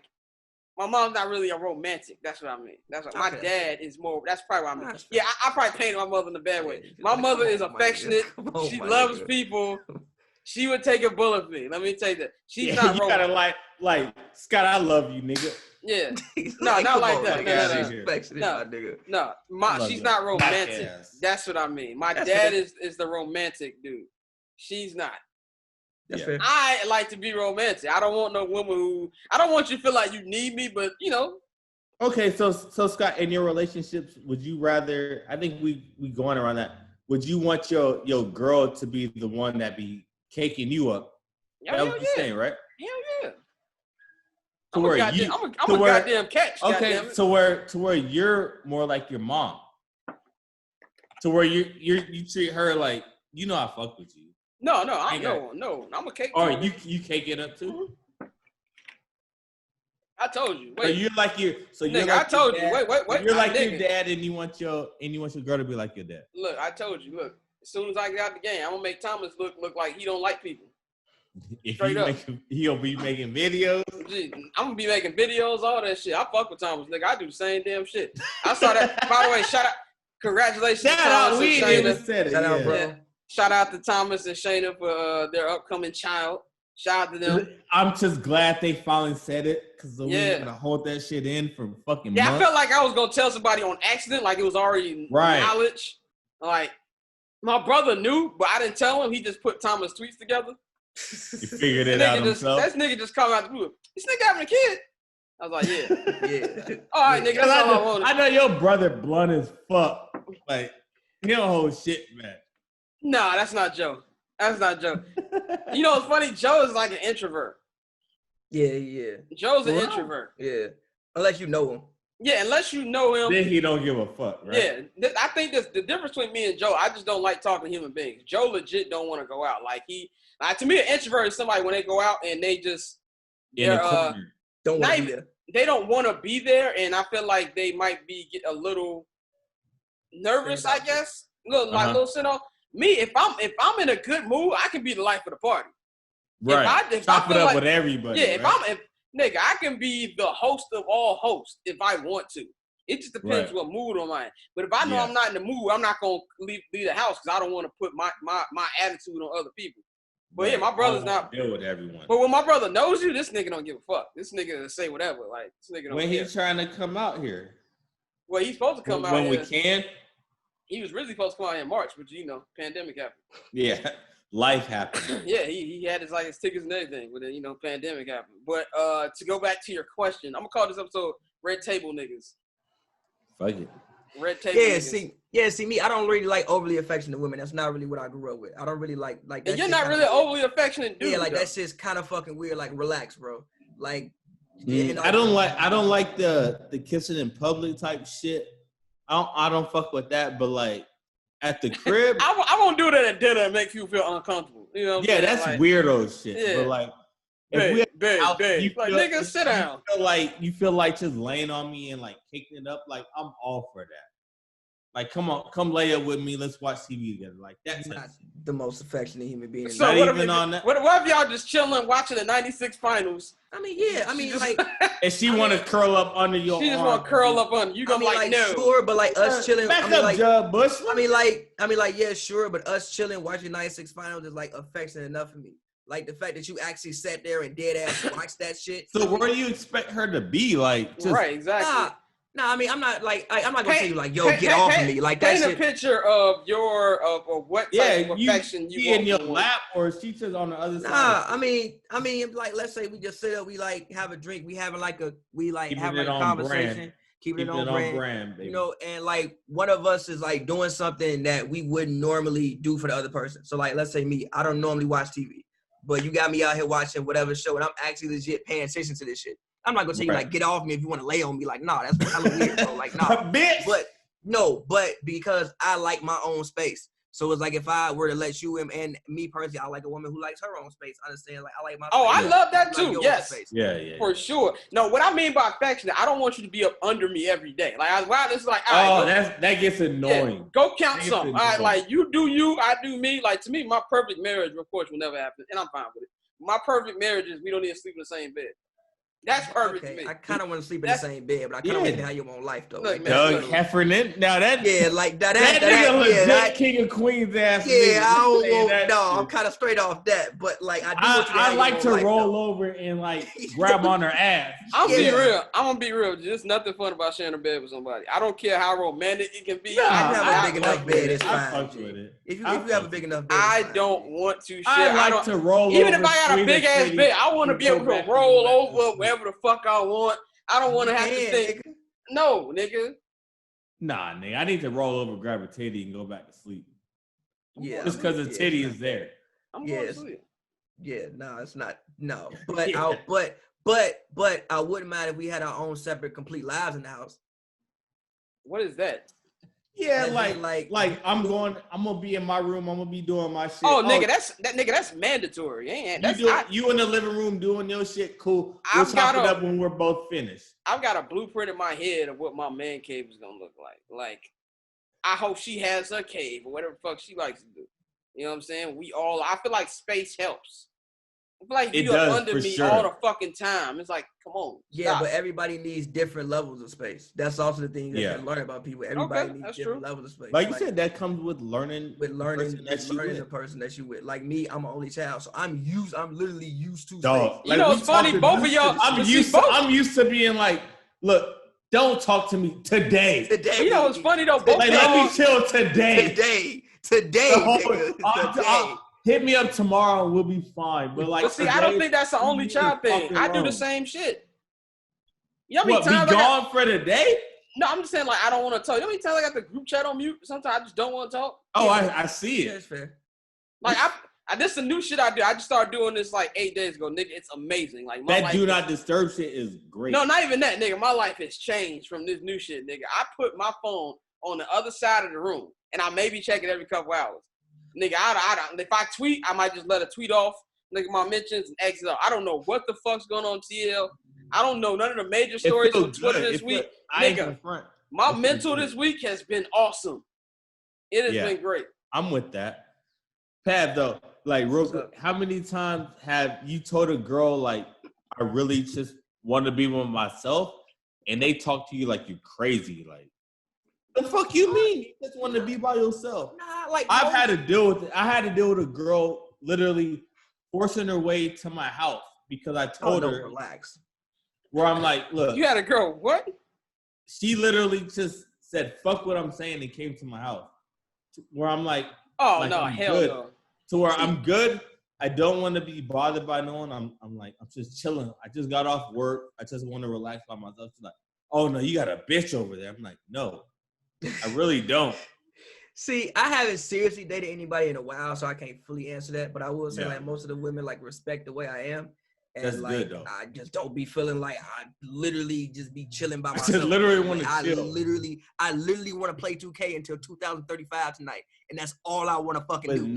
my mom's not really a romantic. That's what I mean. That's what my dad is more. That's probably what I mean. Yeah, I probably painted my mother in a bad way. My mother is affectionate. She loves people. She would take a bullet for me. Let me tell you that. She's not you gotta like Scott. I love you, nigga. Yeah. No, not like that. No. She's not romantic. That's what I mean. My dad is the romantic dude. She's not. That's fair. I like to be romantic. I don't want no woman who. I don't want you to feel like you need me, but you know. Okay, so Scott, in your relationships, would you rather? I think we going around that. Would you want your girl to be the one that be caking you up? That was the same, right? Hell yeah. I'm a goddamn catch. Okay, to where you're more like your mom. To where you treat her like, you know I fuck with you. No, I'm a cake. Or you cake it up too. I told you. Wait. So you're like your. So nigga, you're like I told you. Wait. You're like your dad, and you want your girl to be like your dad. Look, I told you. Look, as soon as I get out the game, I'm gonna make Thomas look like he don't like people. He'll be making videos. I'm gonna be making videos, all that shit. I fuck with Thomas, nigga. I do the same damn shit. I saw that. By the way, shout out, congratulations to Thomas and Shayna. Shout out, bro. Yeah. Shout out to Thomas and Shayna for their upcoming child. Shout out to them. I'm just glad they finally said it because we were gonna hold that shit in for fucking months. I felt like I was gonna tell somebody on accident, like it was already knowledge. Like my brother knew, but I didn't tell him. He just put Thomas' tweets together. He figured it out himself. That nigga just come out the blue. This nigga having a kid. I was like, yeah. All right, nigga. That's all I wanted. I know your brother blunt as fuck. Like, he don't hold shit, man. Nah, that's not Joe. You know what's funny? Joe is like an introvert. Yeah. Joe's an introvert. Yeah. Unless you know him. Yeah, unless you know him. Then he don't give a fuck, right? Yeah, I think that's the difference between me and Joe. I just don't like talking to human beings. Joe legit don't want to go out. Like to me, an introvert is somebody when they go out and they just in the corner. Don't want to be there. They don't want to be there, and I feel like they might be a little nervous. I guess, little sit on me. If I'm in a good mood, I can be the life of the party. Right. If Chop it up with everybody. Yeah. Right? Nigga, I can be the host of all hosts if I want to. It just depends what mood I'm in. But if I know I'm not in the mood, I'm not gonna leave the house because I don't want to put my attitude on other people. But yeah, my brother's not deal with everyone. But when my brother knows you, this nigga don't give a fuck. This nigga will say whatever. Like this nigga don't when care. He's trying to come out here. Well, he's supposed to come out when here. we can. He was really supposed to come out in March, but pandemic happened. Yeah, life happened. Yeah, he had his tickets and everything, but then pandemic happened. But to go back to your question, I'm gonna call this episode "Red Table Niggas." Fuck it. Red Table Niggas. See me. I don't really like overly affectionate women. That's not really what I grew up with. I don't really like that. And you're not really overly affectionate, dude. Yeah, like that shit's kind of fucking weird. Like, relax, bro. Like, I don't like the kissing in public type shit. I don't fuck with that. But like at the crib, I won't do that at dinner and make you feel uncomfortable. You know? What I'm that's like, weirdo shit. Yeah. But like, babe, nigga, sit down. You feel like just laying on me and like kicking it up. Like I'm all for that. Like, come lay up with me. Let's watch TV together. Like that's not the most affectionate human being. So not what even on that. What if y'all just chilling watching the '96 finals? I mean, yeah. I mean, like, and she want to curl up under your. She just want to curl up under you. Gonna no. Sure, but like us chilling. Back up, Jud Bush. I mean, like, yeah, sure, but us chilling watching '96 finals is like affectionate enough for me. Like the fact that you actually sat there and dead ass watched that shit. So where do you expect her to be? Like, just, right, exactly. Nah, I mean, I'm not gonna tell you like, yo, get off of me. Like that shit. Paint a picture of what type of affection you want in your lap, or she just on the other side. Nah, I mean, like, let's say we just sit up, we like have a drink, we having like a conversation, keeping it on brand, baby. And like one of us is like doing something that we wouldn't normally do for the other person. So like, let's say me, I don't normally watch TV, but you got me out here watching whatever show, and I'm actually legit paying attention to this shit. I'm not gonna tell you like get off me if you want to lay on me. Like, nah, that's kind of weird, bro. Like, nah, bitch. But because I like my own space. So it's like if I were to let you in, and me personally, I like a woman who likes her own space. Understand? Like I like my. Oh, space. I love that too. Like yes. Yeah, for sure. No, what I mean by affectionate, I don't want you to be up under me every day. Like it's like. That gets annoying. Yeah, go count some. All right, like you do you, I do me. Like to me, my perfect marriage, of course, will never happen, and I'm fine with it. My perfect marriage is we don't need to sleep in the same bed. That's perfect to me. I kind of want to sleep in the same bed, but I kind of want to have your own life though. Look, Doug Heffernan. Now that like that legit king of queens ass. Yeah, I don't want. No, I'm kind of straight off that, but like I like to roll over and like grab on her ass. I'm gonna be real. There's nothing fun about sharing a bed with somebody. I don't care how romantic it can be. If you have a big enough bed, it's fine. If you have a big enough bed, I don't want to share. I like to roll over. Even if I got a big ass bed, I want to be able to roll over wherever the fuck I want. I don't want to have to think. Nigga. No, nigga. Nah, nigga. I need to roll over, grab a titty, and go back to sleep. Yeah. Just because the titty is there. I'm going to sleep. Yeah, no, it's not. No, but but I wouldn't mind if we had our own separate, complete lives in the house. What is that? Yeah, like I'm gonna be in my room. I'm gonna be doing my shit. Oh, nigga, that's mandatory. You in the living room doing your shit. Cool. We'll chop it up when we're both finished. I've got a blueprint in my head of what my man cave is gonna look like. Like, I hope she has her cave or whatever the fuck she likes to do. You know what I'm saying? I feel like space helps. I feel like you're under me all the fucking time. It's like, come on. Yeah, but everybody needs different levels of space. That's also the thing that you learn about people. Everybody needs different levels of space. Like you said, that comes with learning. The person that you with. Like me, I'm an only child, so I'm literally used to space. You know, it's funny. Both of y'all. I'm used to being like, look, don't talk to me today. You know, it's funny though. Both let me chill today. Today. Hit me up tomorrow and we'll be fine. But see, I don't think that's the only child thing. I do the same shit. You know how many times be gone for the day? No, I'm just saying, like, I don't want to talk. You know how many times I got the group chat on mute? Sometimes I just don't want to talk. Oh, I see it. That's fair. Like, This is the new shit I do. I just started doing this like 8 days ago, nigga. It's amazing. Like that do not disturb shit is great. No, not even that, nigga. My life has changed from this new shit, nigga. I put my phone on the other side of the room, and I maybe check it every couple hours. Nigga, if I tweet, I might just let a tweet off, nigga, my mentions and exit out. I don't know what the fuck's going on TL. I don't know none of the major stories on Twitter this week. Nigga, my mental this week has been awesome. It has been great. I'm with that. Pav, though, like, real quick, how many times have you told a girl, like, I really just want to be with myself, and they talk to you like you're crazy? Like, the fuck you mean? You just want to be by yourself? Nah, like, I've had to deal with it. I had to deal with a girl literally forcing her way to my house because I told her, relax. Where I'm like, look. You had a girl, what? She literally just said, fuck what I'm saying, and came to my house. Where I'm like, oh, no, hell good. No. To where I'm good. I don't want to be bothered by no one. I'm just chilling. I just got off work. I just want to relax by myself. She's like, oh, no, you got a bitch over there. I'm like, no, I really don't. See, I haven't seriously dated anybody in a while, so I can't fully answer that. But I will say, like, most of the women, like, respect the way I am. And, that's like, good, though. I just don't be feeling like I literally just be chilling by myself. I just literally want to chill. I literally want to play 2K until 2035 tonight. And that's all I want to fucking do. With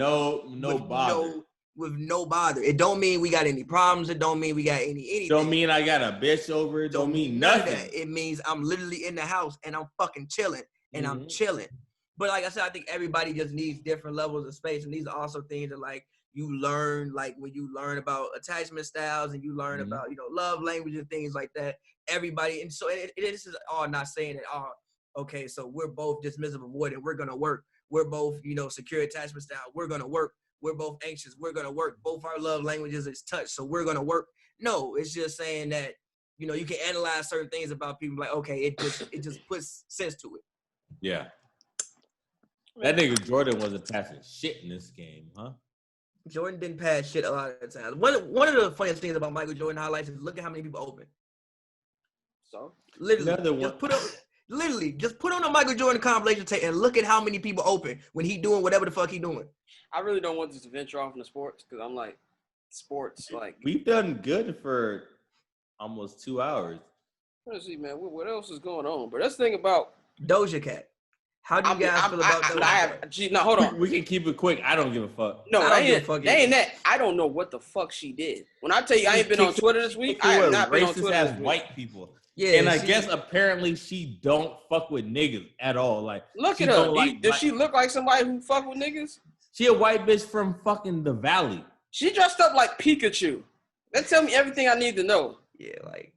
no bother. It don't mean we got any problems. It don't mean we got anything. Don't mean I got a bitch over. It don't mean nothing. It means I'm literally in the house and I'm fucking chilling. And I'm chilling. But like I said, I think everybody just needs different levels of space. And these are also things that, like, you learn, like, when you learn about attachment styles and you learn about, you know, love language and things like that. Everybody, and so this is all not saying that, okay, so we're both dismissive of wood and we're going to work. We're both, you know, secure attachment style. We're going to work. We're both anxious. We're going to work. Both our love languages is touch. So we're going to work. No, it's just saying that, you know, you can analyze certain things about people like, okay, it just puts sense to it. Yeah. That nigga Jordan was attaching shit in this game, huh? Jordan didn't pass shit a lot of times. One of the funniest things about Michael Jordan highlights is look at how many people open. So literally, just put on a Michael Jordan compilation tape and look at how many people open when he doing whatever the fuck he doing. I really don't want this to venture off into sports because I'm like, sports, like. We've done good for almost 2 hours. Let's see, man. What else is going on? But that's the thing about Doja Cat. How do you guys feel about Doja Cat? No, hold on. We can keep it quick. I don't give a fuck. No, I ain't that. I don't know what the fuck she did. When I tell you I ain't been on Twitter this week, I have not been on Twitter this week. White people. Yeah, and I guess apparently she don't fuck with niggas at all. Like, look at her. Does she look like somebody who fuck with niggas? She a white bitch from fucking the Valley. She dressed up like Pikachu. That tell me everything I need to know. Yeah, like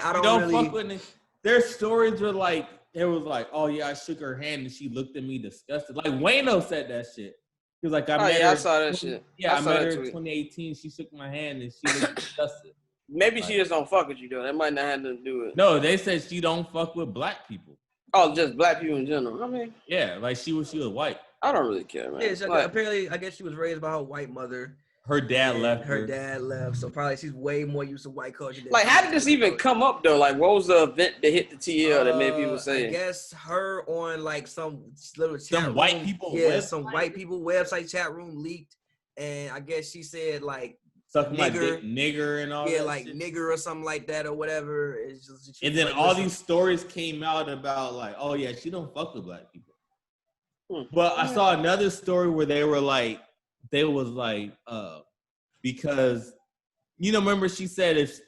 I don't really fuck with niggas. Their stories were like, it was like, oh yeah, I shook her hand and she looked at me disgusted. Like Wayno said that shit. He was like, I saw that shit. Yeah, I met her in 2018. She shook my hand and she looked disgusted. Maybe she just don't fuck with you though. That might not have nothing to do with it. No, they said she don't fuck with black people. Oh, just black people in general. I mean, yeah, like she was white. I don't really care, man. Yeah, so apparently, I guess she was raised by her white mother. Her dad left. Her dad left, so probably she's way more used to white culture. Like, how did this even come up though? Like, what was the event that hit the TL that made people say? I guess her on like some little chat some room. White people. Yeah, some white people website chat room leaked, and I guess she said like nigger and all. Yeah, that like shit. Nigger or something like that or whatever. It's just. And then like, all these stories came out about like, oh yeah, she don't fuck with black people. But I saw another story where they was like, because, you know, remember she said if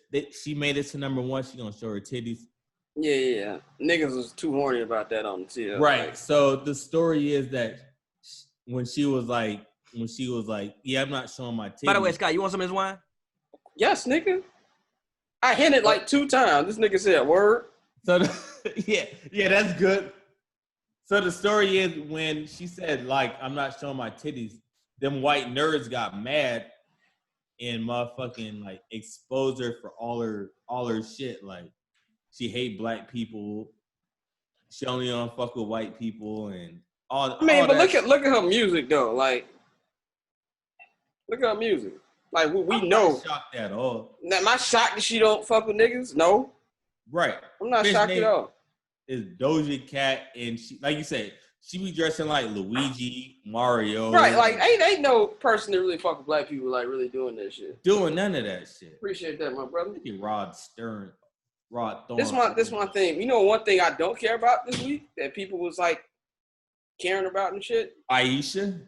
she made it to number one, she gonna show her titties. Yeah. Niggas was too horny about that on the TL. Right. Like, so the story is that when she was like, yeah, I'm not showing my titties. By the way, Scott, you want some of this wine? Yes, nigga. I hinted like 2 times. This nigga said word. So yeah, that's good. So the story is when she said, like, I'm not showing my titties, them white nerds got mad and motherfucking, like, exposed her for all her shit. Like, she hate black people. She only don't fuck with white people and all. I mean, all but look at her music, though. Like, look at her music. Like, we know. I'm not shocked at all. Now, am I shocked that she don't fuck with niggas? No. Right. I'm not shocked at all. Is Doja Cat, and she, like you said, she be dressing like Luigi, Mario. Right, like ain't no person that really fuck with black people like really doing that shit. Doing none of that shit. Appreciate that, my brother. Rod Thorn. This one thing. You know, one thing I don't care about this week that people was like caring about and shit. Aisha.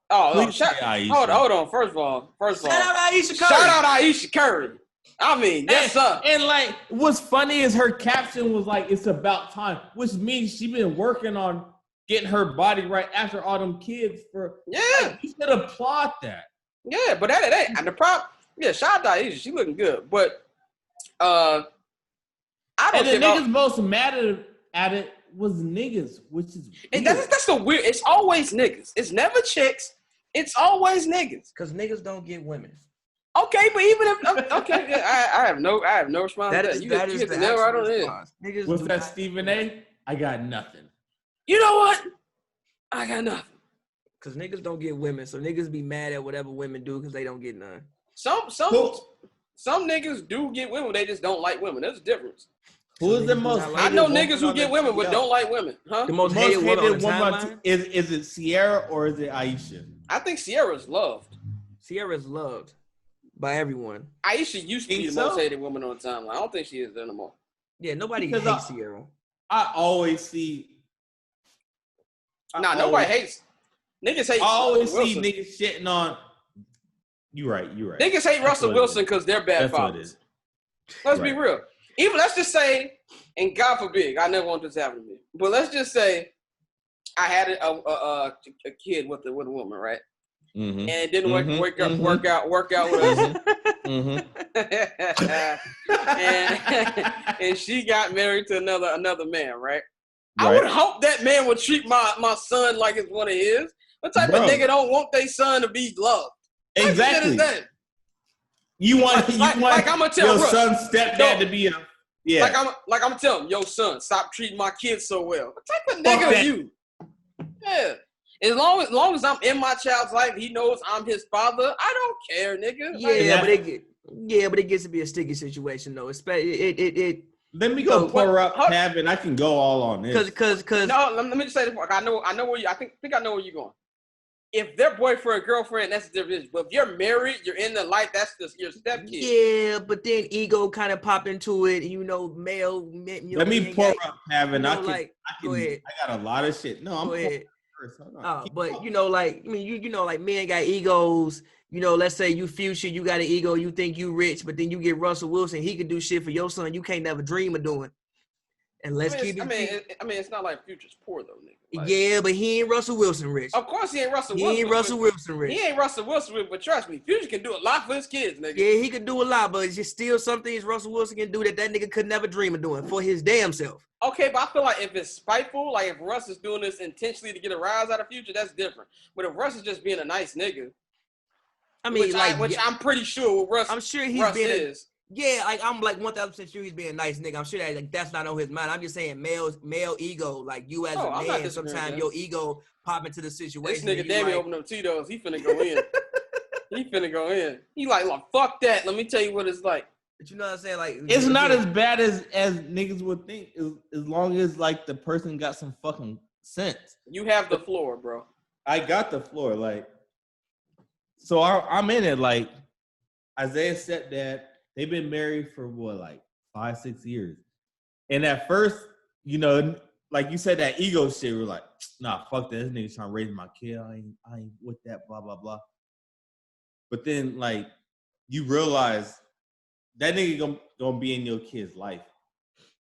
Oh, Aisha. Hold on. First of all, shout out Aisha Curry. Shout out Aisha Curry. I mean, that's up. And like, what's funny is her caption was like, "It's about time," which means she been working on getting her body right after all them kids for. Yeah, like, you should applaud that. Yeah, but that ain't the problem. Yeah, shout out to Aisha. She looking good, but I don't. And the niggas most mad at it was niggas, which is weird. That's the weird. It's always niggas. It's never chicks. It's always niggas. Cause niggas don't get women. Okay, but even if okay, I have no response to that. You hit the nail right on it. What's that, Stephen A? I got nothing. You know what? I got nothing. Cause niggas don't get women, so niggas be mad at whatever women do because they don't get none. Some niggas do get women, they just don't like women. There's a difference. Who is the most? I know niggas who get women but don't like women. Huh? The most hated woman is it Sierra or is it Aisha? I think Sierra's loved. Sierra's loved by everyone. Aisha used to be the most hated woman on the timeline. I don't think she is anymore. Yeah, nobody hates Sierra. I always see. Nobody hates. Niggas hate. I always see niggas shitting on. You're right. Niggas hate Russell Wilson because they're bad fathers. Let's be real. Even let's just say, and God forbid, I never want this to happen to me. But let's just say, I had a kid with a woman, right? Mm-hmm. And it didn't work out with us. and she got married to another man, right? I would hope that man would treat my son like it's one of his. What type of nigga don't want their son to be loved? Exactly. You want like I'm gonna tell your son's stepdad to be Like I'm gonna tell him, yo son, stop treating my kids so well. What type of nigga are you? Yeah. As long as I'm in my child's life, he knows I'm his father. I don't care, nigga. But it gets to be a sticky situation though. Let me go pour up, Pav, and I can go all on this. Cause no, let me just say this. I know where you. I think I know where you're going. If they're boyfriend or girlfriend, that's the difference. But if you're married, you're in the life, that's just your stepkid. Yeah, but then ego kind of pop into it. Male. Let me pour up, Pav, and I can. Go ahead. I got a lot of shit. No, I'm go ahead. First. Hold on. But men got egos. Let's say you Future, you got an ego, you think you rich, but then you get Russell Wilson, he could do shit for your son you can't never dream of doing. And let's keep it. It's not like Future's poor though, nigga. Like, yeah, but he ain't Russell Wilson rich. Of course he ain't Russell Wilson. He ain't Russell Wilson rich. He ain't Russell Wilson rich, but trust me, Future can do a lot for his kids, nigga. Yeah, he could do a lot, but it's just still some things Russell Wilson can do that nigga could never dream of doing for his damn self. Okay, but I feel like if it's spiteful, like if Russ is doing this intentionally to get a rise out of Future, that's different. But if Russ is just being a nice nigga, which I'm pretty sure Russ. I'm sure he's being. I'm like 1,000% sure he's being a nice nigga. I'm sure that that's not on his mind. I'm just saying male ego, like you as a man, sometimes your ego pop into the situation. This nigga Damien open up Tito's, he finna go in. He like, fuck that. Let me tell you what it's like. But you know what I'm saying? Like it's not as bad as niggas would think, as long as like the person got some fucking sense. You have the floor, bro. I got the floor, like. So I'm in it, like Isaiah's stepdad. They've been married for 5-6 years. And at first, like you said, that ego shit, we're like, nah, fuck that. This nigga's trying to raise my kid. I ain't with that, blah, blah, blah. But then, like, you realize that nigga gonna be in your kid's life.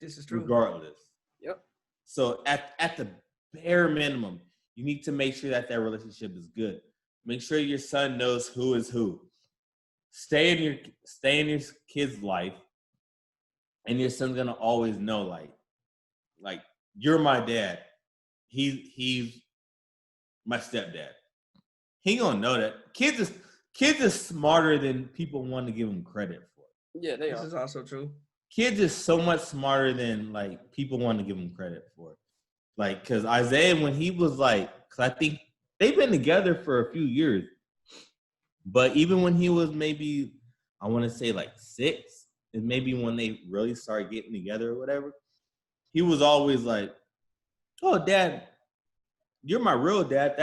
This is true. Regardless. Yep. So at the bare minimum, you need to make sure that relationship is good. Make sure your son knows who is who. Stay in your kid's life, and your son's gonna always know, like you're my dad. He's my stepdad. He gonna know that. Kids are smarter than people want to give them credit for. Yeah, they are. This is also true. Kids are so much smarter than like people want to give them credit for. Like, cause Isaiah, when he was cause I think they've been together for a few years. But even when he was maybe, I want to say 6, and maybe when they really started getting together or whatever, he was always like, oh, Dad, you're my real dad.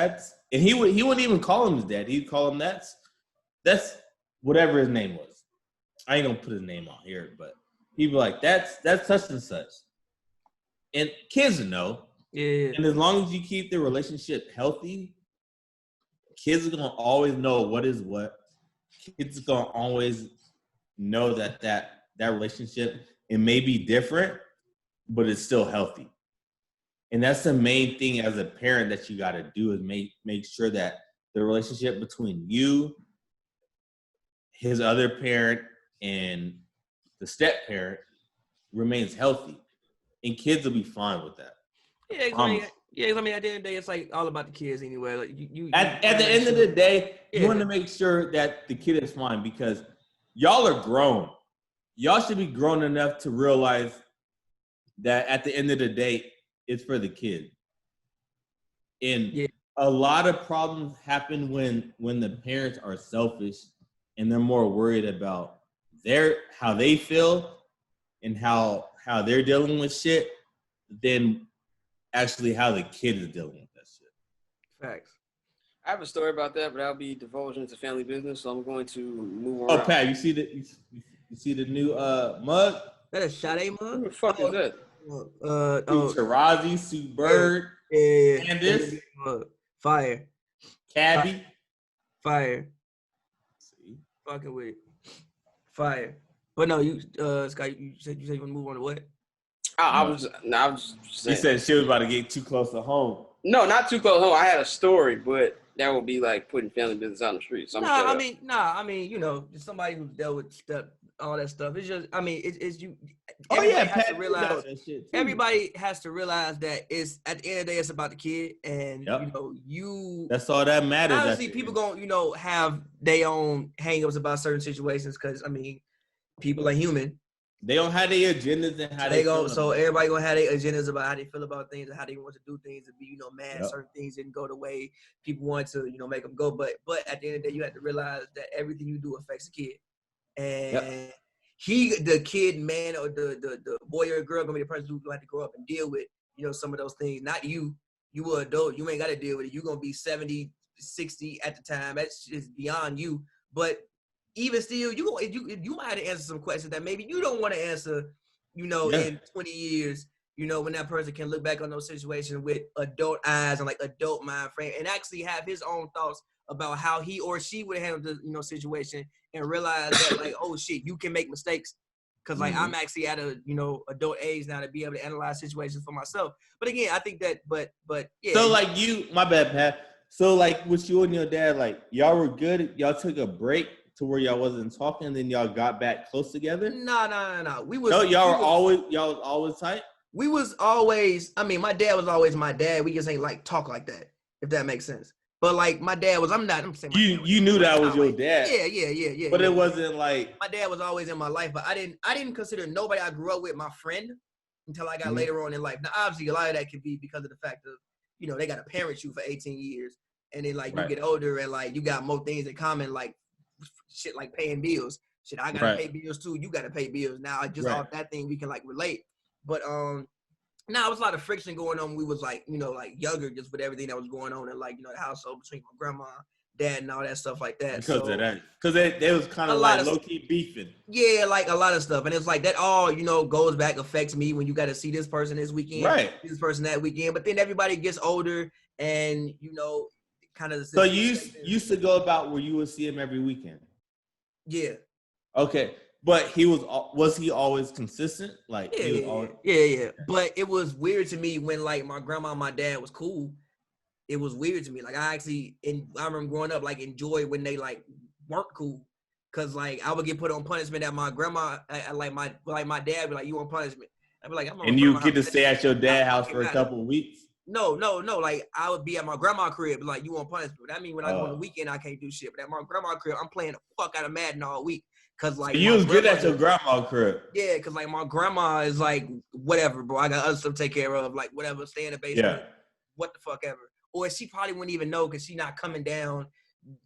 And he wouldn't even call him his dad. He'd call him that's whatever his name was. I ain't gonna put his name on here, but he'd be like, that's such and such. And kids know. Yeah. And as long as you keep the relationship healthy, kids are gonna always know what is what. Kids are gonna always know that relationship, it may be different, but it's still healthy. And that's the main thing as a parent that you got to do is make sure that the relationship between you, his other parent, and the step parent remains healthy. And kids will be fine with that. Yeah, I mean, at the end of the day, it's like all about the kids anyway. Like at the end of the day, you want to make sure that the kid is fine because y'all are grown. Y'all should be grown enough to realize that at the end of the day, it's for the kid. And a lot of problems happen when the parents are selfish and they're more worried about how they feel and how they're dealing with shit than actually how the kid is dealing with that shit. Facts. I have a story about that, but I'll be divulging into family business, so I'm going to move on. Oh, Pat, you see the new mug? That a Sade mug? Who the fuck is that? Tarazi, Sue Bird, Candace, Fire. Cabby. Fire. See? Fucking with it. Fire. But no, you Scott, you said you want to move on to what? I was just saying. He said she was about to get too close to home. No, not too close to home. I had a story, but that would be like putting family business out on the street. So I mean, you know, somebody who's dealt with all that stuff. It's just, I mean, it's you. Everybody has to realize. Everybody has to realize that it's at the end of the day, it's about the kid, and you know, That's all that matters. Obviously, people gonna have their own hangups about certain situations because I mean, people are human. They don't have their agendas and how they go. So everybody gonna have their agendas about how they feel about things and how they want to do things and be, mad certain things didn't go the way people want to, make them go. But at the end of the day, you have to realize that everything you do affects the kid, and the kid, man, or the boy or girl gonna be the person who's gonna have to grow up and deal with, some of those things. Not you. You an adult. You ain't got to deal with it. You're gonna be 70, 60 at the time. That's just beyond you. But even still, you might have to answer some questions that maybe you don't want to answer, in 20 years, when that person can look back on those situations with adult eyes and like adult mind frame and actually have his own thoughts about how he or she would handle the, situation and realize that like, oh shit, you can make mistakes. Cause like I'm actually at a, adult age now to be able to analyze situations for myself. But again, I think that, but yeah. So like my bad, Pat. So like with you and your dad, like y'all were good. Y'all took a break to where y'all wasn't talking, and then y'all got back close together? No. Y'all was always tight? We was always, I mean, my dad was always my dad. We just ain't like talk like that, if that makes sense. But like my dad was, I'm saying you knew that was your dad. Yeah. But it wasn't like my dad was always in my life, but I didn't consider nobody I grew up with my friend until I got later on in life. Now obviously a lot of that can be because of the fact of, they got to parent you for 18 years. And then like you get older and like you got more things in common, like shit like paying bills. Shit, I gotta pay bills too. You gotta pay bills. Now just off that thing we can like relate. But now it was a lot of friction going on when we was like, like younger, just with everything that was going on in like, the household between my grandma, dad, and all that stuff like that. Because of that. Because they was kind of like low-key beefing. Yeah, like a lot of stuff. And it's like that all, goes back, affects me when you gotta see this person this weekend, this person that weekend. But then everybody gets older and, kind of. So you used to go about where you would see him every weekend? Yeah. Okay. But was he always consistent? Like yeah. But it was weird to me when like my grandma and my dad was cool. It was weird to me. Like I remember growing up like enjoy when they like weren't cool. Cause like I would get put on punishment at my grandma, my dad be like, you on punishment. I'd be like, I'm on and you get to stay at your dad's house for a couple of weeks? No. Like I would be at my grandma's crib, like you on punishment. That mean when I go on the weekend, I can't do shit. But at my grandma's crib, I'm playing the fuck out of Madden all week. Cause like so you was good at your grandma's crib. Yeah, cause like my grandma is like whatever, bro. I got other stuff to take care of, like whatever. Stay in the basement, what the fuck ever. Or she probably wouldn't even know because she not coming down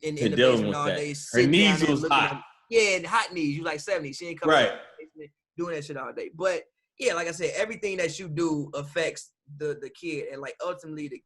in the basement all day. Her knees was hot. Yeah, hot knees. You like 70. She ain't coming down in the basement doing that shit all day. But yeah, like I said, everything that you do affects the kid, and like ultimately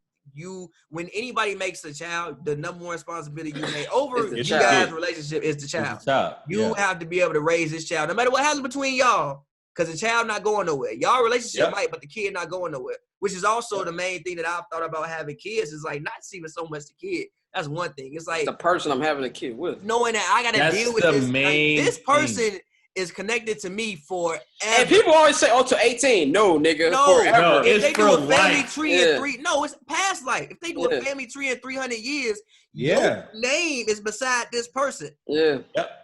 when anybody makes a child, the number one responsibility you make over you child. guys' relationship is the child. You have to be able to raise this child, no matter what happens between y'all, because the child not going nowhere. Y'all relationship might, but the kid not going nowhere. Which is also the main thing that I've thought about having kids is like not even so much the kid. That's one thing. It's like the person I'm having a kid with. Knowing that I gotta deal with this. Like, this person is connected to me forever. And people always say, "Oh, to 18." No, nigga, forever. No, if they do a family life. tree in it's past life. If they do a family tree in 300 years, your name is beside this person. Yeah.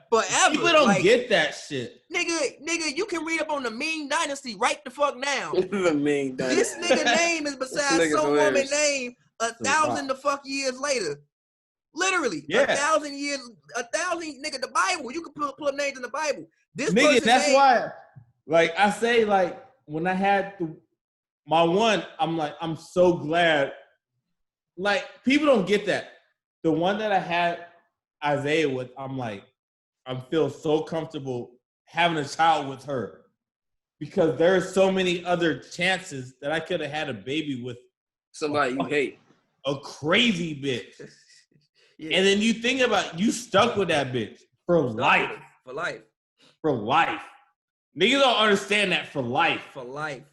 Forever. People don't get that shit. Nigga, you can read up on the Ming Dynasty right the fuck now. The Ming Dynasty. This nigga name is beside some woman name 1,000 the fuck years later. Literally, 1,000 years, 1,000 nigga. The Bible, you can pull up names in the Bible. This nigga, that's why. Like I say, like when I had my one, I'm like, I'm so glad. Like people don't get that. The one that I had Isaiah with, I'm like, I feel so comfortable having a child with her because there are so many other chances that I could have had a baby with somebody you hate, a crazy bitch. And then you think about you stuck with that bitch for life. For life. For life. Niggas don't understand that for life. For life.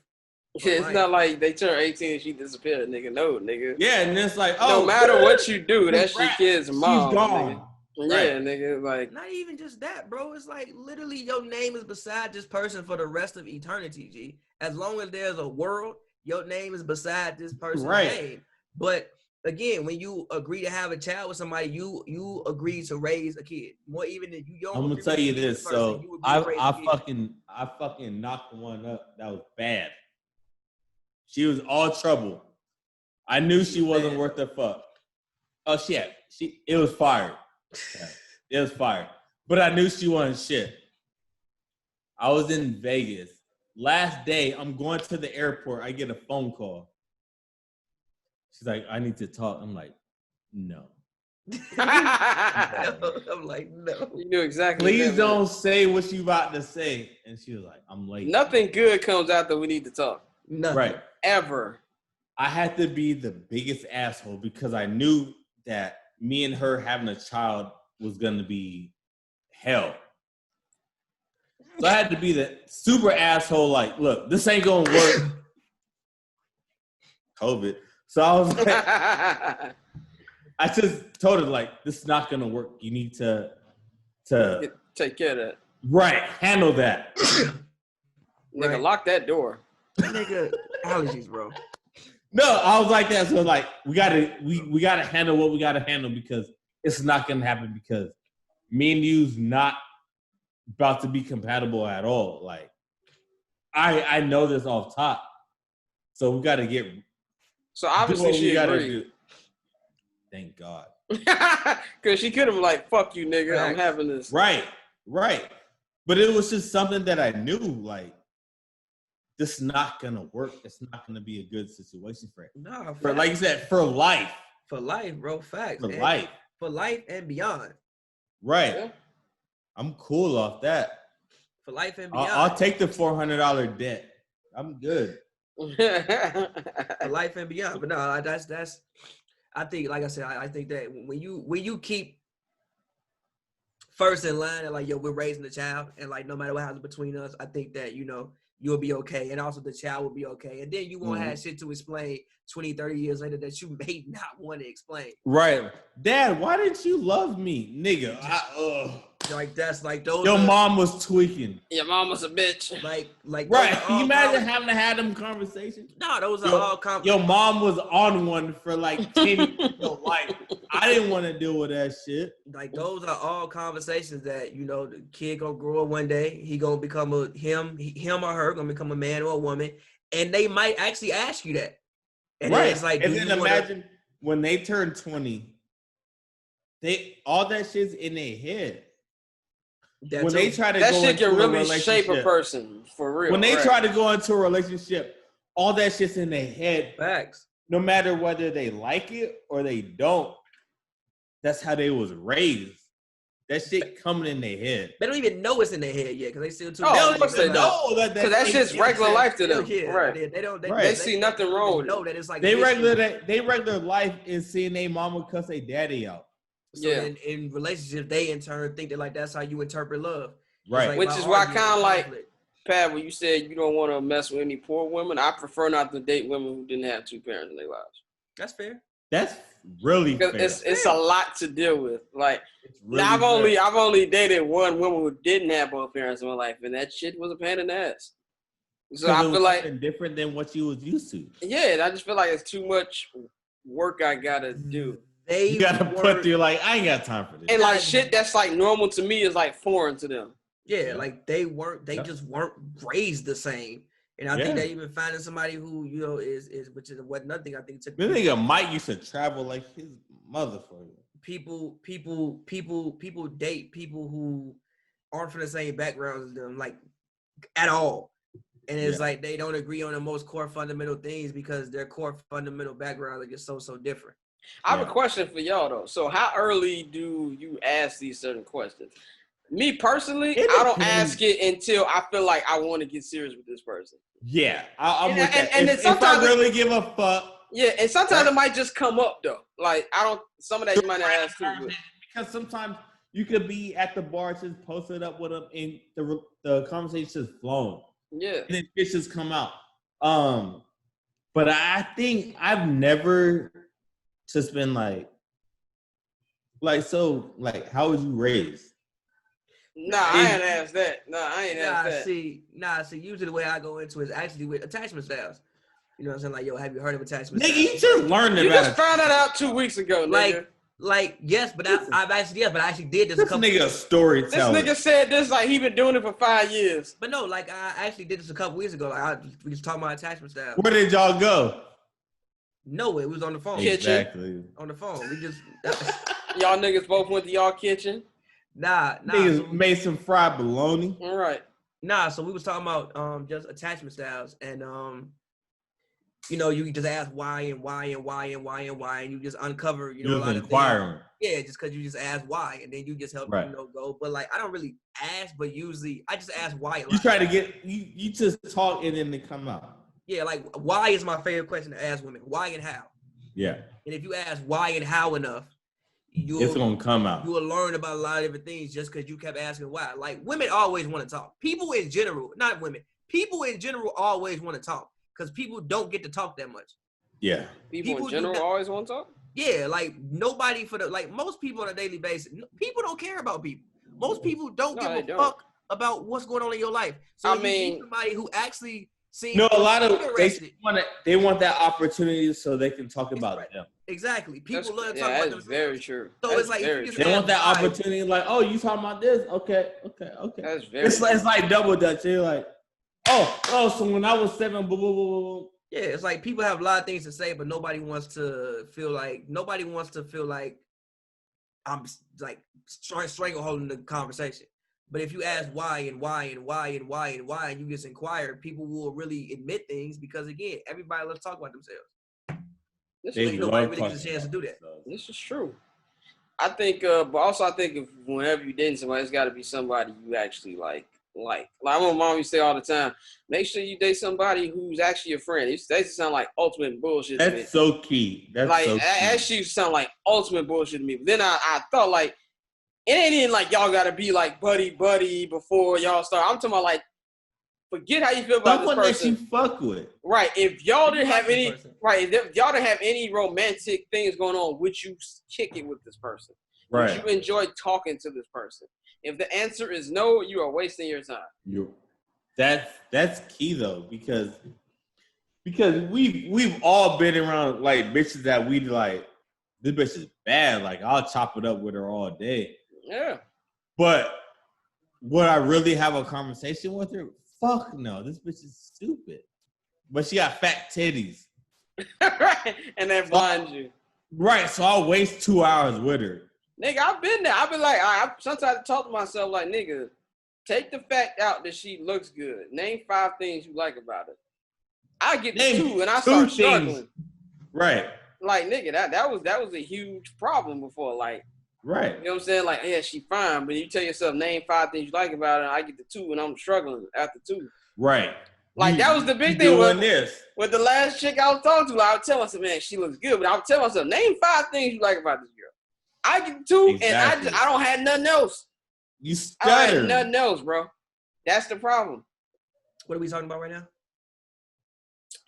It's not like they turn 18 and she disappeared, nigga. No, nigga. Yeah, and it's like, no matter what you do, that's your kid's mom. She's gone. Nigga. Yeah, nigga. Like, not even just that, bro. It's like literally your name is beside this person for the rest of eternity, G. As long as there's a world, your name is beside this person's name. But again, when you agree to have a child with somebody, you agree to raise a kid. More even if you don't. I'm gonna tell you this. So I fucking knocked one up. That was bad. She was all trouble. I knew she wasn't worth the fuck. Oh shit. It was fired. Yeah, it was fired. But I knew she wasn't shit. I was in Vegas. Last day, I'm going to the airport. I get a phone call. She's like, I need to talk. I'm like, no. I'm like, no. You knew exactly. Please don't say what you about to say. And she was like, I'm late. Nothing good comes after we need to talk. Nothing. Right. Ever. I had to be the biggest asshole because I knew that me and her having a child was going to be hell. So I had to be the super asshole, like, look, this ain't going to work. COVID. So I was like, I just told her, like, this is not going to work. You need to take care of that. Right. Handle that. Nigga, lock that door. Nigga, allergies, bro. No, I was like that. So like, we gotta handle what we gotta handle because it's not gonna happen because me and you's not about to be compatible at all. Like, I know this off top, so we gotta get. So obviously she agreed. Thank God. Because she could have like, fuck you, nigga. I'm having this. Right. But it was just something that I knew, like, this is not gonna work. It's not gonna be a good situation for it. No, for like you said, for life. For life, bro. Facts. For life. For life and beyond. Right. Yeah. I'm cool off that. For life and beyond. I'll take the $400 debt. I'm good. For life and beyond. But no, that's. I think, like I said, I think that when you keep first in line and like, yo, we're raising a child, and like no matter what happens between us, I think that you'll be okay, and also the child will be okay, and then you won't have shit to explain 20, 30 years later that you may not want to explain. Right. Dad, why didn't you love me? Nigga, like that's like those. Your mom was tweaking. Your mom was a bitch. Like right. Can you imagine having to have them conversations? No, those are all conversations. Your mom was on one for like 10 years of your life. I didn't want to deal with that shit. Like those are all conversations that the kid gonna grow up one day. He gonna become him or her gonna become a man or a woman, and they might actually ask you that. And right. It's like, and then imagine when they turn 20, all that shit's in their head. When they try to that go shit into can really a shape a person for real. When they try to go into a relationship, all that shit's in their head. Facts. No matter whether they like it or they don't, that's how they was raised. that shit coming in their head. They don't even know it's in their head yet because they still too. Oh, they know that because that's just regular life to them. Yeah, right. They see nothing wrong with it. Know that it's like they regular life is seeing their mama cuss their daddy out. So in relationships, they in turn think that like that's how you interpret love. Right. Like, which is why kind of like Pat, when you said you don't want to mess with any poor women, I prefer not to date women who didn't have two parents in their lives. That's fair. That's really fair. It's a lot to deal with. Like really I've only dated one woman who didn't have both parents in my life, and that shit was a pain in the ass. So I feel like different than what you was used to. Yeah, I just feel like it's too much work I gotta do. You gotta put through like I ain't got time for this. And like shit that's like normal to me is like foreign to them. Yeah, like they just weren't raised the same. And I think that even finding somebody who, you know, is which is what nothing I think took. This nigga Mike used to travel like his mother for you. People date people who aren't from the same backgrounds as them, like at all. And it's like they don't agree on the most core fundamental things because their core fundamental backgrounds are just so different. I have a question for y'all though. So how early do you ask these certain questions? Me personally, I don't ask it until I feel like I want to get serious with this person. Yeah, I'm with that. And if I really give a fuck. Yeah, and sometimes it might just come up though. Like some of that you might not ask too. But. Because sometimes you could be at the bar just posted up with them and the conversation is flowing. Yeah, and then it just come out. But I think I've never just been like so how was you raised? Nah, I ain't asked that. I ain't asked that. See, usually the way I go into it is actually with attachment styles. You know what I'm saying? Like, yo, have you heard of attachment styles? Nigga, you just learned about it. You just found that out 2 weeks ago, nigga. Like, yes, but I actually did this. This nigga a storyteller. This nigga said this like he been doing it for 5 years. But no, like I actually did this a couple weeks ago. Like we just talking about attachment styles. Where did y'all go? No, it was on the phone. Exactly. On the phone. We just y'all niggas both went to y'all kitchen. Nah. Niggas made some fried bologna. All right. Nah, so we was talking about just attachment styles and you know, you just ask why and you just uncover, you know, a lot of things. Yeah, just because you just ask why and then you just help you know go. But like I don't really ask, but usually I just ask why a lot. You try to get you just talk and then they come out. Yeah, like why is my favorite question to ask women. Why and how? Yeah. And if you ask why and how enough, it's gonna come out. You will learn about a lot of different things just because you kept asking why. Like women always want to talk. People in general, not women. People in general always want to talk because people don't get to talk that much. Yeah. People in general always want to talk. Yeah, like nobody most people on a daily basis. People don't care about people. Most people don't give a fuck about what's going on in your life. So I mean, somebody who actually seems a lot of they want that opportunity so they can talk about them. Exactly. People love to talk about themselves. Very true. So that's it's like they want that opportunity, like, oh, you talking about this? Okay. That's very it's like double dutch. You're like, oh, so when I was 7, blah, blah, blah, blah. Yeah, it's like people have a lot of things to say, but nobody wants to feel like I'm like strangleholding the conversation. But if you ask why and you just inquire, people will really admit things because again, everybody loves to talk about themselves. Nobody really gets a chance to do that. This is true. I think, but also I think if whenever you dating somebody, it's got to be somebody you actually like. Like my mom used to say all the time, make sure you date somebody who's actually your friend. They sound like ultimate bullshit to me. That's so key. That shit sound like ultimate bullshit to me. But then I thought like, it ain't even like y'all got to be like buddy before y'all start. I'm talking about like, forget how you feel about someone this person. That you fuck with. Right. If y'all didn't have any, if y'all didn't have any romantic things going on, would you kick it with this person? Right. Would you enjoy talking to this person? If the answer is no, you are wasting your time. That's key though, because we've all been around like bitches that we like, this bitch is bad. Like I'll chop it up with her all day. Yeah. But would I really have a conversation with her? Fuck no, this bitch is stupid. But she got fat titties. Right. And that blinds you. Right. So I'll waste 2 hours with her. Nigga, I've been there. I've been like, I sometimes talk to myself like, nigga, take the fact out that she looks good. Name 5 things you like about her. I get to 2 and I start struggling. Right. Like, nigga, that was a huge problem before. Like, Right. You know what I'm saying? Like, yeah, she fine, but you tell yourself, name 5 things you like about her, and I get the 2, and I'm struggling after 2. Right. Like, that was the big thing with the last chick I was talking to. Like, I would tell myself, man, she looks good, but I would tell myself, name 5 things you like about this girl. I get the 2, exactly. and I don't have nothing else. You stutter. I don't have nothing else, bro. That's the problem. What are we talking about right now?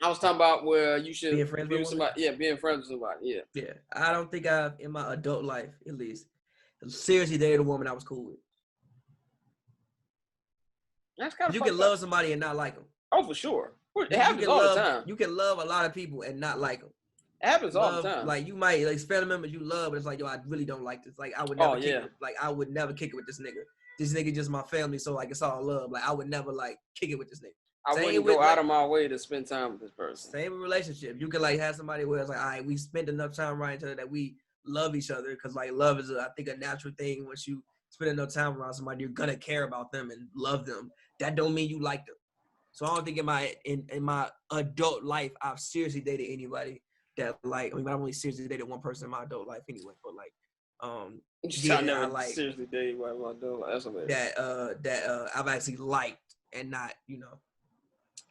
I was talking about where you should being friends with somebody. Yeah, being friends with somebody. Yeah. Yeah. I don't think I've, in my adult life, at least, seriously dated a woman I was cool with. That's kind of you can love somebody and not like them. Oh, for sure. It happens all the time. You can love a lot of people and not like them. It happens all the time. Like, you might, like, family members you love, but it's like, yo, I really don't like this. Like, I would never I would never kick it with this nigga. This nigga just my family, so, like, it's all love. Like, I would never, like, kick it with this nigga. I wouldn't go out of my way to spend time with this person. Same relationship. You can, like, have somebody where it's like, all right, we spent enough time around each other that we love each other, because, like, love is, I think, a natural thing. Once you spend enough time around somebody, you're gonna care about them and love them. That don't mean you like them. So I don't think in my adult life I've seriously dated anybody that, like, I mean, I've only seriously dated one person in my adult life anyway. But, like, I never like seriously dated one in my adult life. That's amazing. That I've actually liked and not, you know.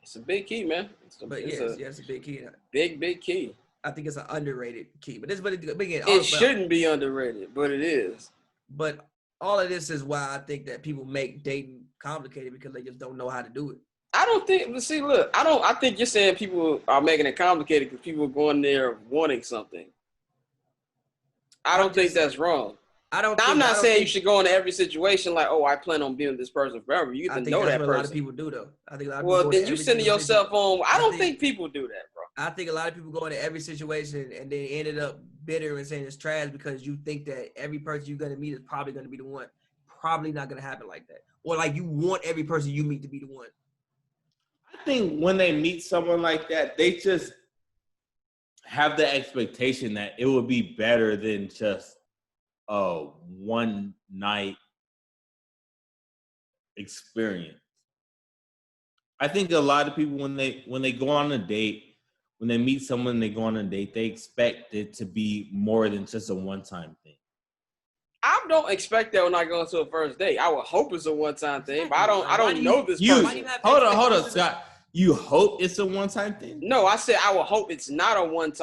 It's a big key, man. It's a big key. Big key. I think it's an underrated key, but it shouldn't be underrated, but it is. But all of this is why I think that people make dating complicated, because they just don't know how to do it. I don't think. But see, look, I think you're saying people are making it complicated because people are going there wanting something. I don't think that's wrong. I'm not saying you should go into every situation like, oh, I plan on being with this person forever. You get to know that person. A lot of people do, though. I think a lot of people. Well, then you sending yourself on. I don't think people do that, bro. I think a lot of people go into every situation and then ended up bitter and saying it's trash because you think that every person you're gonna meet is probably gonna be the one. Probably not gonna happen like that. Or like you want every person you meet to be the one. I think when they meet someone like that, they just have the expectation that it would be better than just a one night experience. I think a lot of people when they go on a date, when they meet someone, they go on a date, they expect it to be more than just a one-time thing. I don't expect that when I go into a first date. I would hope it's a one-time thing, but I don't know this person. Hold on, Scott. You hope it's a one-time thing? No, I said I would hope it's not a one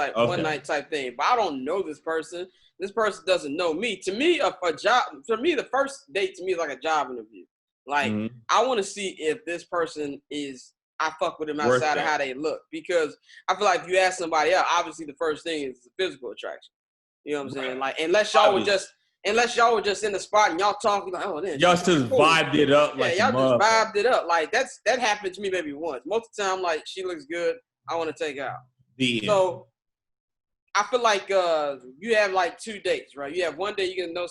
night type thing. But I don't know this person. This person doesn't know me. To me, the first date to me is like a job interview. Like, I want to see if this person I fuck with them outside of how they look. Because I feel like if you ask somebody else, obviously the first thing is the physical attraction. You know what I'm saying? Like, unless y'all were just in the spot and y'all talking like, oh, then y'all just vibed it up. Yeah, y'all just vibed it up. Like, that happened to me maybe once. Most of the time, like, she looks good, I want to take her out. So I feel like you have like 2 dates, right? You have one day you're gonna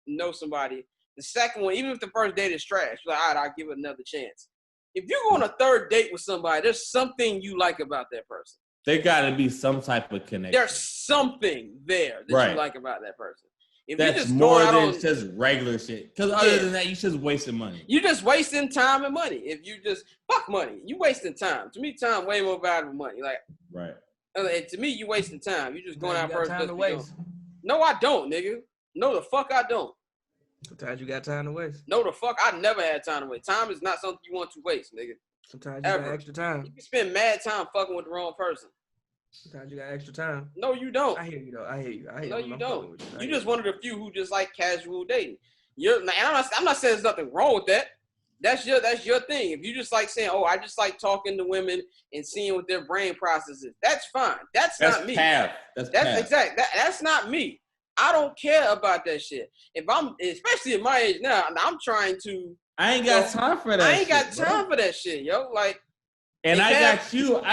know somebody. The second one, even if the first date is trash, you're like, all right, I'll give it another chance. If you go on a third date with somebody, there's something you like about that person. There got to be some type of connection. There's something there that you like about that person. If that's just more than just regular shit. Because other than that, you're just wasting money. You're just wasting time and money. If you just fuck money, you wasting time. To me, time way more valuable than money. Like, right. To me, you wasting time. You just going out first. Time to waste. No, I don't, nigga. No, the fuck I don't. Sometimes you got time to waste. No, the fuck I never had time to waste. Time is not something you want to waste, nigga. Sometimes you got extra time. You can spend mad time fucking with the wrong person. Sometimes you got extra time. No, you don't. I hear you though. I hear you. No, you don't. You just one of the few who just like casual dating. And I'm not saying there's nothing wrong with that. That's your thing. If you just like saying, oh, I just like talking to women and seeing what their brain process is, that's fine. That's not me. That's exactly. That's not me. I don't care about that shit. Especially at my age now, I'm trying to. I ain't got time for that. I ain't got time for that shit, yo. Like. And I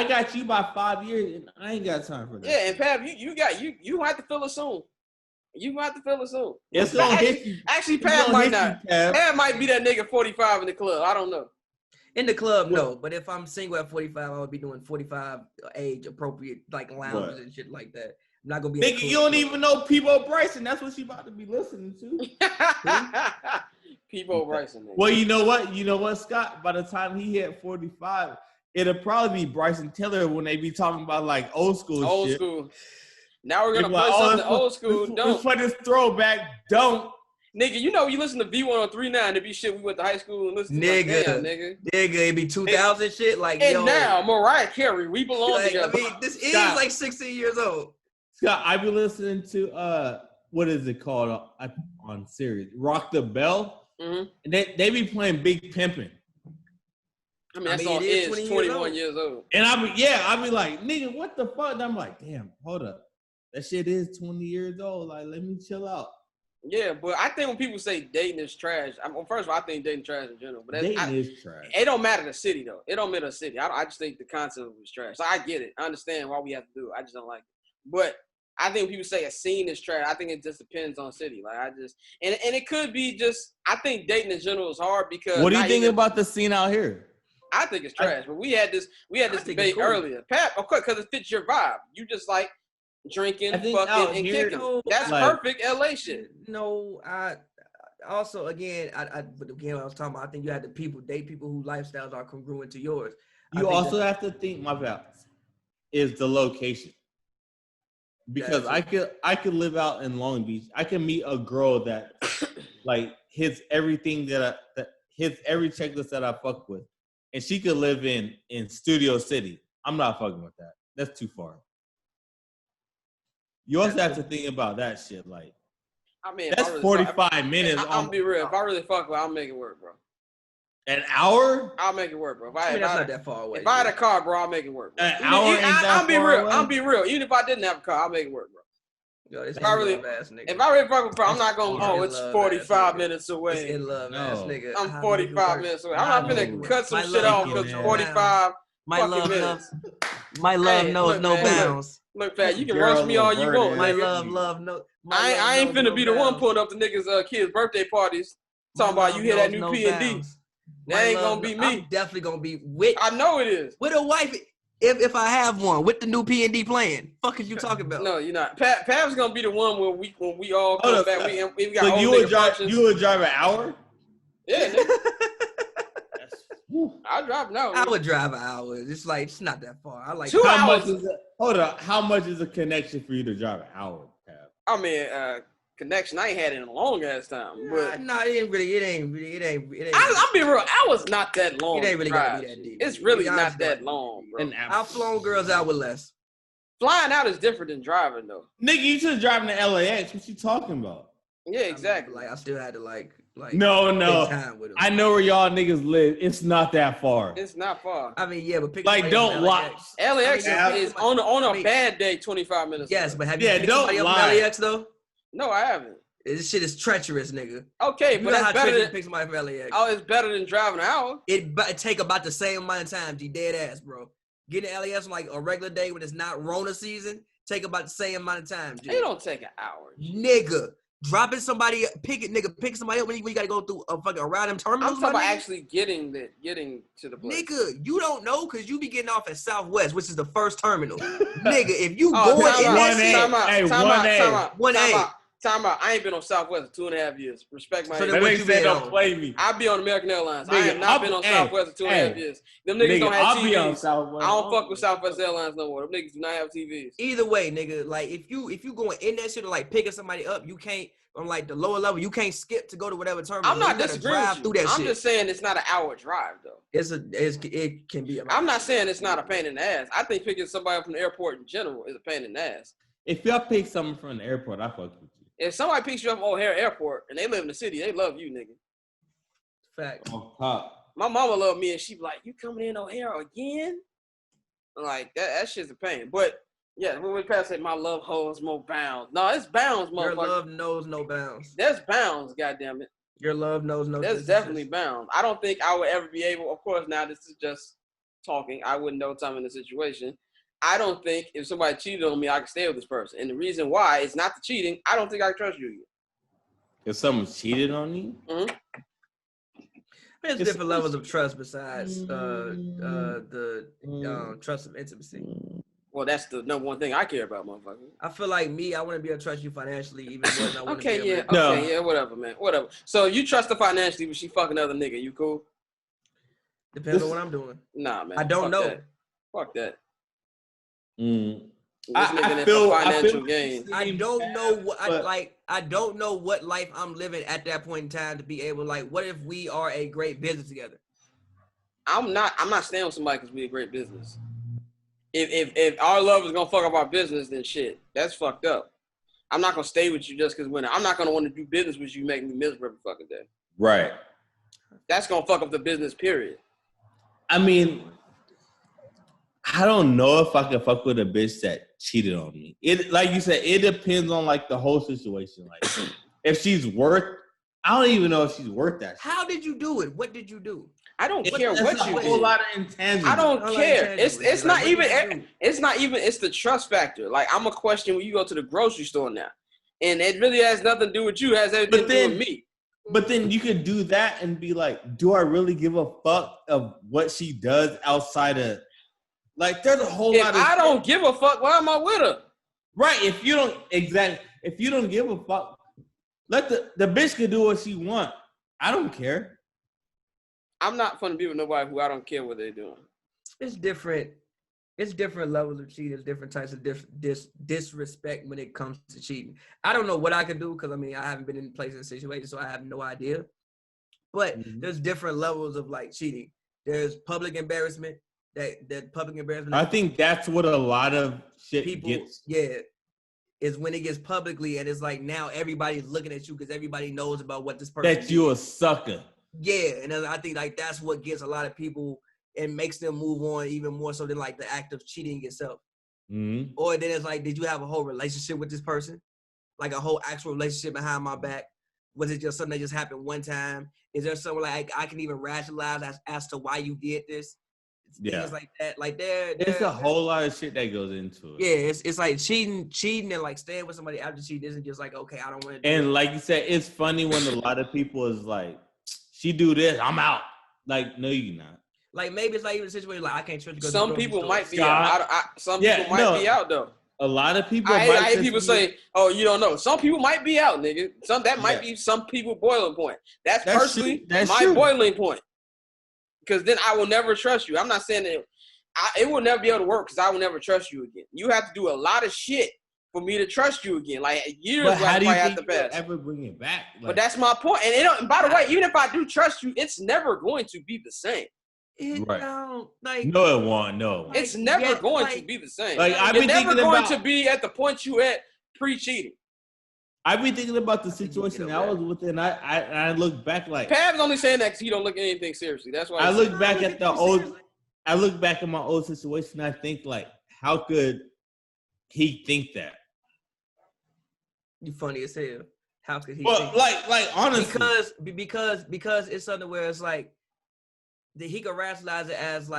got you by 5 years, and I ain't got time for that. Yeah, and Pav, you have to feel it soon. You have to feel it soon. It's gonna hit you. Actually, Pav might not. Pav might be that nigga 45 in the club. I don't know. In the club, no. But if I'm single at 45, I would be doing 45 age appropriate like lounges and shit like that. I'm not gonna be. Nigga, you don't even know Peebo Bryson. That's what she about to be listening to. Peebo Bryson. Nigga. Well, you know what, Scott? By the time he hit 45. It'll probably be Bryson Tiller when they be talking about like old school shit. Old school. Now we're gonna put something old school. For this throwback, don't. Nigga, you know you listen to V1039, it be shit we went to high school and listened to. Nigga, like, damn, nigga, it be 2000 shit. Like, and yo, now Mariah Carey, we belong like, together. I mean, this is Scott, like 16 years old. Scott, I be listening to what is it called on Sirius? Rock the Bell. Mm-hmm. And they be playing Big Pimpin'. I mean, that song is 21 years old. And I be like, nigga, what the fuck? And I'm like, damn, hold up. That shit is 20 years old. Like, let me chill out. Yeah, but I think when people say dating is trash, first of all, I think dating trash in general. But dating is trash. It don't matter the city, though. It don't matter the city. I just think the concept was trash. So I get it. I understand why we have to do it. I just don't like it. But I think when people say a scene is trash, I think it just depends on city. Like, and it could be just, I think dating in general is hard because. What do you think about the scene out here? I think it's trash, but we had this debate earlier. Pat, of course, because it fits your vibe. You just like drinking, fucking, and kicking. That's like, perfect LA shit. No, I also but again, I was talking about. I think you have to date people whose lifestyles are congruent to yours. You also have to think, my bad, is the location. Because I could live out in Long Beach. I can meet a girl that like hits everything that hits every checklist that I fuck with. And she could live in Studio City. I'm not fucking with that. That's too far. You also have to think about that shit. Like, I mean, that's 45 minutes. I'm be real. If I really fuck with, I'll make it work, bro. An hour? I'll make it work, bro. That's not that far away. If I had a car, bro, I'll make it work. Bro. An hour ain't that far away? I'll be real. Even if I didn't have a car, I'll make it work, bro. Yo, if I really fuck with, bro, I'm not gonna. It's 45 minutes away. It's in love, ass nigga. I'm 45 minutes away. I'm not gonna cut some shit off because 45. My love knows no bounds. Look, Pat, you can roast me all you want. My love no. I ain't finna be the one pulling up the niggas' kids' birthday parties talking about you hear that new P&D. That ain't gonna be me. I'm definitely gonna be with. I know it is. With a wife. If I have one with the new P&D playing, fuck is you talking about? No, you're not. Pav's gonna be the one when we all come back. We got so you would drive an hour? Yeah. I drive an hour. I would drive an hour. It's not that far. I like 2 hours. How much is a connection for you to drive an hour, Pav? I mean, connection. I ain't had it in a long ass time. But no, it ain't. I'll be real. I was not that long. It ain't really gotta be that deep. It's really not that long, bro. I've flown girls out with less. Flying out is different than driving, though. Nigga, you just driving to LAX. What you talking about? Yeah, exactly. I still had to like. No. I know where y'all niggas live. It's not that far. It's not far. I mean, yeah, but pick don't lie. LAX is on a bad day 25 minutes. Yes, away. but have you picked somebody up from LAX though? No, I haven't. This shit is treacherous, nigga. Okay, but that's better than pick somebody from LAX. Oh, it's better than driving an hour. It take about the same amount of time. G, dead ass, bro. Getting LAX on like a regular day when it's not Rona season take about the same amount of time. G. It don't take an hour, nigga. Dropping somebody, pick somebody up when you gotta go through a fucking around them terminals. I'm talking about actually getting to the place. Nigga, you don't know because you be getting off at Southwest, which is the first terminal. Nigga, if you going in that shit, Time out. I ain't been on Southwest in 2.5 years. Respect my age. That nigga said don't play me. I be on American Airlines. Nigga, I have not been on Southwest in 2.5 years. Them niggas don't have TVs. Be on Southwest. I don't fuck with Southwest Airlines no more. Them niggas do not have TVs. Either way, nigga, like if you going in that shit or like picking somebody up, you can't on like the lower level. You can't skip to go to whatever terminal. I'm not disagreeing with you. I'm just saying it's not an hour drive though. It can be. I'm not saying it's not a pain in the ass. I think picking somebody up from the airport in general is a pain in the ass. If y'all pick someone from the airport, I fuck with you. If somebody picks you up from O'Hare Airport and they live in the city, they love you, nigga. Fact. My mama love me and she be like, "You coming in O'Hare again?" I'm like that shit's a pain. But yeah, when we pass it, my love holds more bounds. No, it's bounds, motherfucker. Your love knows no bounds. There's bounds, goddammit. Your love knows no. There's definitely bounds. I don't think I would ever be able. Of course, now this is just talking. I wouldn't know time in the situation. I don't think if somebody cheated on me, I could stay with this person. And the reason why is not the cheating. I don't think I can trust you. If someone cheated on you? Mm-hmm. There's different levels of trust besides the trust of intimacy. Well, that's the number one thing I care about, motherfucker. I feel like me, I want to be able to trust you financially, even more than I want to be able to whatever, man. Whatever. So you trust her financially, but she fucking another nigga. You cool? Depends on what I'm doing. Nah, man. I don't know. Fuck that. I feel financial gain. I don't know what I don't know what life I'm living at that point in time to be able what if we are a great business together? I'm not staying with somebody because we a great business. If our love is gonna fuck up our business, then shit, that's fucked up. I'm not gonna stay with you just because I'm not gonna want to do business with you, make me miserable every fucking day. Right. That's gonna fuck up the business, period. I mean, I don't know if I can fuck with a bitch that cheated on me. It, like you said, it depends on the whole situation. Like, if she's worth, I don't even know if she's worth that. How did you do it? What did you do? I don't care what you did. A whole lot of intangibles. I don't care. It's not even. It's the trust factor. Like, I'm a question when you go to the grocery store now, and it really has nothing to do with you. It has everything to do with me. But then you could do that and be like, do I really give a fuck of what she does outside of? Like, there's a whole lot of. If I don't give a fuck, why am I with her? Right. If you don't give a fuck, let the bitch can do what she want. I don't care. I'm not fun to be with nobody who I don't care what they're doing. It's different. It's different levels of cheating. It's different types of disrespect when it comes to cheating. I don't know what I can do because I haven't been in places and situations, so I have no idea. But there's different levels of cheating. There's public embarrassment. That public embarrassment. I think that's what a lot of shit gets. Yeah, is when it gets publicly and it's now everybody's looking at you because everybody knows about what this person. That you a sucker. Yeah, and I think that's what gets a lot of people and makes them move on even more so than the act of cheating itself. Mm-hmm. Or then it's did you have a whole relationship with this person? Like a whole actual relationship behind my back? Was it just something that just happened one time? Is there something I can even rationalize as to why you did this? Yeah, things like that. There's a whole lot of shit that goes into it. Yeah, it's like cheating and staying with somebody after cheating isn't just okay, I don't want to. And like you said, it's funny when a lot of people is like, she do this, I'm out. Like, no, you're not. Maybe it's even a situation I can't trust you. Some people might be out. Some people might be out though. A lot of people. I hate people say, "Oh, you don't know." Some people might be out, nigga. That might be some people boiling point. That's personally my boiling point. Because then I will never trust you. I'm not saying that it will never be able to work because I will never trust you again. You have to do a lot of shit for me to trust you again. Years will probably have to pass. Ever bring it back? But that's my point. And by the way, even if I do trust you, it's never going to be the same. Right. No, it won't. No. It's never going to be the same. You're never going to be at the point you at pre-cheating. I've been thinking about the situation I was with, and I look back Pav's only saying that because he don't look at anything seriously. That's why I look back at I look back at my old situation. I think how could he think that? You funny as hell. How could he? Well, think honestly, because it's something where it's that he could rationalize it as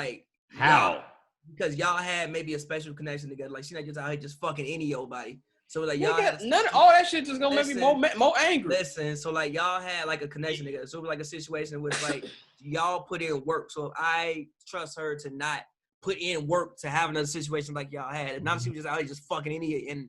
how because y'all had maybe a special connection together. She not just out here just fucking any old body. So y'all none of all that shit just gonna make me more angry. Listen, so y'all had a connection together. So it was a situation where y'all put in work. So if I trust her to not put in work to have another situation like y'all had, and now she was just out here just fucking any and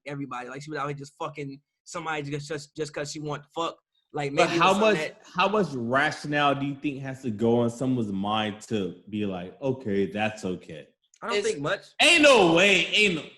everybody. She was out here just fucking somebody just because she wanted to fuck. Maybe but how much rationale do you think has to go on someone's mind to be okay, that's okay? I don't think much. Ain't no way.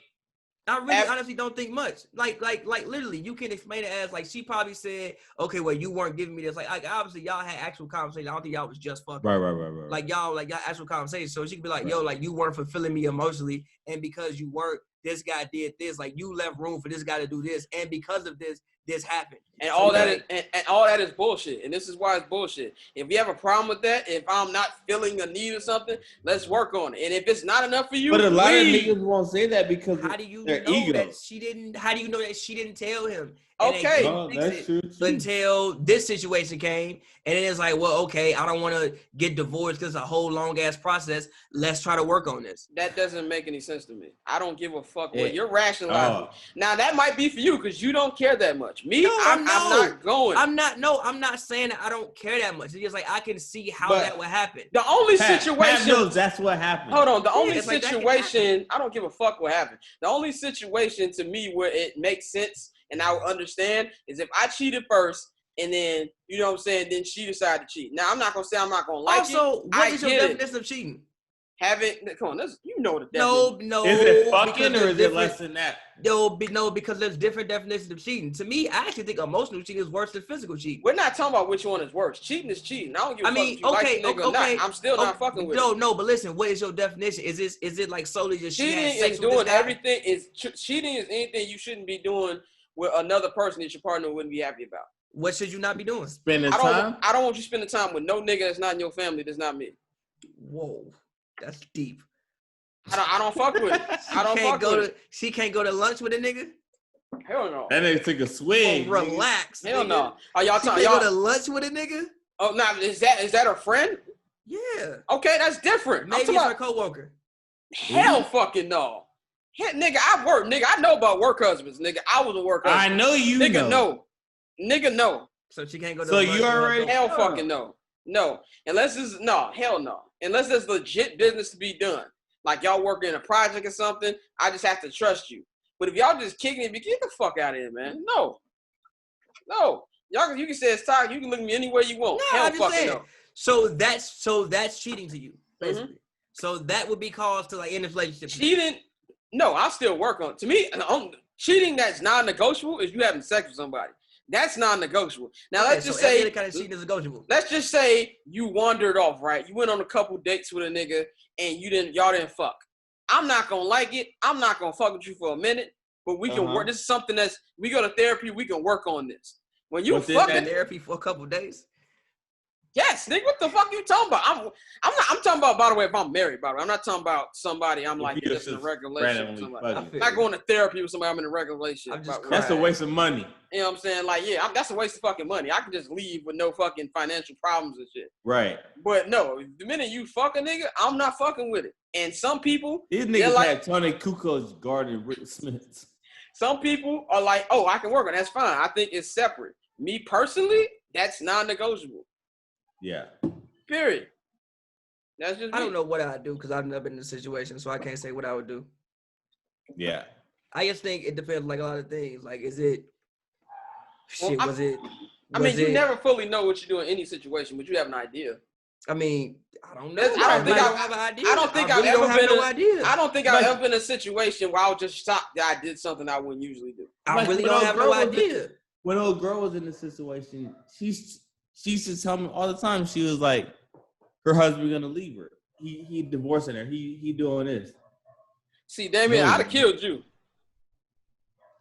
I really honestly don't think much. Literally, you can explain it as she probably said, okay, well, you weren't giving me this. Obviously, y'all had actual conversation. I don't think y'all was just fucking. Right. Y'all actual conversation. So she could be yo, you weren't fulfilling me emotionally, and because you weren't, this guy did this. You left room for this guy to do this, and because of this happened. And all that is bullshit. And this is why it's bullshit. If you have a problem with that, if I'm not feeling a need or something, let's work on it. And if it's not enough for you, but a lot of niggas won't say that because how do you their know ego. That she didn't? How do you know that she didn't tell him? Okay, that's true. Until this situation came, and then it's well, okay, I don't want to get divorced because it's a whole long ass process. Let's try to work on this. That doesn't make any sense to me. I don't give a fuck what you're rationalizing. Now that might be for you because you don't care that much. Me, I'm not going. I'm not saying that I don't care that much. It's just I can see how that would happen. The only situation knows that's what happened. Hold on. The only situation I don't give a fuck what happened. The only situation to me where it makes sense and I would understand is if I cheated first and then, you know what I'm saying, then she decided to cheat. Now, I'm not going to say I'm not going to like it. Also, what is your definition of cheating? Come on, you know the definition. No. Is it fucking or is it less than that? No, because there's different definitions of cheating. To me, I actually think emotional cheating is worse than physical cheating. We're not talking about which one is worse. Cheating is cheating. I don't give a fuck if you like the nigga or not. I'm still not fucking with it. No, but listen, what is your definition? Is it like solely just cheating is doing everything? Cheating is anything you shouldn't be doing with another person that your partner wouldn't be happy about. What should you not be doing? Spending time? I don't want you spending time with no nigga that's not in your family. That's not me. Whoa, that's deep. I don't fuck with it. She can't go to lunch with a nigga? Hell no. That nigga took a swing. Oh, relax. Hell nigga. no. Are y'all talking? Y'all go to lunch with a nigga? Oh, now is that a friend? Yeah. Okay, that's different. Maybe it's her coworker. Hell fucking no. Nigga, I work. Nigga, I know about work husbands. Nigga, I was a work husband. I know you nigga, know. Nigga, no. So she can't go to So lunch. you already hell fucking no. No. Unless it's hell no. Unless there's legit business to be done. Like y'all working in a project or something, I just have to trust you. But if y'all just kicking it, get the fuck out of here, man. No. Y'all, you can say it's toxic. You can look at me any way you want. No, hell I'm just fucking saying. no. So that's cheating to you, basically. Mm-hmm. So that would be cause to like end this relationship. Cheating? No, I'll still work on it. To me, cheating that's non-negotiable is you having sex with somebody. That's non-negotiable. Now let's just say kind of cheating is negotiable. Let's just say you wandered off, right? You went on a couple dates with a nigga and y'all didn't fuck. I'm not gonna like it. I'm not gonna fuck with you for a minute, but we can work. This is something we go to therapy. We can work on this. When you fucking therapy for a couple days. Yes, nigga, what the fuck you talking about? I'm talking about, by the way, if I'm married, by the way. I'm not talking about somebody I'm like just in a regular relationship with somebody. I'm not going to therapy with somebody I'm in a regular relationship. That's a waste of money. You know what I'm saying? Like, yeah, that's a waste of fucking money. I can just leave with no fucking financial problems and shit. Right. But no, the minute you fuck a nigga, I'm not fucking with it. And some people, these niggas had Tony Kukoc guarding Rick Smith. Some people are like, oh, I can work on it. That's fine. I think it's separate. Me personally, that's non-negotiable. Yeah. Period. That's just me. I don't know what I'd do because I've never been in a situation, so I can't say what I would do. Yeah. I just think it depends on like a lot of things. Like, is it? You never fully know what you do in any situation, but you have an idea. I mean, I don't know. I don't think I have an idea. I don't think I've ever been in a situation where I was just shocked that I did something I wouldn't usually do. I really don't have no idea. When old girl was in this situation, she used to tell me all the time. She was like, her husband gonna leave her. He divorcing her. He doing this. See, Damien, I'd have killed you.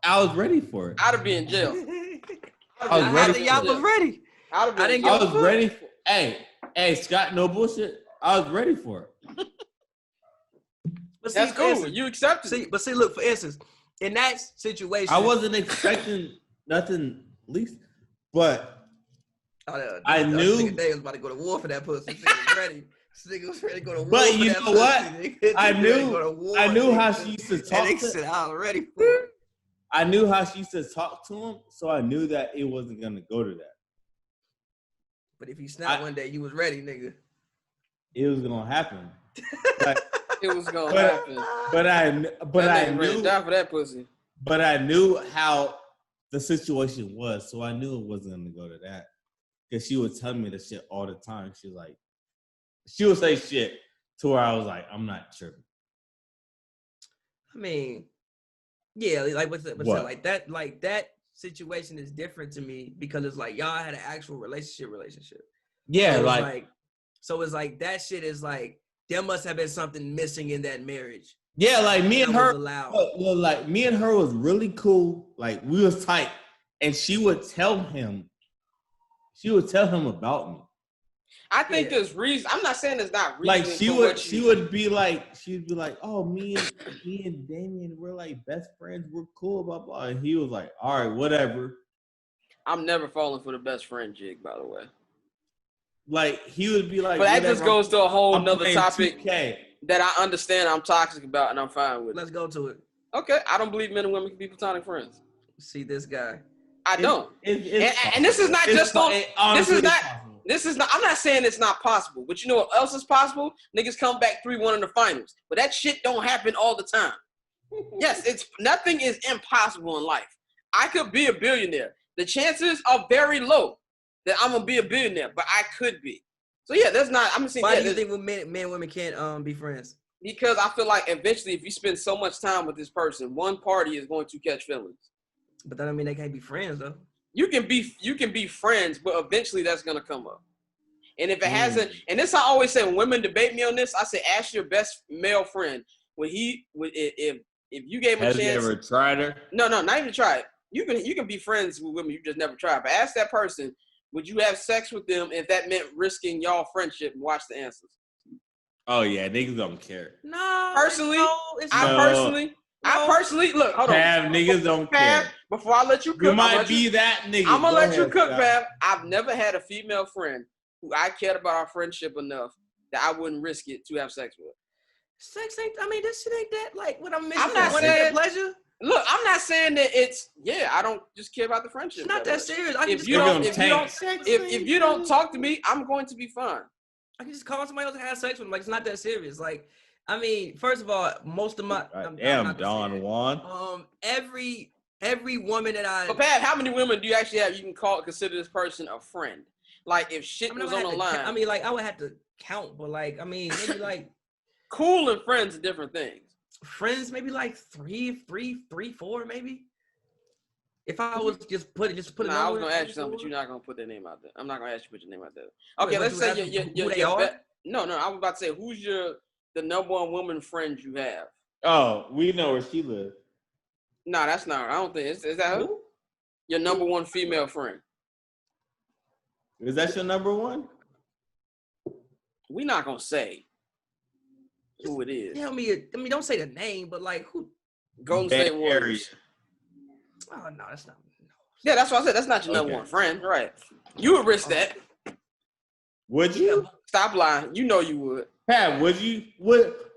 I was ready for it. I'd have been in jail. I was ready. Y'all was ready. I was ready for. Hey, Scott, no bullshit. I was ready for it. But that's cool. You accepted it. But see, look, for instance, in that situation, I wasn't expecting nothing, least, but I knew they was about to go to war for that pussy. Was ready. Nigga was ready to go to war. But you know what? I knew how she used to talk to him. I was ready for it. I knew how she used to talk to him, so I knew that it wasn't gonna go to that. But if he snapped one day, you was ready, nigga. It was gonna happen. It was gonna happen. But I knew die for that pussy. But I knew how the situation was, so I knew it wasn't gonna go to that. Because she would tell me the shit all the time. She would say shit to where I was like, I'm not tripping. I mean, yeah, like what's like that situation is different to me because it's like y'all had an actual relationship. Yeah, so it's like that shit is like there must have been something missing in that marriage. Yeah, like me and her, like me and her was really cool. Like we was tight, and she would tell him about me. I think there's reason. I'm not saying there's not reason. Like she would be like, oh, me and Damien, we're like best friends. We're cool, blah blah. And he was like, all right, whatever. I'm never falling for the best friend jig, by the way. Like he would be like, but that just goes to a whole nother topic that I understand I'm toxic about and I'm fine with. Let's go to it. Okay, I don't believe men and women can be platonic friends. See this guy. I don't. And this is not just on. This is not. I'm not saying it's not possible, but you know what else is possible? Niggas come back 3-1 in the finals, but that shit don't happen all the time. Yes, nothing is impossible in life. I could be a billionaire. The chances are very low that I'm gonna be a billionaire, but I could be. So yeah, that's not. I'm saying. Why Yeah, do you think men and women can't be friends? Because I feel like eventually, if you spend so much time with this person, one party is going to catch feelings. But that don't mean they can't be friends though. You can be friends, but eventually that's gonna come up. And if it hasn't, and this I always say when women debate me on this, I say ask your best male friend if you gave him a chance. Has he ever tried her? No, not even try it. You can be friends with women you just never tried. But ask that person, would you have sex with them if that meant risking y'all friendship? And watch the answers. Oh yeah, niggas don't care. No, personally, no, I personally look. Hold Pav, on, niggas don't care. Before I let you cook, You might be that nigga. I'm gonna let you cook, Pav. I've never had a female friend who I cared about our friendship enough that I wouldn't risk it to have sex with. Sex ain't. I mean, this shit ain't that. Like what I'm missing. I'm not saying pleasure. Look, I'm not saying that it's. Yeah, I don't just care about the friendship. It's not that serious. If you don't talk to me, I'm going to be fine. I can just call somebody else and have sex with them. Like it's not that serious. Like. I mean, first of all, most of my damn Don Juan. Every woman that I. But Pat, how many women do you actually have? You can consider this person a friend. Like if shit was on the line. I mean, like I would have to count, but like I mean, maybe like cool and friends are different things. Friends, maybe like three, 4, maybe. If I was just put it. Nah, I was gonna ask you something, but you're not gonna put their name out there. I'm not gonna ask you to put your name out there. Okay, let's say your No, I was about to say who's the number one woman friend you have? Oh, we know where she lives. No, that's not her. I don't think. Is that her? Your number one female friend. Is that your number one? We not gonna say who it is. Tell me. I mean, don't say the name, but like who? Golden State Warriors. Oh no, that's not. No. Yeah, that's what I said. That's not your number one friend, right? You would risk that. Would you? Stop lying. You know you would. Pat, would you?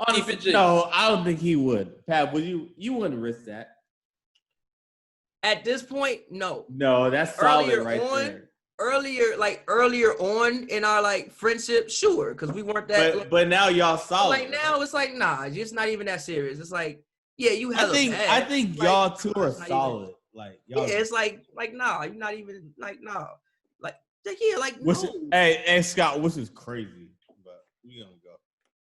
Honestly, no, I don't think he would. Pat, would you? You wouldn't risk that. At this point, no. No, that's solid there. Earlier on in our like friendship, sure, because we weren't that. But now y'all solid. Like now, it's like nah, it's not even that serious. It's like yeah, you have. I think y'all two are solid. Like y'all. Yeah, it's like nah, you're not even like nah, like yeah, like no. Hey Scott, which is crazy, but we gonna go.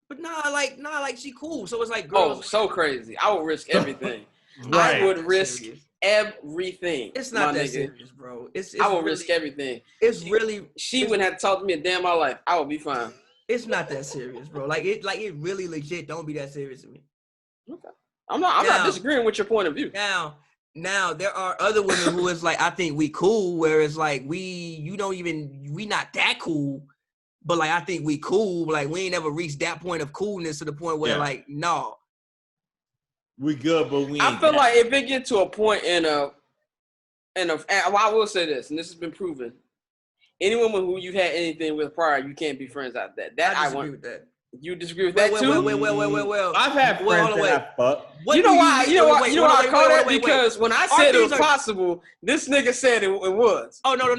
But nah, like she cool. So it's like girls. Oh, so crazy. I would risk everything. Right. I would risk everything. It's not that serious, bro. It's I would risk everything. She wouldn't have to talk to me a day in my life. I would be fine. It's not that serious, bro. Like it really legit don't be that serious to me. Okay. I'm not disagreeing with your point of view. Now there are other women who is like I think we cool, whereas like we not that cool. But like I think we cool, like we ain't ever reached that point of coolness to the point where like no, we good, but we. I feel like if it get to a point I will say this, and this has been proven. Any woman who you've had anything with prior, you can't be friends out that. I disagree with that. You disagree with that too? Well. I've had friends that I fuck. You know why I call that? Because when I said it was possible, this nigga said it was. Oh no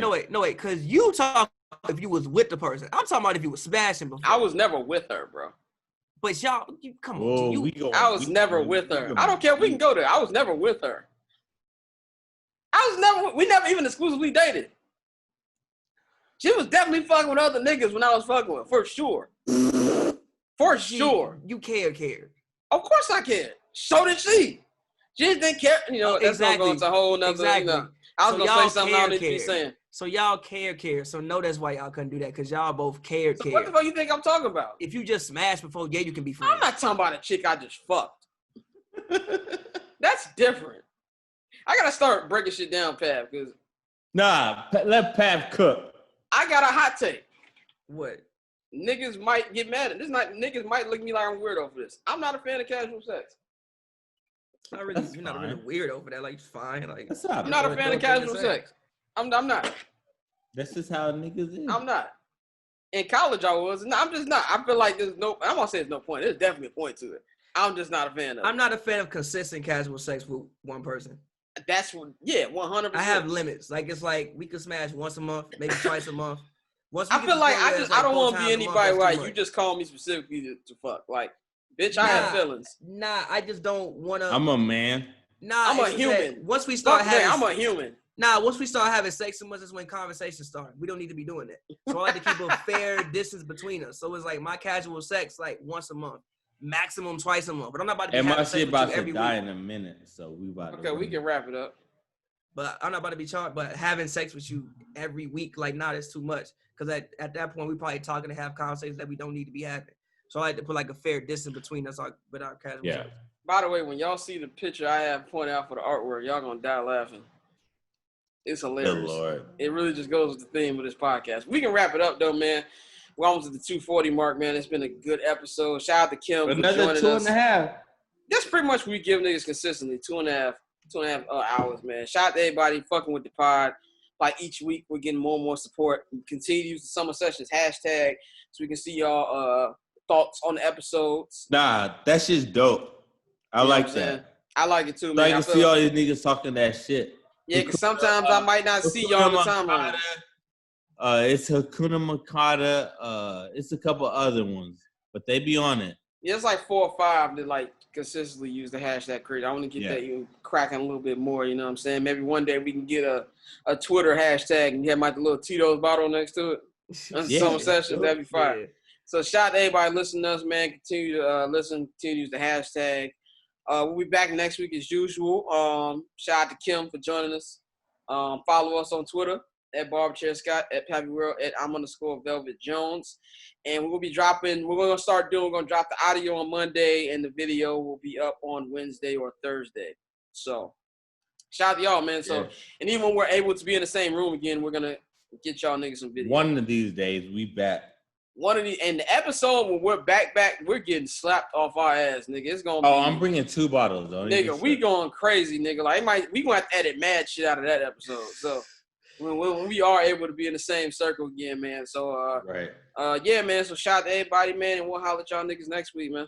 wait. Because you talk. If you was with the person, I'm talking about if you was smashing before. I was never with her, bro. But y'all, come on. I was never with her. I don't care. We can go there. I was never with her. We never even exclusively dated. She was definitely fucking with other niggas when I was fucking with, for sure. For sure. You cared. Of course I cared. So did she. She just didn't care. You know, that's gonna go into a whole nother. Exactly. You know, I was gonna say something I don't need to be saying. So y'all care. So no, that's why y'all couldn't do that, because y'all both cared. What the fuck you think I'm talking about? If you just smashed before, you can be friends. I'm not talking about a chick I just fucked. That's different. I gotta start breaking shit down, Pav, because let Pav cook. I got a hot take. What? Niggas might get mad at this. Niggas might look at me like I'm weirdo for this. I'm not a fan of casual sex. You're not really weirdo for that. Like, it's fine. Like, I'm not a fan of casual sex. I'm not. That's just how niggas is. I'm not. In college, I was. No, I'm just not. I feel like I'm gonna say there's no point. There's definitely a point to it. I'm just not a fan of it. I'm not a fan of consistent casual sex with one person. That's what. Yeah, 100%. I have limits. Like, it's like we could smash once a month, maybe twice a month. I feel like I don't want to be anybody where you just call me specifically to fuck. Like, bitch, I have feelings. Nah, I just don't want to. I'm a man. Nah, I'm a human. Once we start having, I'm a human. Nah, once we start having sex so much, that's when conversations start. We don't need to be doing that. So I like to keep a fair distance between us. So it's like my casual sex, like once a month, maximum twice a month. But I'm not about to be having sex with you every week. Die in a minute, so we about to. Okay, we can wrap it up. But I'm not about to be charged. But having sex with you every week, like, nah, that's too much. Because at that point, we probably talking to have conversations that we don't need to be having. So I like to put like a fair distance between us with our casual sex. By the way, when y'all see the picture I have pointed out for the artwork, y'all gonna die laughing. It's hilarious. Good Lord. It really just goes with the theme of this podcast. We can wrap it up though, man. We're almost at the 240 mark, man. It's been a good episode. Shout out to Kim for another joining us. 2.5. That's pretty much what we give niggas consistently. 2.5 hours, man. Shout out to everybody fucking with the pod. Like each week, we're getting more and more support. We continue to use the summer sessions hashtag so we can see y'all thoughts on the episodes. Nah, that shit's dope. I like that. I like it too, man. So I can see all these niggas talking that shit. Yeah, because sometimes I might not see y'all on the timeline. It's Hakuna Matata. It's a couple other ones, but they be on it. Yeah, it's like 4 or 5 that like consistently use the hashtag creator. I want to get that you cracking a little bit more. You know what I'm saying? Maybe one day we can get a Twitter hashtag and have like the little Tito's bottle next to it. That's some sessions. That'd be fine. Yeah. So shout out to everybody listening to us, man. Continue to listen. Continue to use the hashtag. We'll be back next week as usual. Shout out to Kim for joining us. Follow us on Twitter at BarberChair Scott, at Pappy World, at I'm_Velvet Jones. And we're going to drop the audio on Monday, and the video will be up on Wednesday or Thursday. So shout out to y'all, man. So, and even when we're able to be in the same room again, we're going to get y'all niggas some video. One of these days, we back. And the episode when we're back, we're getting slapped off our ass, nigga. It's gonna be. Oh, I'm bringing 2 bottles, though. Nigga, we going crazy, nigga. Like, we gonna have to edit mad shit out of that episode. So when we are able to be in the same circle again, man. So yeah, man. So shout out to everybody, man, and we'll holler at y'all niggas next week, man.